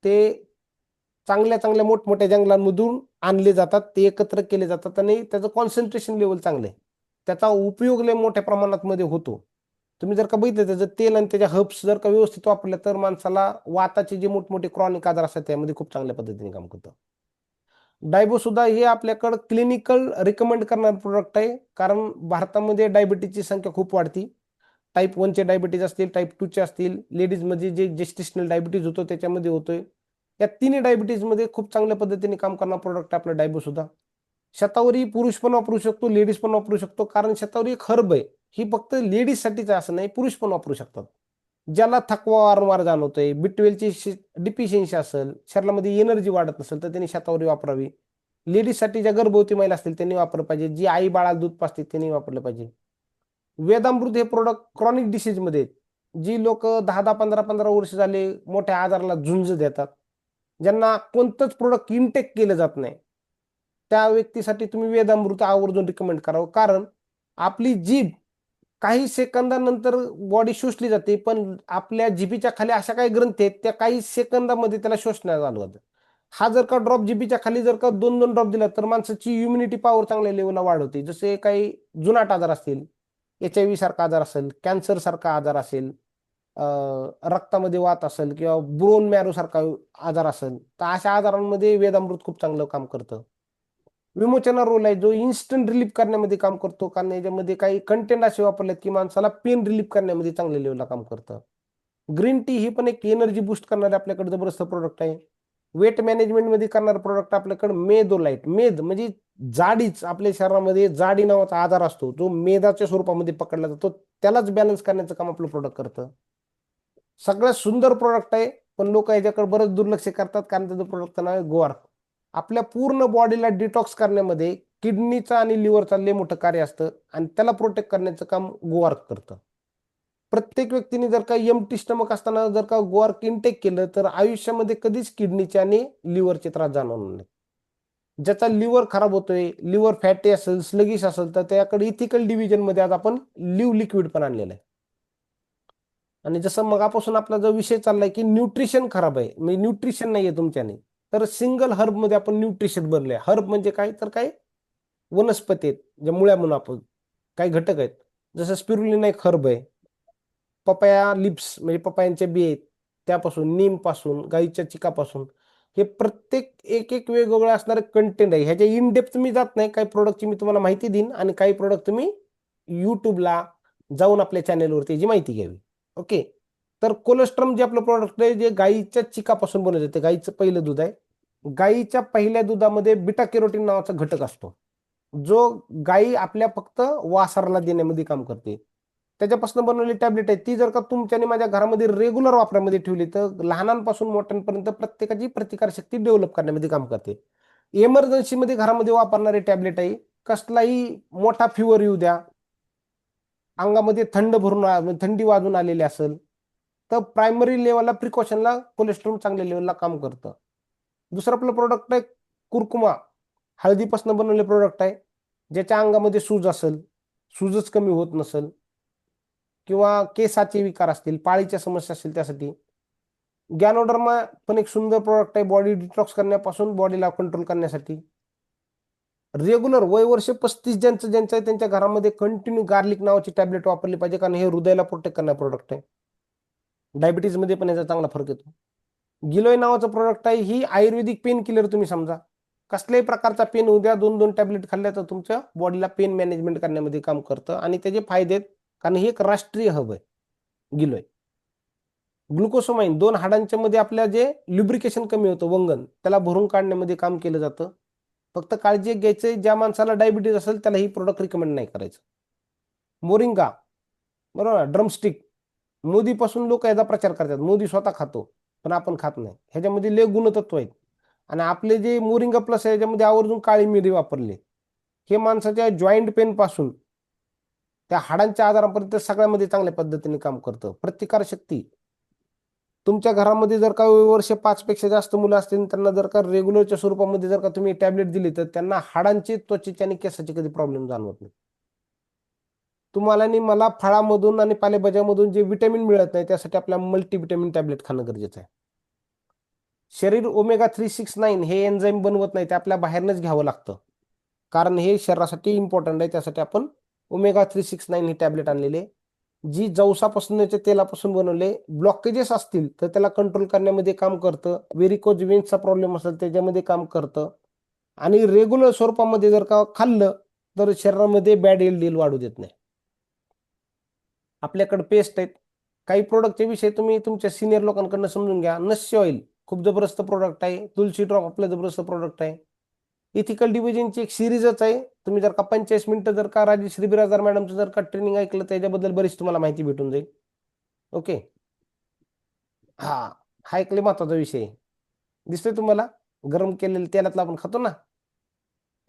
ते चांगल्या चांगल्या मोठमोठ्या जंगलांमधून आणले जातात, ते एकत्र केले जातात आणि त्याचं कॉन्सन्ट्रेशन लेवल चांगलं आहे. त्याचा उपयोग लय मोठ्या प्रमाणात मध्ये होतो. तुम्ही जर का बघितलं त्याचं तेल आणि त्याच्या हर्ब्स जर का व्यवस्थित वापरले तर माणसाला वाताचे जे मोठमोठे क्रॉनिक आजार असतात त्यामध्ये खूप चांगल्या पद्धतीने काम करतं. डायबो सुद्धा हे आपल्याकडं क्लिनिकल रिकमेंड करणारं प्रोडक्ट आहे, कारण भारतामध्ये डायबिटीजची संख्या खूप वाढती. टाईप 1चे डायबिटीज असतील, टाईप 2चे असतील, लेडीजमध्ये जे जेस्टेशनल डायबिटीज होतो त्याच्यामध्ये होतोय. या तिन्ही डायबिटीजमध्ये खूप चांगल्या पद्धतीने काम करणारा प्रोडक्ट आपला डायबो सुद्धा. शतावरी पुरुष पण वापरू शकतो, लेडीज पण वापरू शकतो, कारण शतावरी एक हर्ब आहे. ही फक्त लेडीजसाठीच असं नाही, पुरुष पण वापरू शकतात. ज्याला थकवा वारंवार जाणवतोय, B12ची डिफिशियन्सी असेल, शरीरामध्ये एनर्जी वाढत नसेल तर त्यांनी शतावरी वापरावी. लेडीजसाठी ज्या गर्भवती महिला असतील त्यांनी वापरलं पाहिजे, जी आई बाळाला दूध पाजते त्यांनी वापरलं पाहिजे. वेदामृत हे प्रोडक्ट क्रॉनिक डिसीजमध्ये, जी लोक 10-10, 15-15 वर्ष झाले मोठ्या आजाराला झुंज देतात, ज्यांना कोणतंच प्रोडक्ट इनटेक केलं जात नाही, त्या व्यक्तीसाठी तुम्ही वेदामृत आवर्जून रिकमेंड करावं. कारण आपली जीभ काही सेकंदानंतर बॉडी शोषली जाते, पण आपल्या जिभेच्या खाली अशा काही ग्रंथी आहेत त्या काही सेकंदामध्ये त्याला शोषण्यात आलं जातं. हा जर का ड्रॉप जिभेच्या खाली जर का 2-2 ड्रॉप दिला तर माणसाची इम्युनिटी पॉवर चांगल्या लेवलला वाढवते. जसे काही जुनाट आजार असतील, HIV सारखा आजार असेल, कॅन्सर सारखा आजार असेल, रक्तामध्ये वात असेल किंवा बोन मॅरो सारखा आजार असेल, तर अशा आजारांमध्ये वेदामृत खूप चांगलं काम करतं. विमोचना रोल आहे जो इन्स्टंट रिलीफ करण्यामध्ये काम करतो, कारण याच्यामध्ये काही कंटेंट असे वापरलेत की माणसाला पेन रिलीफ करण्यामध्ये चांगल्या लेवलला काम करतं. ग्रीन टी ही पण एक एनर्जी बूस्ट करणारे आपल्याकडे जबरदस्त प्रोडक्ट आहे. वेट मॅनेजमेंटमध्ये करणारं प्रोडक्ट आपल्याकडे मेदोलाइट. मेद म्हणजे जाडीच, आपल्या शरीरामध्ये जाडी नावाचा आजार असतो जो मेदाच्या स्वरूपामध्ये पकडला जातो, त्यालाच बॅलन्स करण्याचं काम आपलं प्रोडक्ट करतं. सगळ्यात सुंदर प्रोडक्ट आहे, पण लोक याच्याकडे बरंच दुर्लक्ष करतात, कारण त्याचं प्रोडक्टचं नाव आहे गोआर्क. आपल्या पूर्ण बॉडीला डिटॉक्स करण्यामध्ये किडनीचा आणि लिव्हरचा लय मोठं कार्य असतं आणि त्याला प्रोटेक्ट करण्याचं काम गोआर्क करतं. प्रत्येक व्यक्तीने जर का एम्प्टी स्टमक असताना जर का गोआर्क इनटेक केलं तर आयुष्यामध्ये कधीच किडनीचे आणि लिव्हरचे त्रास जाणवणार नाही. ज्याचा लिव्हर खराब होतोय, लिव्हर फॅटी असेल, स्लगिश असेल, तर त्याकडे इथिकल डिव्हिजन मध्ये आज आपण लिव्ह लिक्विड पण आणलेलं आहे. आणि जसं मगापासून आपला जो विषय चाललाय की न्यूट्रिशन खराब आहे, म्हणजे न्यूट्रिशन नाहीये तुमच्याने, तर सिंगल हर्ब मध्ये आपण न्यूट्रिशन बनलंय. हर्ब म्हणजे काय, तर काय वनस्पती आहेत ज्या मुळ्या म्हणून आपण, काही घटक आहेत. जसं स्पिरुलिना एक हर्ब आहे, पपाया लिप्स म्हणजे पपायांच्या बी आहेत त्यापासून, नीम पासून, गाईच्या चिकापासून, हे प्रत्येक एक एक वेगवेगळं असणारे कंटेंट आहे. ह्याच्या इन डेप्थ मी जात नाही, काही प्रोडक्टची मी तुम्हाला माहिती देईन आणि काही प्रोडक्ट तुम्ही युट्यूबला जाऊन आपल्या चॅनेलवरती याची माहिती घ्यावी. ओके. तर कोलेस्ट्रॉम जे आपलं प्रोडक्ट आहे, जे गाईच्या चिकापासून बनवलं जाते, गाईचं पहिलं दूध आहे, गाईच्या पहिल्या दुधामध्ये बीटा कॅरोटीन नावाचा घटक असतो, जो गाई आपल्या फक्त वासराला देण्यामध्ये काम करते. त्याच्यापासून बनवलेली टॅबलेट आहे, ती जर का तुमच्याने माझ्या घरामध्ये रेग्युलर वापरामध्ये ठेवली तर लहानांपासून मोठ्यांपर्यंत प्रत्येकाची प्रतिकारशक्ती डेव्हलप करण्यामध्ये काम करते. इमर्जन्सीमध्ये घरामध्ये वापरणारी टॅबलेट आहे. कसलाही मोठा फिवर येऊ द्या, अंगामध्ये थंड भरून थंडी वाजून आलेली असेल, तर प्रायमरी लेवलला प्रिकॉशनला कोलेस्ट्रॉल चांगल्या लेवलला काम करतं. दुसरं आपलं प्रोडक्ट आहे कुरकुमा, हळदीपासून बनवलेलं प्रोडक्ट आहे. ज्याच्या अंगामध्ये सूज असेल, सूजच कमी होत नसेल किंवा केसाचे विकार असतील, पाळीच्या समस्या असतील त्यासाठी. गॅनोडर्मा पण एक सुंदर प्रोडक्ट आहे बॉडी डिटॉक्स करण्यापासून बॉडीला कंट्रोल करण्यासाठी. रेग्युलर वय वर्ष 35 ज्यांचं आहे त्यांच्या घरामध्ये कंटिन्यू गार्लिक नावाची टॅबलेट वापरली पाहिजे, कारण हे हृदयाला प्रोटेक्ट करणारं प्रोडक्ट आहे. डायबिटीजमध्ये पण याचा चांगला फरक येतो. गिलोय नावाचं प्रोडक्ट आहे, ही आयुर्वेदिक पेन किलर तुम्ही समजा. कसल्याही प्रकारचा पेन उद्या 2-2 टॅबलेट खाल्ल्या तर तुमच्या बॉडीला पेन मॅनेजमेंट करण्यामध्ये काम करतं आणि त्याचे फायदे आहेत, कारण हे एक राष्ट्रीय हब आहे गिलोय. ग्लुकोसोमाइन 2 हाडांच्या मध्ये आपल्या जे ल्युब्रिकेशन कमी होतं, वंगण, त्याला भरून काढण्यामध्ये काम केलं जातं. फक्त काळजी घ्यायची, ज्या माणसाला डायबिटीज असेल त्याला ही प्रोडक्ट रिकमेंड नाही करायचं. मोरिंगा, बरोबर, ड्रमस्टिक, मोदीपासून लोक याचा प्रचार करतात, मोदी स्वतः खातो पण आपण खात नाही. ह्याच्यामध्ये लय गुणतत्व आहेत. आणि आपले जे मोरिंगा प्लस आहे याच्यामध्ये आवर्जून काळी मिरी वापरली. हे माणसाच्या जॉईंट पेन पासून त्या हाडांच्या आजारापर्यंत सगळ्यामध्ये चांगल्या पद्धतीने काम करतं. प्रतिकार शक्ती, तुमच्या घरामध्ये जर का वर्ष 5 पेक्षा जास्त मुलं असतील, त्यांना जर का रेग्युलरच्या स्वरूपामध्ये जर का तुम्ही टॅबलेट दिली तर त्यांना हाडांची, त्वचेची आणि केसाची कधी प्रॉब्लेम जाणवत नाही. तुम्हाला आणि मला फळामधून आणि पालेभाज्यामधून जे विटॅमिन मिळत नाही त्यासाठी आपल्याला मल्टीव्हिटॅमिन टॅबलेट खाणं गरजेचं आहे. शरीर ओमेगा 369 हे एन्झाईम बनवत नाही, ते आपल्या बाहेरनच घ्यावं लागतं, कारण हे शरीरासाठी इम्पॉर्टंट आहे. त्यासाठी आपण ओमेगा 369 ही टॅबलेट आणलेले, जी जवसापासून तेलापासून बनवले. ब्लॉकेजेस असतील तर त्याला कंट्रोल करण्यामध्ये काम करतं. व्हेरिकोज वेन्सचा प्रॉब्लेम असेल त्याच्यामध्ये काम करतं. आणि रेग्युलर स्वरूपामध्ये जर का खाल्लं तर शरीरामध्ये बॅड एलडीएल वाढू देत नाही. आपल्याकडे पेस्ट आहेत. काही प्रोडक्टचे विषय तुम्ही तुमच्या सिनियर लोकांकडून समजून घ्या. नस्य ऑइल खूप जबरदस्त प्रोडक्ट आहे. तुलसी ड्रॉप आपलं जबरदस्त प्रोडक्ट आहे. इथिकल डिव्हिजनची एक सिरीजच आहे. तुम्ही जर का 45 मिनिटं जर का राजश्री बिराजदार मॅडमचं जर का ट्रेनिंग ऐकलं त्याच्याबद्दल बरीच तुम्हाला माहिती भेटून जाईल. ओके, हा एक लय महत्वाचा विषय दिसतोय तुम्हाला. गरम केलेलं तेलातलं आपण खातो ना,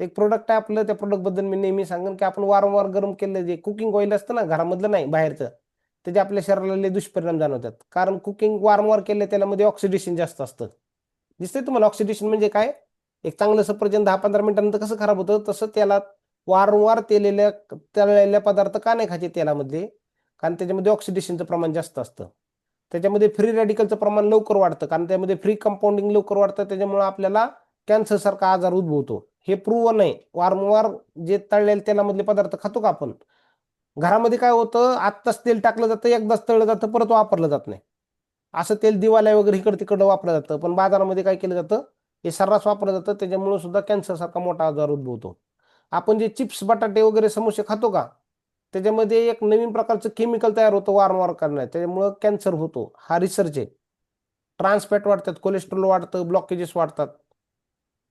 एक प्रोडक्ट आहे आपलं. त्या प्रोडक्ट बद्दल मी नेहमी सांगेन की आपण वारंवार गरम केलेलं जे कुकिंग ऑइल असतं ना, घरामधलं नाही बाहेरचं, त्याचे आपल्या शरीराला दुष्परिणाम जाणवतात. कारण कुकिंग वारंवार केलं त्यामध्ये ऑक्सिडेशन जास्त असतं. दिसतंय तुम्हाला ऑक्सिडेशन म्हणजे काय? एक चांगलं सफरचंद 10-15 मिनिटांनंतर कसं खराब होतं, तसं त्याला वारंवार तळलेल्या पदार्थ का नाही खायचे तेलामध्ये, कारण त्याच्यामध्ये ऑक्सिडेशनचं प्रमाण जास्त असतं. त्याच्यामध्ये फ्री रॅडिकलचं प्रमाण लवकर वाढतं, कारण त्यामध्ये फ्री कंपाऊंडिंग लवकर वाढतं. त्याच्यामुळे आपल्याला कॅन्सर सारखा आजार उद्भवतो. हे प्रूव्हन आहे. वारंवार जे तळलेल्या तेलामधले पदार्थ खातो का आपण, घरामध्ये काय होतं, आत्ताच तेल टाकलं जातं, एकदाच तळलं जातं, परत वापरलं जात नाही. असं तेल दिवाळ्या वगैरे इकडे तिकडं वापरलं जातं. पण बाजारामध्ये काय केलं जातं, हे सर्रास वापरलं जातं. त्याच्यामुळे सुद्धा कॅन्सर सारखा मोठा आजार उद्भवतो. आपण जे चिप्स, बटाटे वगैरे समोसे खातो का, त्याच्यामध्ये एक नवीन प्रकारचं केमिकल तयार होतं वारंवार करण्यात, त्याच्यामुळं कॅन्सर होतो. हा रिसर्च आहे. ट्रान्सफॅट वाढतात, कोलेस्ट्रॉल वाढतं, ब्लॉकेजेस वाढतात.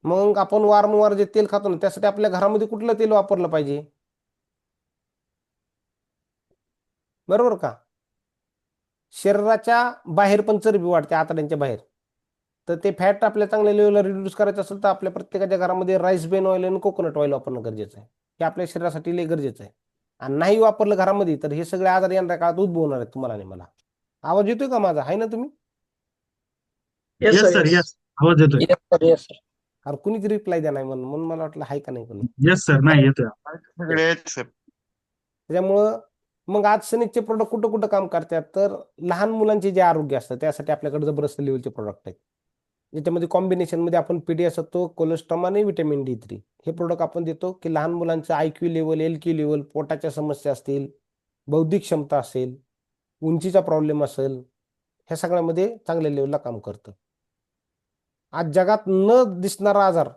मग आपण वारंवार जे तेल खातो ना, त्यासाठी आपल्या घरामध्ये कुठलं तेल वापरलं पाहिजे, बरोबर का? शरीराच्या बाहेर पण चरबी वाढते, आतड्यांच्या बाहेर. तर ते फॅट आपल्या चांगल्या लेवलला रिड्यूस करायचं असेल तर आपल्या प्रत्येकाच्या घरामध्ये राईस बेन ऑइल आणि कोकोनट ऑइल वापरणं गरजेचं आहे. हे आपल्या शरीरासाठी लय गरजेचं आहे. आणि नाही वापरलं घरामध्ये तर हे सगळे आजार येणाऱ्या काळात उद्भवणार आहेत तुम्हाला आणि मला. आवाज येतोय का माझा? आहे ना तुम्ही? Yes yes sir, sir, yes. Yes, आवाज येतोय. Yes sir, yes sir. अरे कुणीच रिप्लाय द्या नाही म्हणून मला वाटलं आहे का नाही कोणी. येस सर, नाही येतोय. सगळे आहेत सर. त्याच्यामुळं मग आज सनिकचे प्रोडक्ट कुठं कुठं काम करतात, तर लहान मुलांचे जे आरोग्य असतं त्यासाठी आपल्याकडे जबरदस्त लेवलचे प्रोडक्ट आहेत. ज्याच्यामध्ये कॉम्बिनेशनमध्ये आपण पीडीएस असतो, कोलेस्ट्रॉल आणि व्हिटॅमिन D3 हे प्रोडक्ट आपण देतो की लहान मुलांचं IQ लेवल, LQ लेवल, पोटाच्या समस्या असतील, बौद्धिक क्षमता असेल, उंचीचा प्रॉब्लेम असेल, ह्या सगळ्यामध्ये चांगल्या लेवलला काम करतं. आज जगात न दिसणारा आजार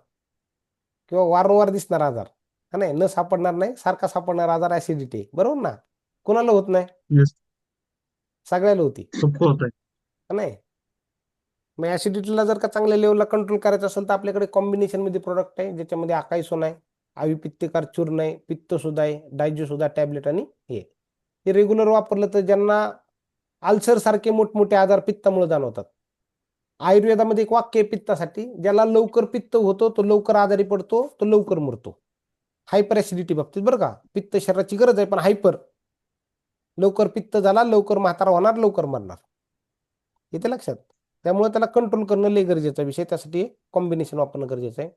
किंवा वारंवार दिसणारा आजार, हा नाही, न सापडणार नाही, सारखा सापडणारा आजार ऍसिडिटी आहे, बरोबर ना? कोणाला होत नाही? येस, सगळ्याला होती, सोपं होत आहे. हा नाही? मग ऍसिडिटीला जर का चांगल्या लेवलला कंट्रोल करायचं असेल तर आपल्याकडे कॉम्बिनेशन मध्ये प्रोडक्ट आहे, ज्याच्यामध्ये आकाईसोन आहे, आविपित्तकार चूर्ण आहे, पित्त सुद्धा आहे, डायजो सुद्धा टॅबलेट आणि हे रेग्युलर वापरलं तर ज्यांना अल्सर सारखे मोठमोठे आजार पित्तामुळे जाणवतात. आयुर्वेदामध्ये एक वाक्य आहे पित्तासाठी, ज्याला लवकर पित्त होतो तो लवकर आजारी पडतो, तो लवकर मरतो. हायपर ऍसिडिटी बाबतीत बरं का, पित्त शरीराची गरज आहे पण हायपर, लवकर पित्त झाला लवकर म्हातारा होणार, लवकर मरणार. येते लक्षात. त्यामुळे त्याला कंट्रोल करणं लय गरजेचा विषय, त्यासाठी कॉम्बिनेशन वापरणं गरजेचं आहे.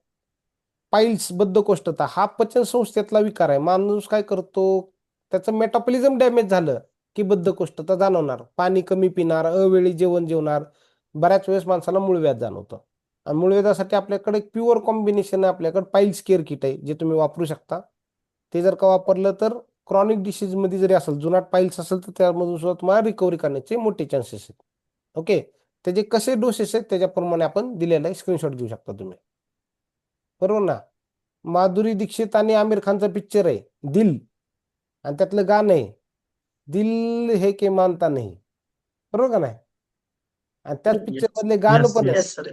पाईल्स बद्धकोष्ठता हा पचन संस्थेतला विकार आहे. माणूस काय करतो, त्याचं मेटाबॉलिझम डॅमेज झालं की बद्धकोष्ठता जाणवणार, पाणी कमी पिणार, अवेळी जेवण जेवणार, बऱ्याच वेळेस माणसाला मूळव्याध जाणवतं. आणि मूळव्याधासाठी आपल्याकडे एक प्युअर कॉम्बिनेशन आहे, आपल्याकडे पाईल्स केअर किट आहे जे तुम्ही वापरू शकता. ते जर का वापरलं तर क्रॉनिक डिसीज मध्ये जरी असेल, जुनाट पाईल्स असेल तर त्यामधून सुद्धा तुम्हाला रिकव्हरी करण्याचे मोठे चान्सेस आहेत. ओके, त्याचे कसे डोसेस आहेत त्याच्याप्रमाणे आपण दिलेला स्क्रीनशॉट घेऊ शकता तुम्ही, बरोबर ना. माधुरी दीक्षित आणि आमिर खानचा पिक्चर आहे दिल, आणि त्यातलं गाणं आहे दिल है के मानता नहीं, बरोबर का नाही. आणि त्याच पिक्चर मधले गाणं Yes, पण आहे, येस सर.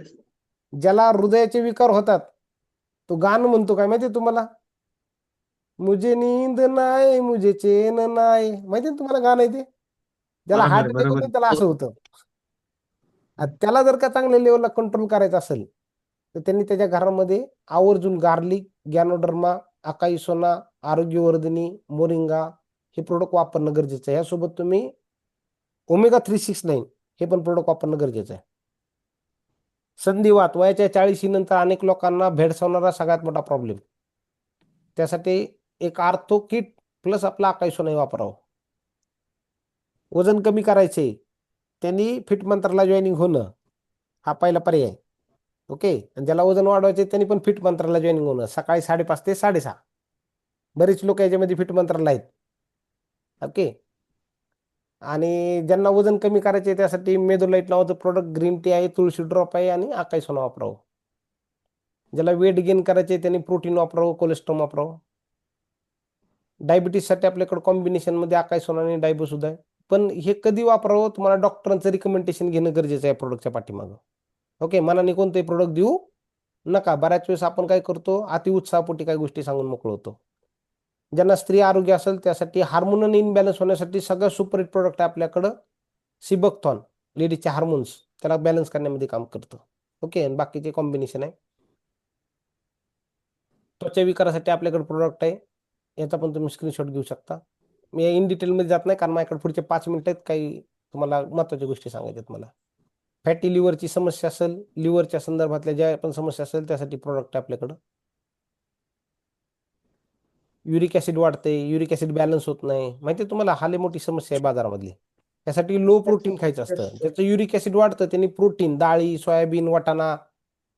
ज्याला हृदयाचे विकार होतात तो गाणं म्हणतो काय माहितीये तुम्हाला, मुझे नींद नाही मुझे चैन नाही, माहितीये ना तुम्हाला गाणं आहे ते. ज्याला बरोबर हार्ट आहे, अटॅक बरोबर होतो आहे. त्याला असं होतं. आणि त्याला जर का चांगल्या लेवलला कंट्रोल करायचं असेल तर त्यांनी त्याच्या घरामध्ये आवर्जून गार्लिक, गॅनोडर्मा, अकाई सोना, आरोग्यवर्धिनी, मोरिंगा हे प्रोडक्ट वापरणं गरजेचं आहे. यासोबत तुम्ही ओमेगा 369 हे पण प्रोडक्ट वापरणं गरजेचं आहे. संधिवात वयाच्या 40 नंतर अनेक लोकांना भेडसावणारा सगळ्यात मोठा प्रॉब्लेम, त्यासाठी एक आर्थो किट प्लस आपला अकाई सोना वापरावं. वजन कमी करायचे त्यांनी फिट मंत्राला जॉईनिंग होणं हा पहिला पर्याय. ओके, आणि ज्याला वजन वाढवायचे त्यांनी पण फिट मंत्राला जॉईनिंग होणं, सकाळी 5:30 ते 6:30. बरेच लोक याच्यामध्ये फिट मंत्राला आहेत. ओके, आणि ज्यांना वजन कमी करायचे त्यासाठी मेदोलाइट नावाचं प्रोडक्ट, ग्रीन टी आहे, तुळशी ड्रॉप आहे आणि अकाई सोना वापरावं. ज्याला वेट गेन करायचे त्यांनी प्रोटीन वापरावं, कोलेस्ट्रॉल वापरावं. डायबिटीससाठी आपल्याकडे कॉम्बिनेशन मध्ये अकाई सोना आणि डायबो सुद्धा आहे. पण हे कधी वापरावं, तुम्हाला डॉक्टरांचं रिकमेंडेशन घेणं गरजेचं आहे प्रोडक्टच्या पाठीमागं. ओके, मनाने कोणतेही प्रोडक्ट देऊ नका. बऱ्याच वेळेस आपण काय करतो, अति उत्साहापोटी काही गोष्टी सांगून मोकळ होतो. ज्यांना स्त्री आरोग्य असेल त्यासाठी हार्मोन इनबॅलन्स होण्यासाठी सगळं सुपर हिट प्रोडक्ट आहे आपल्याकडं, सिबकथॉन, लेडीजचे हार्मोन्स त्याला बॅलन्स करण्यामध्ये काम करतं. ओके, आणि बाकीचे कॉम्बिनेशन आहे. त्वचा विकारासाठी आपल्याकडे प्रोडक्ट आहे, याचा पण तुम्ही स्क्रीनशॉट घेऊ शकता. मी इन डिटेलमध्ये जात नाही कारण माझ्याकडे पुढचे 5 मिनिट आहेत, काही तुम्हाला महत्त्वाच्या गोष्टी सांगायच्या आहेत मला. फॅटी लिव्हरची समस्या असेल, लिव्हरच्या संदर्भातल्या ज्या पण समस्या असेल त्यासाठी प्रोडक्ट आहे आपल्याकडं. युरिक ऍसिड वाढते, युरिक ऍसिड बॅलन्स होत नाही, माहिती आहे तुम्हाला, हा लय मोठी समस्या आहे बाजारामधली. त्यासाठी लो प्रोटीन खायचं असतं. ज्याचं युरिक ऍसिड वाढतं त्यांनी प्रोटीन, डाळी, सोयाबीन, वाटाणा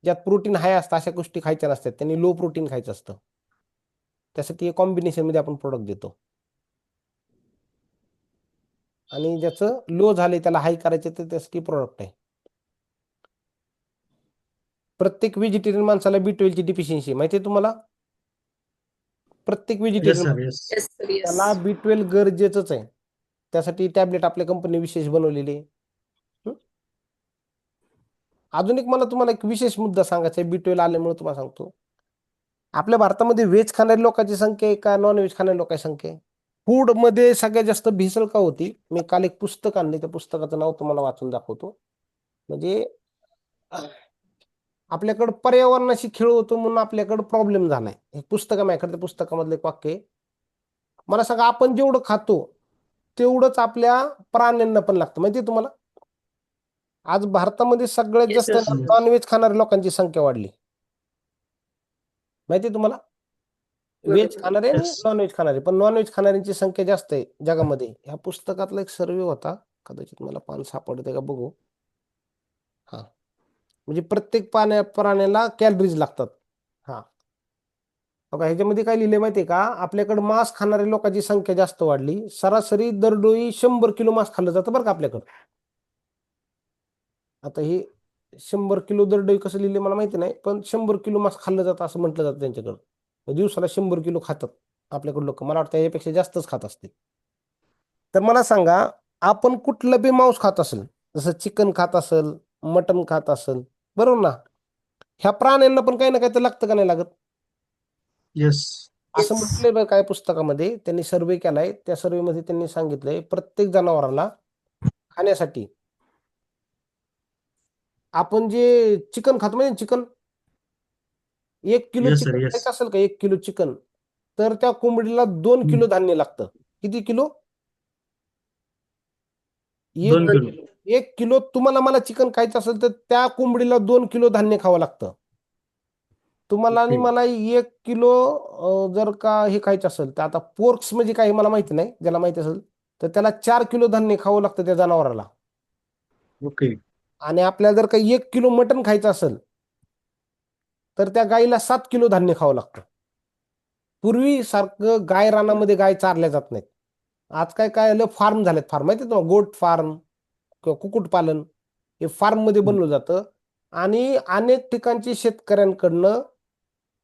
ज्यात प्रोटीन हाय असतं अशा गोष्टी खायच्या नसतात, त्यांनी लो प्रोटीन खायचं असतं. त्यासाठी कॉम्बिनेशन मध्ये आपण प्रोडक्ट देतो. आणि ज्याचं लो झालंय त्याला हाय करायचं तर त्यासाठी प्रोडक्ट आहे. प्रत्येक व्हेजिटेरियन माणसाला B12 ची डिफिशियन्सी माहिती आहे तुम्हाला, प्रत्येक yes vegetarian sir, yes. Yes sir, yes. त्याला B12 गरजेचंच आहे. त्यासाठी टॅबलेट आपल्या कंपनी विशेष बनवलेली आहे. अजून एक मला तुम्हाला एक विशेष मुद्दा सांगायचा आहे B12 आल्यामुळे तुम्हाला सांगतो. आपल्या भारतामध्ये व्हेज खाणाऱ्या लोकांची संख्या आहे का नॉन व्हेज खाणाऱ्या लोकांची संख्या आहे? फूड मध्ये सगळ्यात जास्त भेसळ का होती? मी काल एक पुस्तक आणले, त्या पुस्तकाचं नाव तुम्हाला वाचून दाखवतो. म्हणजे आपल्याकडं पर्यावरणाशी खेळ होतो म्हणून आपल्याकडं प्रॉब्लेम झालाय. हे पुस्तक आहे माझ्याकडे, त्या पुस्तकामधलं एक वाक्य आहे, मला सांगा आपण जेवढं खातो तेवढंच आपल्या प्राण्यांना पण लागतं, माहितीये तुम्हाला. आज भारतामध्ये सगळ्यात Yes, जास्त sir. नॉनव्हेज खाणाऱ्या लोकांची संख्या वाढली, माहितीये तुम्हाला. व्हेज खाणारे आणि Yes. नॉनव्हेज खाणारे, पण नॉनव्हेज खाणाऱ्यांची संख्या जास्त आहे जगामध्ये. ह्या पुस्तकातला एक सर्वे होता, कदाचित मला पान सापडते का बघू. हा, म्हणजे प्रत्येक प्राण्याला कॅलरीज लागतात. हा बघा, ह्याच्यामध्ये काय लिहिले माहितीये का, आपल्याकडे मांस खाणाऱ्या लोकांची संख्या जास्त वाढली. सरासरी दरडोई 100 किलो मांस खाल्लं जातं बरं का आपल्याकडं. आता हे 100 किलो दरडोई कसं लिहिले मला माहिती नाही, पण 100 किलो मांस खाल्लं जातं असं म्हटलं जातं त्यांच्याकडं. दिवसाला 100 किलो खातात आपल्याकडे लोक, मला वाटतं यापेक्षा जास्तच खात असतील. तर मला सांगा, आपण कुठलं बी मांस खात असेल, जसं चिकन खात असेल, मटन खात असेल, बरोबर ना, ह्या प्राण्यांना पण काही ना काही तर लागतं का नाही लागत. येस. असं म्हटलंय बघ काय पुस्तकामध्ये, त्यांनी सर्वे केलाय, त्या सर्वेमध्ये त्यांनी सांगितलंय प्रत्येक जनावराला खाण्यासाठी आपण जे चिकन खातो म्हणजे chicken, 1 kilo yes sir, chicken yes. खायचं असेल का, 1 किलो चिकन, तर त्या कोंबडीला 2 किलो धान्य लागतं. किती किलो? 2 किलो. 1 किलो तुम्हाला मला चिकन खायचं असेल तर त्या कोंबडीला 2 किलो धान्य खावं लागतं. तुम्हाला आणि ओके. मला 1 किलो जर का हे खायचं असेल तर आता पोर्क्स म्हणजे काय हे मला माहिती नाही. ज्याला माहिती असेल तर त्याला 4 किलो धान्य खावं लागतं त्या जनावराला. ओके. आणि आपल्याला जर का 1 किलो मटण खायचं असेल तर त्या गाईला 7 किलो धान्य खावं लागतं. पूर्वी सारखं गाय रानामध्ये गाय चारल्या जात नाहीत. आज काय आलं, फार्म झालेत. फार्म माहिती आहे तुम्हाला, गोट फार्म किंवा कुक्कुटपालन हे फार्म मध्ये बनलं जातं. आणि अनेक ठिकाणची शेतकऱ्यांकडनं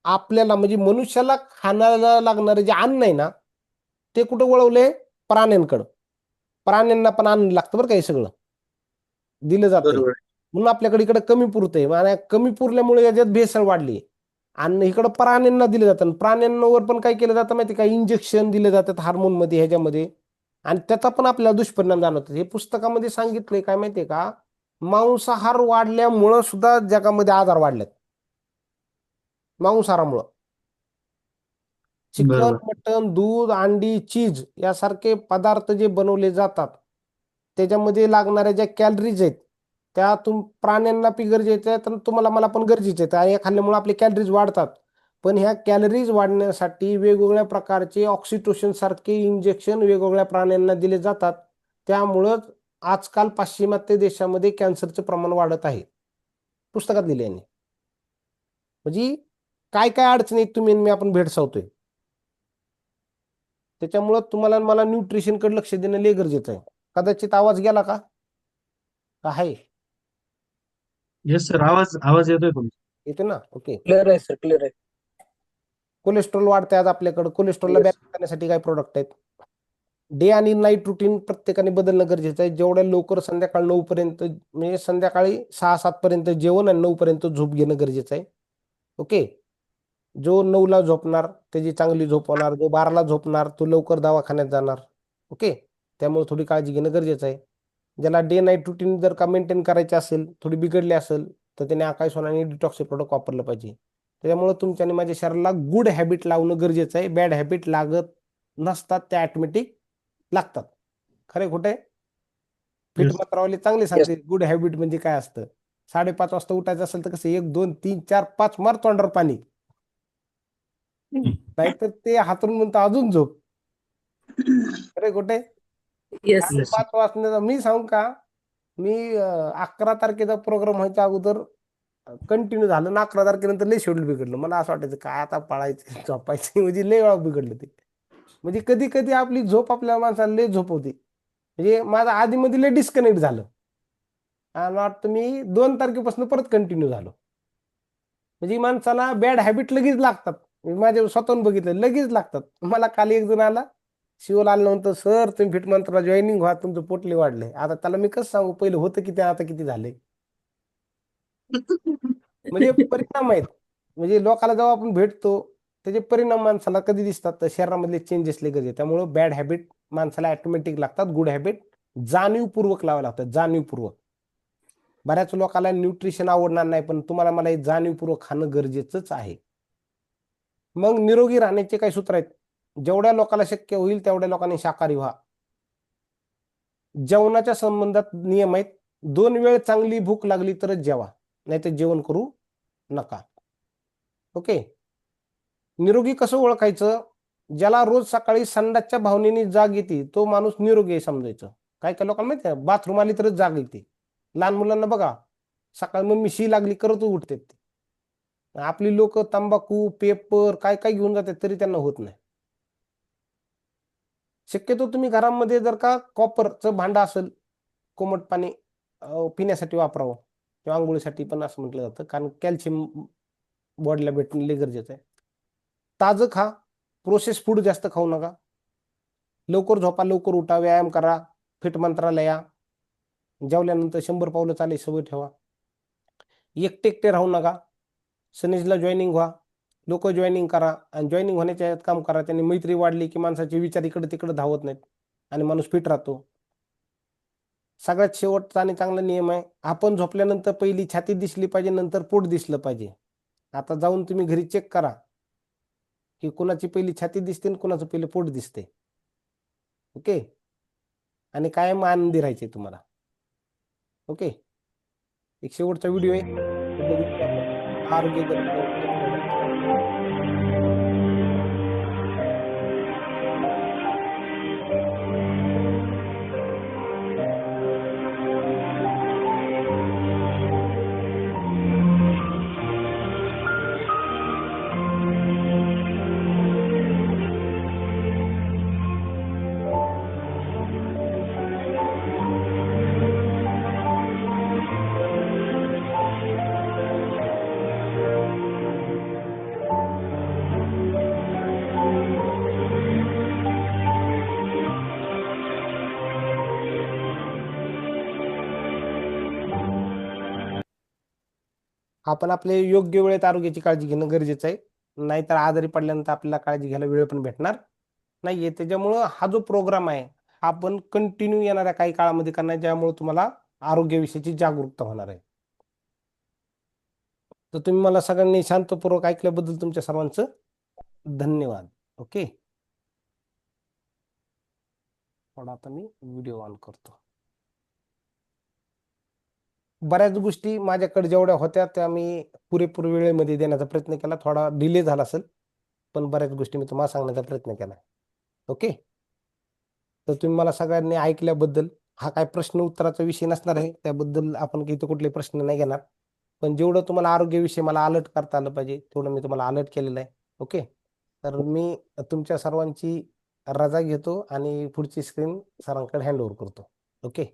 आपल्याला म्हणजे मनुष्याला खाण्याला लागणारे जे अन्न आहे ना ते कुठं वळवले, प्राण्यांकडं. प्राण्यांना पण अन्न लागतं बरं का, हे सगळं दिलं जातंय. बरोबर. म्हणून आपल्याकडे इकडे कमी पुरतंय. आणि कमी पुरल्यामुळे याच्यात भेसळ वाढली. आणि इकडं प्राण्यांना दिलं जातं. आणि प्राण्यांवर पण काय केलं जातं माहिती का, इंजेक्शन दिले जातात हार्मोन मध्ये, ह्याच्यामध्ये. आणि त्याचा पण आपल्याला दुष्परिणाम जाणवतात. हे पुस्तकामध्ये सांगितलंय काय माहितीये का, मांसाहार वाढल्यामुळं सुद्धा जगामध्ये आजार वाढलेत. मांसाहारामुळं चिकन, बरोबर. मटन, दूध, अंडी, चीज यासारखे पदार्थ जे बनवले जातात त्याच्यामध्ये लागणाऱ्या ज्या कॅलरीज आहेत त्या प्राण्यांना पी गरजेच्या आहेत आणि तुम्हाला मला पण गरजेचे आहेत. आणि हे खाल्ल्यामुळे आपले कॅलरीज वाढतात. पण ह्या कॅलरीज वाढण्यासाठी वेगवेगळ्या प्रकारचे ऑक्सिटोसिन सारखे इंजेक्शन वेगवेगळ्या प्राण्यांना दिले जातात. त्यामुळं आजकाल पाश्चिमात्य देशामध्ये कॅन्सरचं प्रमाण वाढत आहे. पुस्तकात लिहिले यांनी. म्हणजे काय काय अडचणी तुम्ही मी आपण भेडसावतोय. त्याच्यामुळं तुम्हाला मला न्यूट्रिशनकडे लक्ष देणं लय गरजेचं आहे. कदाचित आवाज गेला का आहे? येस सर, आवाज येतोय तुमचा. येतो ना? ओके. क्लिअर आहे सर, क्लिअर आहे. कोलेस्ट्रॉल वाढते आज आपल्याकडे. कोलेस्ट्रॉलला Yes. बॅलन्स करण्यासाठी काय प्रोडक्ट आहेत? डे आणि नाईट रुटीन प्रत्येकाने बदलणं गरजेचं आहे. जेवढ्या लवकर संध्याकाळी 9 पर्यंत, म्हणजे संध्याकाळी 6-7 पर्यंत जेवण आणि 9 पर्यंत झोप घेणं गरजेचं आहे. ओके. जो 9ला झोपणार त्याची चांगली झोप होणार. जो 12ला झोपणार तो लवकर दवाखान्यात जाणार. ओके. त्यामुळे थोडी काळजी घेणं गरजेचं आहे. ज्याला डे नाईट रुटीन जर का मेंटेन करायची असेल, थोडी बिघडली असेल तर त्याने आकाश सोना आणि डिटॉक्स प्रोडक्ट वापरलं पाहिजे. त्याच्यामुळे तुमच्या आणि माझ्या शरीराला गुड हॅबिट लावणं गरजेचं आहे. बॅड हॅबिट लागत नसतात, त्या ऑटोमॅटिक लागतात. खरे खोटे? Fit Yes. मात्रवाले चांगले सांगते गुड हॅबिट म्हणजे काय असतं. 5:30 वाजता उठायचं असेल तर कसं 1, 2, 3, 4, 5 मार तोंडावर पाणी. नाहीतर ते हातरून म्हणतो अजून झोप. खरे खोटे? येस. Yes. 5 वाजता मी सांगू का, मी 11 तारखेचा प्रोग्राम व्हायच्या अगोदर कंटिन्यू झालं ना, 11 तारखेनंतर लय शेड्यूल बिघडलं. मला असं वाटायचं काय आता पळायचं झोपायचं म्हणजे लय वेळा बिघडलं ते. म्हणजे कधी कधी आपली झोप आपल्या माणसाला लय झोप होती. म्हणजे माझं आधीमध्ये लय डिस्कनेक्ट झालं. आणि वाटतं मी 2 तारखेपासून परत कंटिन्यू झालो. म्हणजे माणसाला बॅड हॅबिट लगेच लागतात. मी माझ्या स्वतःहून बघितलं, लगेच लागतात. मला काल एक जण आला, शिवला आलं नव्हतं, सर तुम्ही फिट मंत्राला जॉईनिंग व्हा, तुमचं पोटले वाढले. आता त्याला मी कसं सांगू, पहिलं होतं किती आता किती झाले. म्हणजे परिणाम आहेत. म्हणजे लोकाला जेव्हा आपण भेटतो त्याचे परिणाम माणसाला कधी दिसतात, तर शरीरामधले चेंजेस लय गरजेचे. त्यामुळे बॅड हॅबिट माणसाला ऑटोमॅटिक लागतात. गुड हॅबिट जाणीवपूर्वक लावावं लागतात, जाणीवपूर्वक. बऱ्याच लोकांना न्यूट्रिशन आवडणार नाही, पण तुम्हाला मला हे जाणीवपूर्वक खाणं गरजेचंच आहे. मग निरोगी राहण्याचे काही सूत्र आहेत. जेवढ्या लोकांना शक्य होईल तेवढ्या लोकांनी शाकाहारी व्हा. जेवणाच्या संबंधात नियम आहेत. 2 वेळ चांगली भूक लागली तरच जेवा, नाहीतर जेवण करू नका. ओके. निरोगी कसं ओळखायचं? ज्याला रोज सकाळी संडासच्या भावनेने जाग येते तो माणूस निरोगी आहे समजायचं. काय काय लोकांना माहिती आहे, बाथरूम आली तरच जाग येते. लहान मुलांना बघा, सकाळी मम्मी शी लागली करत उठतात ते. आपली लोक तंबाखू, पेपर काय काय घेऊन जातात तरी त्यांना होत नाही. शक्यतो तुम्ही घरामध्ये जर का कॉपरचं भांडं असेल, कोमट पाणी पिण्यासाठी वापरावं किंवा आंघोळीसाठी पण असं म्हटलं जातं, कारण कॅल्शियम बॉडीला भेटणं लय गरजेचं आहे. ताजं खा, प्रोसेस फूड जास्त खाऊ नका. लवकर झोपा, लवकर उठा, व्यायाम करा, फिट मंत्राला या. जेवल्यानंतर 100 पावलं चालायची सवय ठेवा. एकटे एकटे राहू नका. सनेजला जॉईनिंग व्हा, लोक जॉईनिंग करा आणि जॉईनिंग होण्याच्या यात काम करा. त्यांनी मैत्री वाढली की माणसाचे विचार इकडे तिकडे धावत नाहीत आणि माणूस फिट राहतो. सगळ्यात शेवटचा आणि चांगला नियम आहे, आपण झोपल्यानंतर पहिली छाती दिसली पाहिजे, नंतर पोट दिसलं पाहिजे. आता जाऊन तुम्ही घरी चेक करा की कुणाची पहिली छाती दिसते आणि कुणाचं पहिलं पोट दिसते. ओके. आणि कायम आनंदी राहायचे तुम्हाला. ओके, एक शेवटचा व्हिडिओ आहे तो बघूया आपण. आरोग्य जर आपण आपले योग्य वेळेत आरोग्याची काळजी घेणं गरजेचं आहे. नाहीतर आजारी पडल्यानंतर आपल्याला काळजी घ्यायला वेळ पण भेटणार नाहीये. त्याच्यामुळं हा जो प्रोग्राम आहे हा आपण कंटिन्यू येणाऱ्या काही काळामध्ये करणार, ज्यामुळे तुम्हाला आरोग्याविषयीची जागरूकता होणार आहे. तर तुम्ही मला सगळ्यांनी शांतपूर्वक ऐकल्याबद्दल तुमच्या सर्वांचं धन्यवाद. ओके, थोडा आता मी व्हिडिओ ऑन करतो. बऱ्याच गोष्टी माझ्याकडे जेवढ्या होत्या त्या मी पुरेपूर वेळेमध्ये देण्याचा प्रयत्न केला. थोडा डिले झाला असेल, पण बऱ्याच गोष्टी मी तुम्हाला सांगण्याचा प्रयत्न केला. ओके, तर तुम्ही मला सगळ्यांनी ऐकल्याबद्दल, हा काय प्रश्न उत्तराचा विषय नसणार आहे, त्याबद्दल आपण इथं कुठले प्रश्न नाही घेणार. पण जेवढं तुम्हाला आरोग्याविषयी मला अलर्ट करता आलं पाहिजे तेवढं मी तुम्हाला अलर्ट केलेलं आहे. ओके, तर मी तुमच्या सर्वांची रजा घेतो आणि पुढची स्क्रीन सरांकडे हँड ओव्हर करतो. ओके,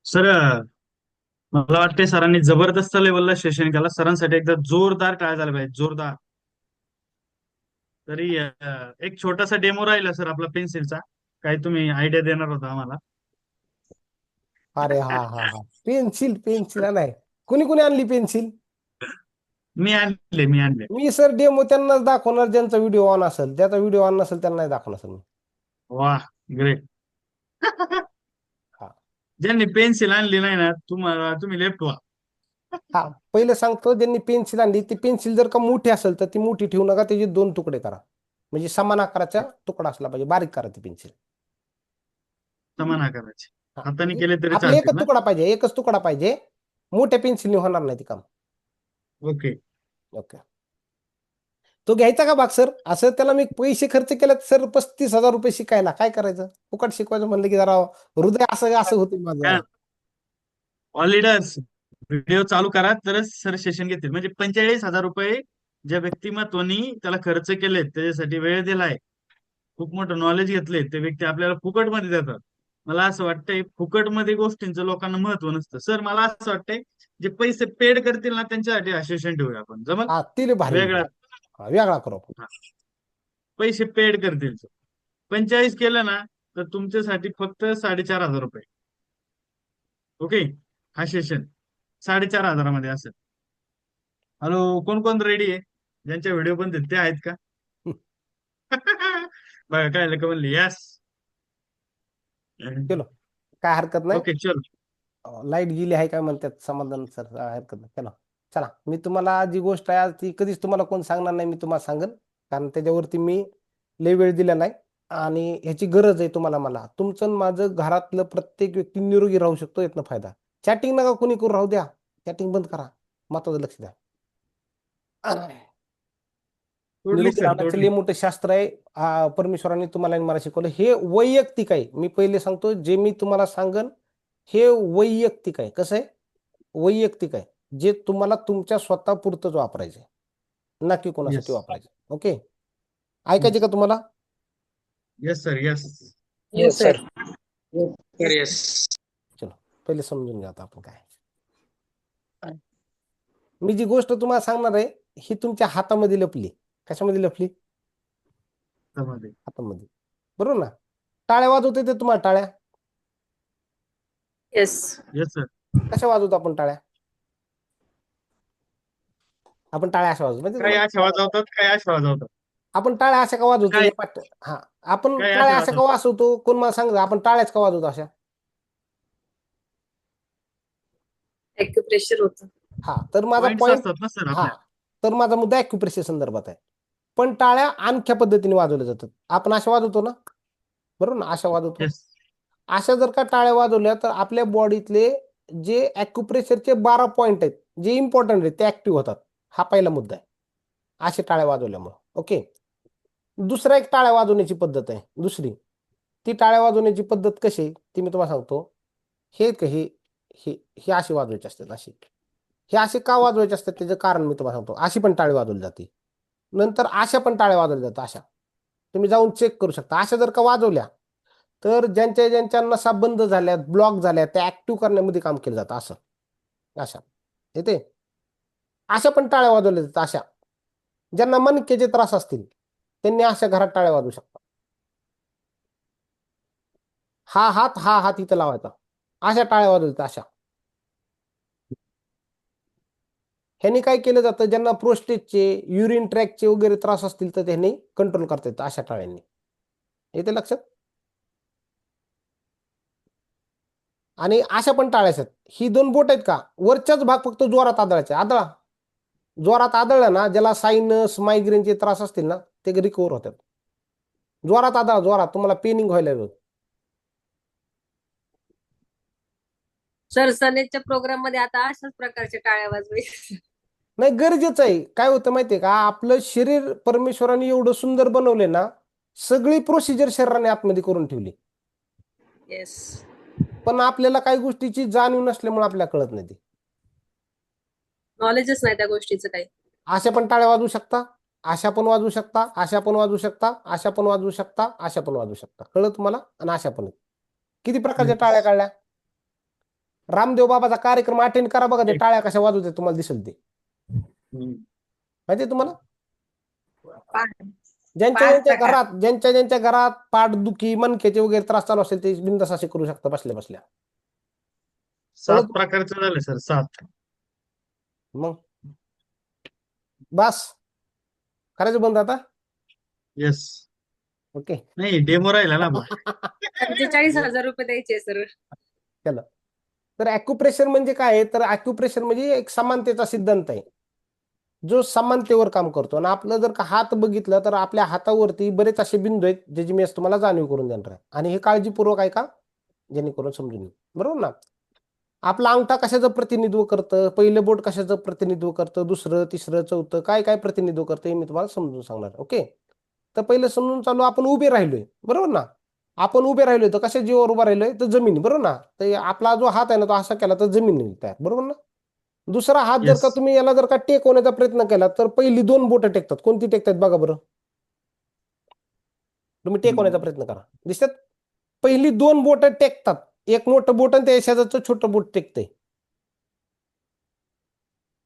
सर, मला वाटते सरांनी जबरदस्त लेवलला सेशन केला. सरांसाठी एकदा जोरदार काय झालं पाहिजे, जोरदार. तरी एक छोटासा डेमो राहिला सर आपला पेन्सिलचा. काही तुम्ही आयडिया देणार होता आम्हाला? अरे हा हा हा, पेन्सिल पेन्सिल नाही, कुणी कुणी आणली पेन्सिल? मी आणले. मी सर डेमो त्यांनाच दाखवणार ज्यांचा व्हिडिओ ऑन असेल, ज्याचा व्हिडिओ ऑन नसेल त्यांना नाही दाखवणार सर मी. वा, ग्रेट. हा ज्यांनी पेन्सिल आणली नाही ना, तुम्ही लेफ्ट व्हा. हा, पहिलं सांगतो, ज्यांनी पेन्सिल आणली ती पेन्सिल जर का मोठी असेल तर ती मोठी ठेवू नका, त्याचे 2 तुकडे करा. म्हणजे समान आकाराचा तुकडा असला पाहिजे, बारीक करा ती पेन्सिल. समान आकाराचे हा, हाताने म्हणजे केले तरी आपला चालतील एकच ना? तुकडा पाहिजे, एकच तुकडा पाहिजे. मोठ्या पेन्सिलने होणार नाही ते काम. ओके. ओके, तो घ्यायचा का भाग सर? असं त्याला मी पैसे खर्च केले सर, 35,000 रुपये शिकायला, काय करायचं? फुकट शिकवायचं म्हणलं की जरा हृदय असं असं होतं माझं जरा. ऑल लीडर्स, व्हिडिओ चालू करा तरच सर सेशन घेतील. म्हणजे 45,000 रुपये ज्या व्यक्तिमत्वानी त्याला खर्च केलेत, त्याच्यासाठी वेळ दिलाय, खूप मोठं नॉलेज घेतलंय, ते व्यक्ती आपल्याला फुकटमध्ये देतात. मला असं वाटतंय फुकटमध्ये गोष्टींचं लोकांना महत्व नसतं. सर, मला असं वाटतंय जे पैसे पेड करतील ना त्यांच्यासाठी हा सेशन ठेवूया आपण. जमल? हा, तिले भारी वेगळा. हा, वेगळा करू आपण. हा. पैसे पेड करतील. 45 केलं ना तर तुमच्यासाठी फक्त 4,500 रुपये. ओके, हा सेशन 4,500 असेल. हॅलो, कोण कोण रेडी आहे? ज्यांच्या व्हिडिओ पण ते आहेत का? बघा काय लोक म्हणले यस. चलो, काय हरकत नाही. ओके, चलो. लाईट गेली आहे काय म्हणतात, समाधान सर, हरकत नाही. चला चला, मी तुम्हाला जी गोष्ट आहे आज ती कधीच तुम्हाला कोण सांगणार नाही, मी तुम्हाला सांगेन. कारण त्याच्यावरती मी लय वेळ दिलेला आहे आणि ह्याची गरज आहे तुम्हाला. मला तुमचं आणि माझं घरातलं प्रत्येक व्यक्ती निरोगी राहू शकतो, यातनं फायदा. चॅटिंग नका कोणी करू, राहू द्या, चॅटिंग बंद करा, महत्वाचं लक्ष द्या. टोटली निरोगी सर, राहण्याचं टोटली. लय मोठं शास्त्र आहे. परमेश्वरांनी तुम्हाला आणि मला शिकवलं. हे वैयक्तिक आहे. मी पहिले सांगतो, जे मी तुम्हाला सांगन हे वैयक्तिक आहे. कसं आहे? वैयक्तिक आहे, जे तुम्हाला तुमच्या स्वतः पुरतच वापरायचं आहे, ना की कोणासाठी येस, वापरायचं. ओके, ऐकायचे का तुम्हाला? Yes sir, yes. Yes sir. चलो, पहिले समजून घ्या आता आपण काय. मी जी गोष्ट तुम्हाला सांगणार आहे ही तुमच्या हातामध्ये लपली. कशामध्ये लपली? त्यामध्ये. हातामध्ये, बरोबर ना? टाळ्या वाजवता येते तुम्हाला? टाळ्या येस. Yes sir. कशा वाजवतो आपण टाळ्या? आपण टाळ्या अशा वाजवतो म्हणजे काही अशा वाजवतात, काही अशा वाजवतात. आपण टाळ्या अशा का वाजवतो? काय हा, आपण काय टाळ्या अशा अशा का वाजवतात? वाजवतो? कोण मला सांग, आपण टाळ्याच का वाजवतो अशा? ॲक्युप्रेशर होतं. हा, तर माझा पॉइंट्स पॉइंट, असतात ना सर हा, आपल्या. तर माझा मुद्दा ॲक्युप्रेशर संदर्भात आहे. पण टाळ्या आणख्या पद्धतीने वाजवल्या जातात. आपण अशा वाजवतो ना, बरोबर ना? अशा वाजवतो. येस. अशा जर का टाळ्या वाजवल्या तर आपल्या बॉडीतले जे ॲक्युप्रेशरचे 12 पॉईंट आहेत जे इम्पॉर्टंट आहेत ते ऍक्टिव्ह होतात. हा पहिला मुद्दा आहे अशा टाळ्या वाजवल्यामुळे. ओके. दुसरा एक टाळ्या वाजवण्याची पद्धत आहे दुसरी. ती टाळ्या वाजवण्याची पद्धत कशी आहे ती मी तुम्हाला सांगतो. हे हे हे असे वाजवायचे असतात अशी. हे असे का वाजवायचे असतात त्याचं कारण मी तुम्हाला सांगतो. अशी पण टाळी वाजवली जाते. नंतर अशा पण टाळ्या वाजवल्या जातात अशा. तुम्ही जाऊन चेक करू शकता. अशा जर का वाजवल्या तर ज्यांच्या ज्यांच्या नसा बंद झाल्यात ब्लॉक झाल्या त्या ऍक्टिव्ह करण्यामध्ये काम केलं जातं असं. अशा येते. अशा पण टाळ्या वाजवल्या जातात अशा. ज्यांना मणक्याचे त्रास असतील त्यांनी अशा घरात टाळ्या वाजवू शकतात. हा हात इथं लावायचा. अशा टाळ्या वाजवतात अशा. ह्यांनी काय केलं जातं ज्यांना प्रोस्टेटचे युरिन ट्रॅकचे वगैरे त्रास असतील तर त्यांनी कंट्रोल करता येतं अशा टाळ्यांनी. येते लक्षात. आणि अशा पण टाळ्या आहेत. ही 2 बोट आहेत का वरच्याच भाग फक्त जोरात आदळायचे. आदळा. जोरात आदळला ना ज्याला सायनस मायग्रेनचे त्रास असतील ना ते रिकवर होतात. जोरात आदळा जोरात तुम्हाला पेनिंग व्हायला लागेल. सर सनेजच्या प्रोग्राम मध्ये आता अशाच प्रकारच्या टाळ्या वाजवायच्या. नाही गरजेचं आहे. काय होतं माहितीये का आपलं शरीर परमेश्वराने एवढं सुंदर बनवले ना सगळी प्रोसिजर शरीराने आतमध्ये करून ठेवली. येस. पण आपल्याला काही गोष्टीची जाणीव नसल्यामुळे आपल्याला कळत नाही ती. नॉलेजच नाही त्या गोष्टीचं काही. अशा पण टाळ्या वाजवू शकता. अशा पण वाजवू शकता. अशा पण वाजवू शकता. अशा पण वाजवू शकता. अशा पण वाजवू शकता. कळलं तुम्हाला. आणि अशा पण किती प्रकारच्या टाळ्या काढल्या. रामदेव बाबाचा कार्यक्रम अटेंड करा बघा ते टाळ्या कशा वाजवते तुम्हाला दिसेल ते. माहितीये तुम्हाला. ज्यांच्या घरात पाठदुखी मणक्याचे वगैरे त्रास चालू असेल ते बिंदास असे करू शकता बसल्या बसल्या. 7 प्रकारचं झालं सर 7. मग बस करायचं बंद आता. येस. ओके. नाही डेमो राहिला ना मग. 45,000 रुपये द्यायचे सर. चला. तर ॲक्युप्रेशर म्हणजे काय आहे तर ॲक्युप्रेशर म्हणजे एक समानतेचा सिद्धांत आहे जो समानतेवर काम करतो. आणि आपलं जर का हात बघितलं तर आपल्या हातावरती बरेच असे बिंदू आहेत ज्याची मी आज तुम्हाला जाणीव करून देणार आहे. आणि हे काळजीपूर्वक आहे का जेणेकरून समजून येईल. बरोबर ना. आपला अंगठा कशाचं प्रतिनिधित्व करतं पहिलं बोट कशाचं प्रतिनिधित्व करतं दुसरं तिसरं चौथं काय काय प्रतिनिधित्व करतं हे मी तुम्हाला समजून सांगणार. ओके. तर पहिलं समजून चालू आपण उभे राहिलोय बरोबर ना. आपण उभे राहिलोय तर कशा जीवावर उभा राहिलोय तर जमिनी बरोबर ना. तर आपला जो हात आहे ना तो असा केला तर जमीन तयार बरोबर ना. दुसरा हात जर का तुम्ही याला जर का टेकवण्याचा प्रयत्न केला तर पहिली 2 बोटं टेकतात. कोणती टेकतात बघा बरं. तुम्ही टेकवण्याचा प्रयत्न करा दिसतात. पहिली 2 बोटं टेकतात. एक मोठं बोट आणि त्या शेजारचं छोटं बोट टेकतंय.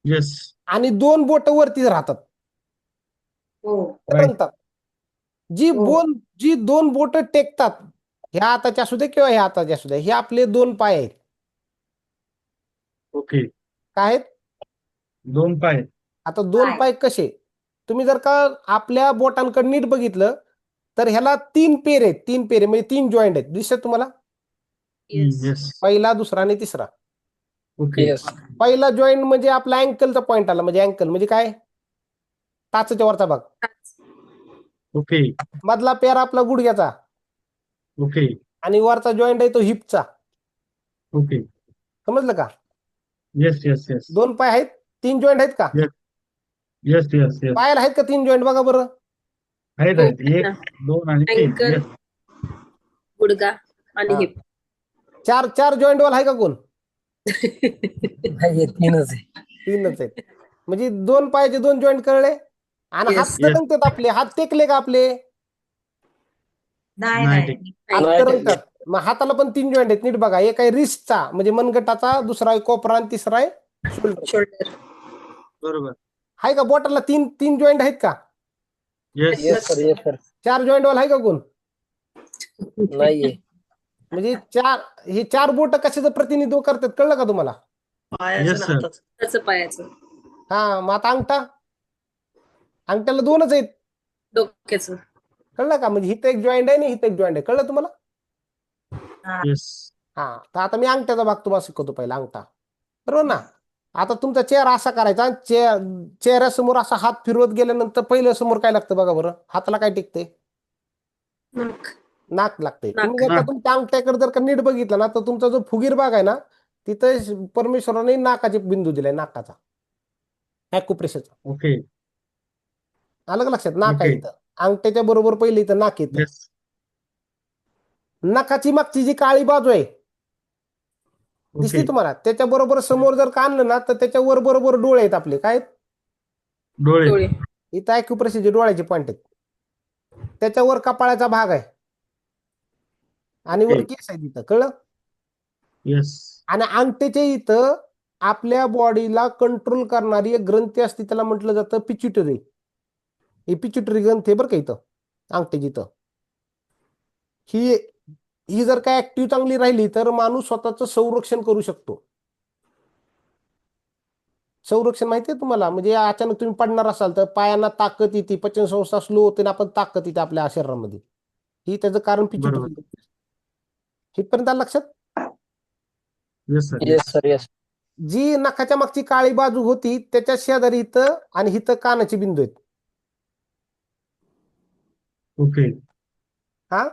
येस. आणि 2 बोटं वरती राहतात. म्हणतात जी 2 बोटं टेकतात ह्या हाताच्या असू दे किंवा ह्या हाताच्या असू दे हे आपले 2 पाय आहेत. ओके. काय आहेत 2 पाय. आता 2 पाय कसे तुम्ही जर का आपल्या बोटांकडे नीट बघितलं तर ह्याला 3 पेर आहेत. 3 पेरे म्हणजे 3 जॉईंट आहेत दिसतात तुम्हाला. येस. पहिला दुसरा आणि तिसरा. ओके. पहिला जॉईंट म्हणजे आपला अँकलचा पॉईंट आला म्हणजे अँकल म्हणजे काय टाचच्या वरचा भाग. ओके. मधला पेर आपला गुडघ्याचा. ओके. आणि वरचा जॉईंट आहे तो हिपचा. ओके. समजलं का. Yes yes yes. 2 पाय आहेत 3 जॉईंट आहेत का. Yes yes yes. पायाला आहेत का 3 जॉईंट बघा बरं. आहेत 1 2 आणि 3. अँकल गुडगा आणि हिप. 4 जॉईंट वाला आहे का कोण. तीनच आहे. 3च आहेत म्हणजे 2 पायाचे 2 जॉईंट कळले. आणि हात तरंगतात आपले हात टेकले का आपले. हात तरंगतात. मग हाताला पण 3 जॉईंट आहेत नीट बघा. एक आहे रिस्टचा म्हणजे मनगटाचा दुसरा आहे कोपरा आणि तिसरा आहे शोल्डर. बरोबर. आहे का बोटाला 3 जॉईंट आहेत का. Yes sir. 4 जॉईंट वाला आहे का कोण. नाहीये. म्हणजे हे 4 बोट कशाचं प्रतिनिधित्व करतात कळलं का तुम्हाला. Yes sir. त्याचं पायाचं. हा मग आता अंगठ्याला 2च आहेत. डोक्याचं. कळलं का म्हणजे हिथं एक जॉईंट आहे आणि हिथं एक जॉईंट आहे कळलं तुम्हाला. येस. हा तर आता मी अंगठ्याचा भाग तुम्हाला शिकवतो पहिला अंगठा बरोबर ना. आता तुमचा चेहरा असा करायचा चेहऱ्यासमोर असा हात फिरवत गेल्यानंतर पहिलं समोर काय लागतं बघा बरं. हाताला काय टिकते नाक लागते. नाक. तुम्ही जर का नाक. तुमच्या अंगठ्याकडे जर का नीट बघितलं ना तर तुमचा जो फुगीर भाग आहे ना तिथं परमेश्वराने नाकाचे बिंदू दिलाय नाकाचा ॲक्युप्रेशरचा. ओके. आलं का लक्षात? नाक आहे ओके. इथं. अंगठ्याच्या बरोबर पहिले इथं नाक येतं. येस. नाकाची मागची जी काळी बाजू आहे दिसली ओके. तुम्हाला त्याच्या बरोबर समोर जर का आणलं ना तर त्याच्या वर बरोबर डोळे आहेत आपले काय आहेत? डोळे. डोळे. इथं ॲक्युप्रेशरचे डोळ्याचे पॉइंट आहेत. त्याच्यावर कपाळाचा भाग आहे आणि वर ओके. केस आहे तिथं कळलं. येस. आणि अंगठ्याच्या इथं आपल्या बॉडीला कंट्रोल करणारी एक ग्रंथी असते त्याला म्हटलं जातं पिच्युटरी. ही पिच्युटरी ग्रंथी आहे बरं का इथं अंगठ्याची इथं. ही ही जर का ऍक्टिव्ह चांगली राहिली तर माणूस स्वतःचं संरक्षण करू शकतो. संरक्षण माहितीये तुम्हाला म्हणजे अचानक तुम्ही पडणार असाल तर पायांना ताकद येते पचन संस्था स्लो होते ना आपण ताकद येते आपल्या शरीरामध्ये. ही त्याचं कारण बरोबर. पिच्युटरी. इथपर्यंत आलं लक्षात? Yes sir. Yes sir yes. जी नखाच्या मागची काळी बाजू होती त्याच्या शेजारी इथं आणि इथं कानाचे बिंदू आहेत. ओके. हा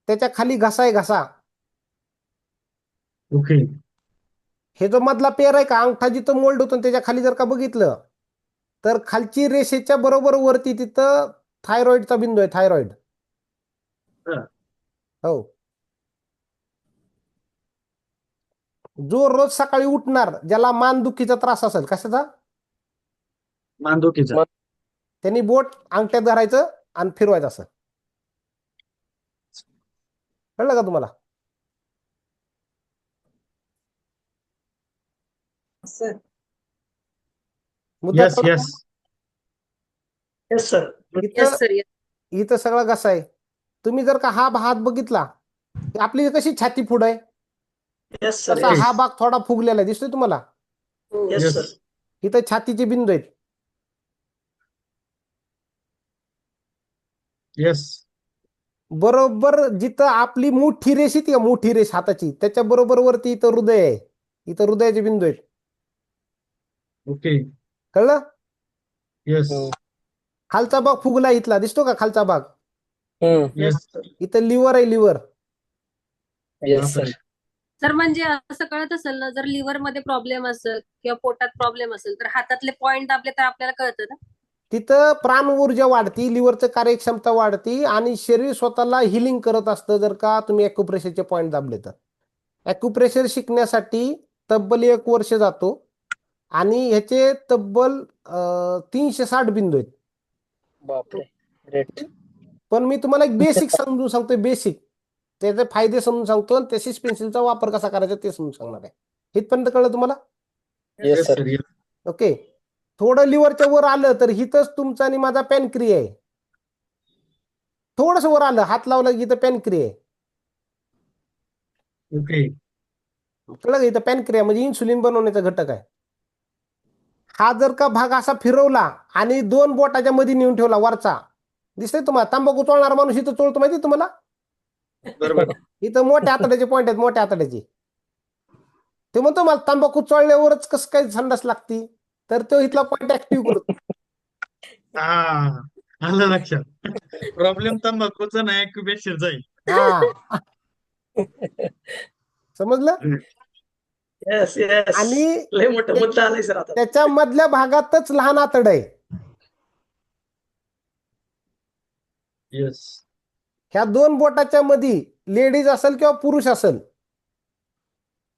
त्याच्या खाली घसा आहे घसा. ओके. हे जो मधला पेर आहे का अंगठा जिथं मोल्ड होतो त्याच्या खाली जर का बघितलं तर खालची रेषेच्या बरोबर वरती तिथं थायरॉइडचा बिंदू आहे थायरॉइड. हो. जो रोज सकाळी उठणार ज्याला मानदुखीचा त्रास असेल कशाचा मानदुखीचा. त्यांनी बोट अंगठ्यात धरायचं आणि फिरवायचं असं. कळलं का तुम्हाला? मुद्दा येस. कळला? येस. Yes sir. इथं येस सर. इथं सगळा घसा आहे. तुम्ही जर का हा हात बघितला की आपली कशी छाती पुढं आहे येस सर. तसा Yes. हा भाग थोडा फुगलेला आहे दिसतोय तुम्हाला. Yes Yes. सर. इथं छातीचे बिंदू आहेत. येस. बरोबर जिथं आपली मोठी रेष येते का मोठी रेष हाताची त्याच्या बरोबर वरती इथं हृदय आहे. इथं हृदयाचे बिंदू आहेत. ओके. कळलं? येस. खालचा भाग फुगला इथला दिसतो का खालचा भाग. येस. इथं लिव्हर आहे लिव्हर. Yes sir. सर म्हणजे असं कळत असेल ना जर लिव्हर मध्ये प्रॉब्लेम असेल किंवा पोटात प्रॉब्लेम असेल तर हातातले पॉइंट दाबले तर आपल्याला कळतं ना. तिथं प्राण ऊर्जा वाढती लिव्हरचं कार्यक्षमता वाढती आणि शरीर स्वतःला हिलिंग करत असतं जर का तुम्ही ॲक्युप्रेशरचे पॉइंट दाबले तर. ॲक्युप्रेशर शिकण्यासाठी तब्बल 1 वर्ष जातो आणि ह्याचे तब्बल 360 बिंदू आहेत. बापरे. ग्रेट. पण मी तुम्हाला एक बेसिक समजून सांगतोय बेसिक त्याचे फायदे समजून सांगतो आणि त्याशीच पेन्सिलचा वापर कसा करायचा ते समजून सांगणार आहे. इथपर्यंत कळलं तुम्हाला? Yes yes sir. Sir. Yes. Okay. थोडं लिव्हरच्या वर आलं तर हिथंच तुमचा आणि माझा पॅनक्रिया आहे. थोडस वर आलं हात लावला की इथं पॅनक्रिया आहे. ओके. कळलं का? इथं पॅनक्रिया म्हणजे इन्सुलिन बनवण्याचा घटक आहे. हा जर का भाग असा फिरवला आणि 2 बोटाच्या मध्ये नेऊन ठेवला वरचा दिसतंय तुम्हाला तंबाखू चोळणारा माणूस इथं चोळतो माहिती तुम्हाला. बरोबर. इथं मोठ्या आतड्याचे पॉइंट आहेत मोठ्या आतड्याचे. ते म्हणतो मला तंबाखू चोळल्यावरच कसं काय संडास लागती तर तो इथला पॉइंट ऍक्टिव्ह करतो. हा आलं लक्षात. प्रॉब्लेम तंबाखूचा नाही ॲक्युप्रेशरचा आहे. हा समजलं. Yes yes. आणि लय मोठा मुद्दा आलाय सर आता. त्याच्या मधल्या भागातच लहान आतड आहे. येस. ह्या 2 बोटाच्या मध्ये लेडीज असेल किंवा पुरुष असेल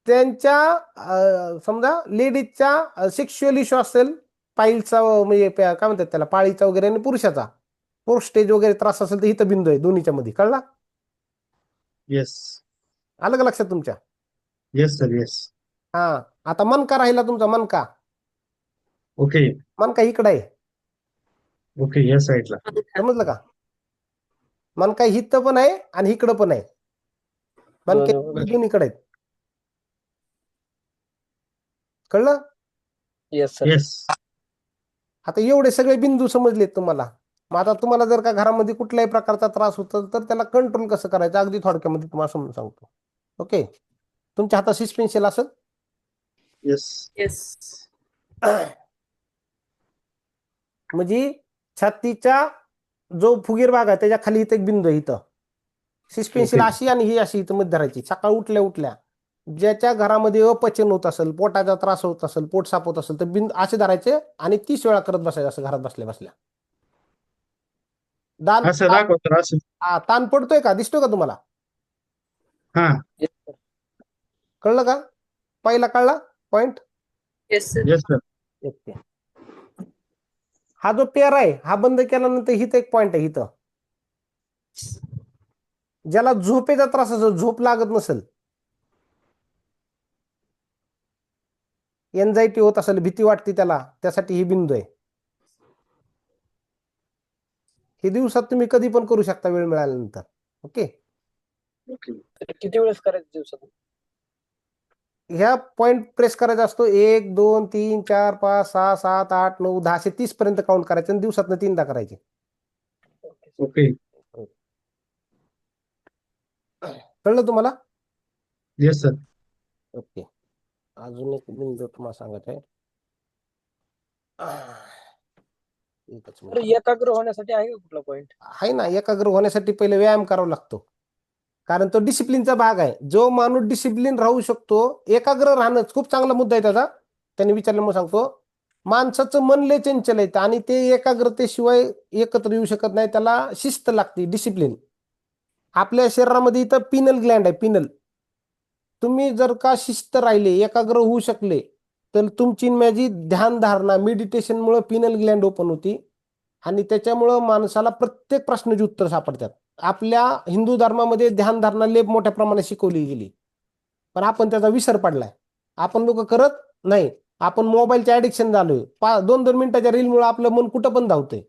त्यांच्या समजा लेडीजचा सेक्शुअल इश्यू असेल पाईलचा म्हणजे काय म्हणतात त्याला पाळीचा वगैरे आणि पुरुषाचा प्रोस्टेज वगैरे त्रास असेल तर इथं बिंदू आहे दोन्हीच्या मध्ये. कळला? येस. आलं का लक्षात तुमच्या? Yes sir. येस. हा आता मनका राहिला तुमचा मनका. ओके. मनका इकडे आहे. ओके. या साईडला. समजलं का? मनका इथं पण आहे आणि इकडं पण आहे. मनके दोन्हीकडे आहेत. कळलं? Yes sir. येस. आता एवढे सगळे बिंदू समजलेत तुम्हाला. मग आता तुम्हाला जर का घरामध्ये कुठल्याही प्रकारचा त्रास होतो तर त्याला कंट्रोल कसं करायचं अगदी थोडक्यामध्ये तुम्हाला समजून सांगतो. ओके. तुमच्या हातात सिस पेन्सिल असेल. येस. येस. म्हणजे छातीचा जो फुगीर भाग आहे त्याच्या खाली इथं एक बिंदू आहे इथं. Suspension Okay. अशी आणि ही अशी इथं मध्ये धरायची. सकाळ उठल्या उठल्या ज्याच्या घरामध्ये अपचन होत असेल, पोटाचा त्रास होत असेल, पोट साफ होत असेल तर बिंद असे धरायचे आणि 30 वेळा करत बसायचं असं घरात बसल्या बसल्या. दान असं दाखव सर असं. ताण पडतोय का? दिसतोय का तुम्हाला? हा. Yes, sir. कळलं का? पहिला कळला point? Yes sir. Yes sir. Okay. हा जो पेअर आहे हा बंद केल्यानंतर हिथं एक पॉइंट आहे. इथं ज्याला झोपेचा त्रास असेल, झोप लागत नसेल, एन्झायटी होत असेल, भीती वाटते त्याला, त्यासाठी ही बिंदू आहे. हे दिवसात तुम्ही कधी पण करू शकता वेळ मिळाल्यानंतर. ओके. तर किती वेळेस करायचं दिवसातून? ह्या पॉइंट प्रेस करायचा असतो. 1 2 3 4 5 6 7 8 9 10 असे 30 पर्यंत काउंट करायचे आणि दिवसातनं 3दा करायचे. ओके. कळलं तुम्हाला? Yes sir. ओके. अजून एक बिंदू तुम्हाला सांगत आहे. एकच तर मिनिट. एकाग्र होण्यासाठी आहे का कुठला पॉइंट? आहे ना, एकाग्र होण्यासाठी पहिले व्यायाम करावा लागतो. कारण तो डिसिप्लिनचा भाग आहे. जो माणूस डिसिप्लिन राहू शकतो, एकाग्र राहणं खूप चांगला मुद्दा आहे त्याचा. त्यांनी विचारल्यामुळे सांगतो. माणसाचं मन लय चंचल आहे आणि ते एकाग्रतेशिवाय एकत्र येऊ शकत नाही. त्याला शिस्त लागते, डिसिप्लिन. आपल्या शरीरामध्ये इथं पिनल ग्लँड आहे, पिनल. तुम्ही जर का शिस्त राहिले, एकाग्र होऊ शकले तर तुमची माझी ध्यान धारणा मेडिटेशनमुळे पिनल ग्लँड ओपन होती आणि त्याच्यामुळं माणसाला प्रत्येक प्रश्नाची उत्तर सापडतात. आपल्या हिंदू धर्मामध्ये ध्यान धारणा लय मोठ्या प्रमाणात शिकवली गेली, पण आपण त्याचा विसर पडलाय. आपण लोक करत नाही. आपण मोबाईलचे ऍडिक्शन झालोय. 2-2 मिनिटाच्या रीलमुळे आपलं मन कुठं पण धावतंय.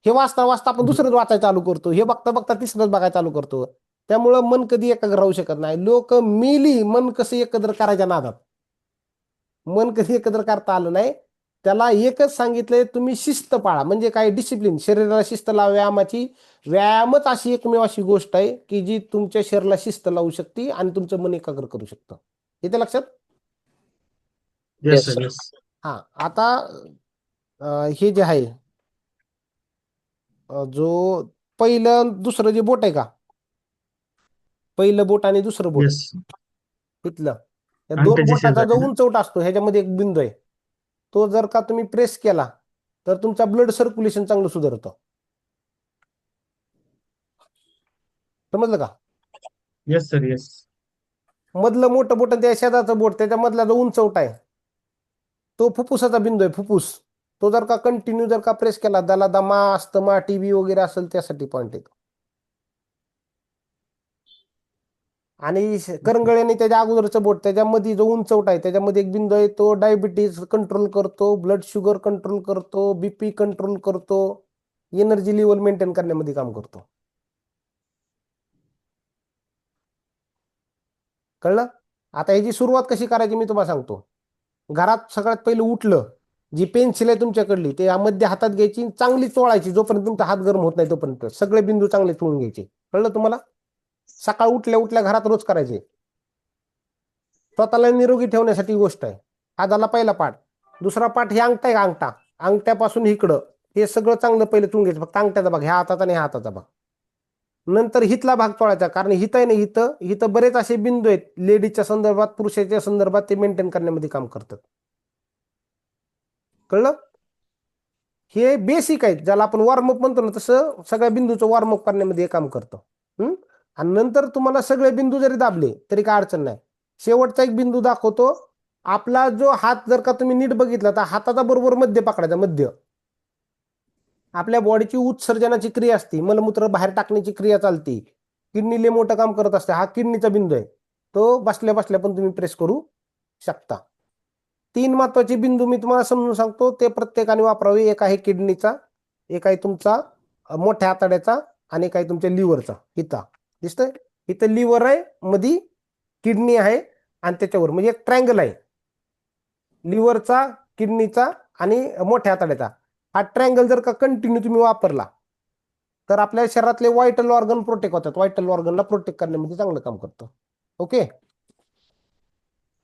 हे वाचता वाचता आपण दुसरंच वाचायला चालू करतो, हे बघता बघता तिसरंच बघायला चालू करतो. त्यामुळं मन कधी एकाग्र राहू शकत नाही. लोक मेली मन कसं एकत्र करायच्या नादात. मन कधी एकत्र करता आलं नाही. त्याला एकच सांगितलंय, तुम्ही शिस्त पाळा. म्हणजे काय? डिसिप्लिन. शरीराला शिस्त लावा. व्यायामाची व्यायामच अशी एकमेव अशी गोष्ट आहे की जी तुमच्या शरीराला शिस्त लावू शकते आणि तुमचं मन एकाग्र करू शकतं. येते लक्षात? Yes Yes, sir. sir. Yes. हा. आता हे जे आहे जो पहिलं दुसरं जे बोट आहे का, पहिलं बोट आणि दुसरं बोट येस. इथलं, या 2 अंगठ्याच्या बोटाचा जो शेजारी ना? उंचवटा असतो ह्याच्यामध्ये एक बिंदू आहे. तो जर का तुम्ही प्रेस केला तर तुमचा ब्लड सर्क्युलेशन चांगलं सुधारतं. समजलं का? Yes sir. येस. मधलं मोठं बोट आणि त्या शेजारचं बोट, त्याच्या मधला जो उंचवटा आहे तो फुफ्फुसाचा बिंदू आहे. फुफ्फुस. तो जर का कंटिन्यू जर का प्रेस केला, त्याला दमा, अस्थमा, टीबी वगैरे असेल त्यासाठी पॉइंट येतो. आणि करंगळ्याने त्याच्या अगोदरचं बोट, त्याच्यामध्ये जो उंचवटा आहे त्याच्यामध्ये एक बिंदू आहे, तो डायबिटीज कंट्रोल करतो, ब्लड शुगर कंट्रोल करतो, बीपी कंट्रोल करतो, एनर्जी लेवल मेंटेन करण्यामध्ये काम करतो. कळलं? आता ह्याची सुरुवात कशी करायची मी तुम्हाला सांगतो. घरात सगळ्यात पहिलं उठलं, जी पेन्सिल आहे तुमच्याकडली ते मध्य हातात घ्यायची, चांगली चोळायची. जोपर्यंत तुमचा हात गरम होत नाही तोपर्यंत सगळे बिंदू चांगले चोळून घ्यायचे. कळलं तुम्हाला? सकाळ उठल्या उठल्या घरात रोज करायचे. स्वतःला निरोगी ठेवण्यासाठी गोष्ट आहे. हा झाला पहिला पाठ. दुसरा पाठ हे अंगठा आहे का, अंगठा, अंगठ्यापासून इकडं हे सगळं चांगलं पहिलं चोळून घ्यायचं. फक्त अंगठ्याचा भाग, ह्या हाताचा आणि ह्या हाताचा भाग. नंतर हितला भाग चोळायचा. कारण हित आहे ना, हिथं बरेच असे बिंदू आहेत लेडीजच्या संदर्भात, पुरुषाच्या संदर्भात, ते मेंटेन करण्यामध्ये काम करतात. कळलं? हे बेसिक आहेत, ज्याला आपण वॉर्मअप म्हणतो ना, तसं सगळ्या बिंदूचं वॉर्मअप करण्यामध्ये काम करतं. आणि नंतर तुम्हाला सगळे बिंदू जरी दाबले तरी काय अडचण नाही. शेवटचा एक बिंदू दाखवतो. आपला जो हात जर का तुम्ही नीट बघितला तर हाताचा बरोबर मध्य पकडायचा. मध्य आपल्या बॉडीची उत्सर्जनाची क्रिया असते, मलमूत्र बाहेर टाकण्याची क्रिया चालते. किडनी लय मोठं काम करत असते. हा किडनीचा बिंदू आहे. तो बसल्या बसल्या पण तुम्ही प्रेस करू शकता. 3 महत्वाचे बिंदू मी तुम्हाला समजून सांगतो, ते प्रत्येकाने वापरावे. एक आहे किडनीचा, एक आहे तुमचा मोठ्या आतड्याचा आणि एक आहे तुमच्या लिव्हरचा. इथं दिसतंय, इथं लिव्हर आहे, मध्ये किडनी आहे आणि त्याच्यावर म्हणजे एक ट्रायंगल आहे. लिव्हरचा, किडनीचा आणि मोठ्या आतड्याचा हा ट्रायंगल जर का कंटिन्यू तुम्ही वापरला तर आपल्या शरीरातले व्हायटल ऑर्गन प्रोटेक्ट होतात. व्हायटल ऑर्गनला प्रोटेक्ट करण्यामध्ये चांगलं काम करतं. ओके.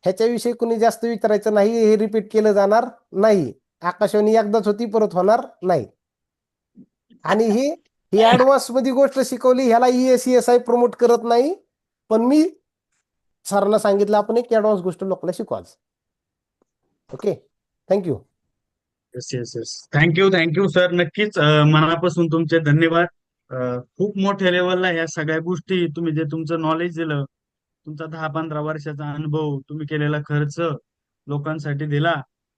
ह्याच्याविषयी कुणी जास्त विचारायचं नाही. हे रिपीट केलं जाणार नाही. आकाशवाणी एकदाच होती, परत होणार नाही. आणि ही ऍडव्हान्स मध्ये गोष्ट शिकवली, ह्याला ESI प्रमोट करत नाही, पण मी सरांना सांगितलं आपण एक ऍडव्हान्स गोष्ट लोकांना शिकवाच. Okay, thank you. Yes yes yes, thank you sir. नक्कीच मनापासून तुमचे धन्यवाद. खूप मोठ्या लेवलला या सगळ्या गोष्टी तुम्ही जे तुमचं नॉलेज दिलं, तुमचा 10-15 वर्षाचा अनुभव, तुम्ही केलेला खर्च लोकांसाठी दिला,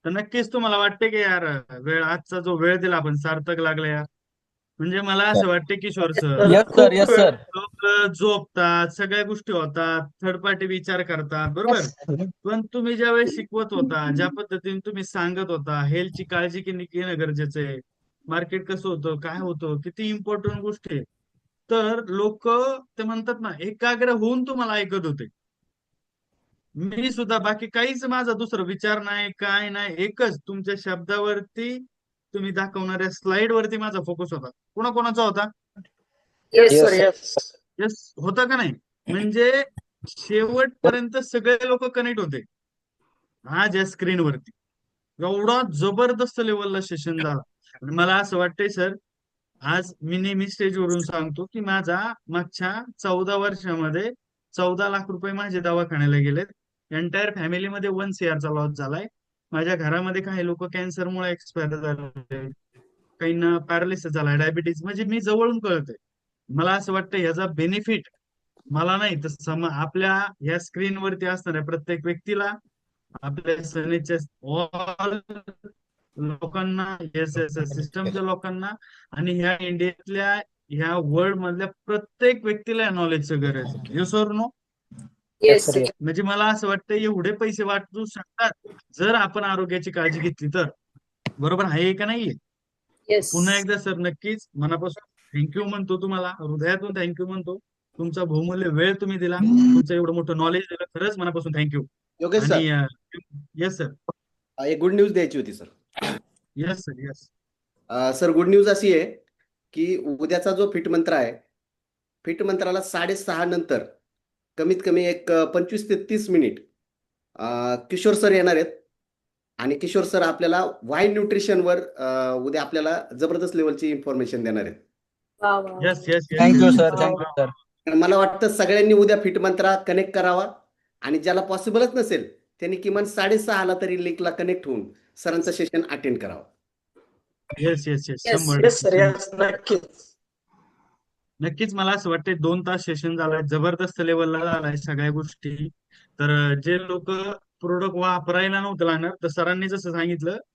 तर नक्कीच तुम्हाला वाटते की यार आजचा जो वेळ दिला आपण सार्थक लागला यार. म्हणजे मला असं वाटते Kishor sir, yes sir, yes sir. लोक झोपतात, सगळ्या गोष्टी होतात, थर्ड पार्टी विचार करतात, बरोबर. पण तुम्ही ज्यावेळेस शिकवत होता, ज्या पद्धतीने तुम्ही सांगत होता, हेल्थची काळजी घेणं गरजेचं आहे, मार्केट कसं होतं, काय होतं, किती इम्पॉर्टंट गोष्टी आहे, तर लोक ते म्हणतात ना, एकाग्र होऊन तुम्हाला ऐकत होते. मी सुद्धा बाकी काहीच माझा दुसरा विचार नाही, काय नाही, एकच तुमच्या शब्दावरती, तुम्ही दाखवणाऱ्या स्लाइड वरती माझा फोकस होता. कोणाकोणाचा होता? Yes Yes, sir, sir. Yes. Yes, होता का नाही? म्हणजे शेवटपर्यंत सगळे लोक कनेक्ट होते आज या स्क्रीनवरती. एवढा जबरदस्त लेवलला सेशन झाला. आणि मला असं वाटतंय सर, आज मी नेहमी स्टेजवरून सांगतो की माझा मागच्या 14 वर्षामध्ये 14 लाख रुपये माझे दवाखान्याला गेलेत. एंटायर फॅमिलीमध्ये 1 CR चा लॉस झालाय. माझ्या घरामध्ये काही लोक कॅन्सरमुळे एक्सपायर झाले, काहींना पॅरालिसिस झालाय, डायबिटीज, म्हणजे मी जवळून कळतंय. मला असं वाटतं ह्याचा बेनिफिट मला नाही तर आपल्या ह्या स्क्रीनवरती असणाऱ्या प्रत्येक व्यक्तीला, आपल्या सनेच्या ऑल लोकांना, एस एस एस सिस्टमच्या लोकांना, आणि ह्या इंडियातल्या ह्या वर्ल्ड मधल्या प्रत्येक व्यक्तीला नॉलेजचं गरज आहे. येस और नो? Yes, sir. Yes. म्हणजे मला असं वाटतं एवढे पैसे वाचू शकतात जर आपण आरोग्याची काळजी घेतली तर. बरोबर आहे का नाहीये? येस. पुन्हा एकदा सर नक्कीच मनापासून थँक्यू म्हणतो, तुम्हाला हृदयातून थँक्यू म्हणतो. तुमचा बहुमूल्य वेळ तुम्ही दिला, तुमचं एवढं मोठं नॉलेज दिलं, खरंच मनापासून थँक्यू. योगेश सर, आणि येस सर, एक गुड न्यूज द्यायची होती sir. Yes sir, yes. Sir good news अशी आहे की उद्याचा जो फिट मंत्र आहे, फिट मंत्राला 6:30 नंतर कमीत कमी एक 25 ते 30 मिनिट किशोर सर येणार आहेत. आणि किशोर सर आपल्याला वाय न्यूट्रिशनवर उद्या आपल्याला जबरदस्त लेवलची इन्फॉर्मेशन देणार आहेत. वा वा. Yes yes thank you sir, thank you sir. तर मला वाटतं सगळ्यांनी उद्या फिट मंत्रा कनेक्ट करावा, आणि ज्याला पॉसिबलच नसेल त्यांनी किमान 6:30ला तरी लिंकला कनेक्ट होऊन सरांचं सेशन अटेंड करावं. Yes yes yes, Yes. 100%. Yes sir, yes, नक्कीच. नक्कीच मला असं वाटतंय 2 तास सेशन झालाय, जबरदस्त लेवलला झालाय सगळ्या गोष्टी. तर जे लोक प्रोडक्ट वापरायला नव्हतं लागणार, तर सरांनी जसं सांगितलं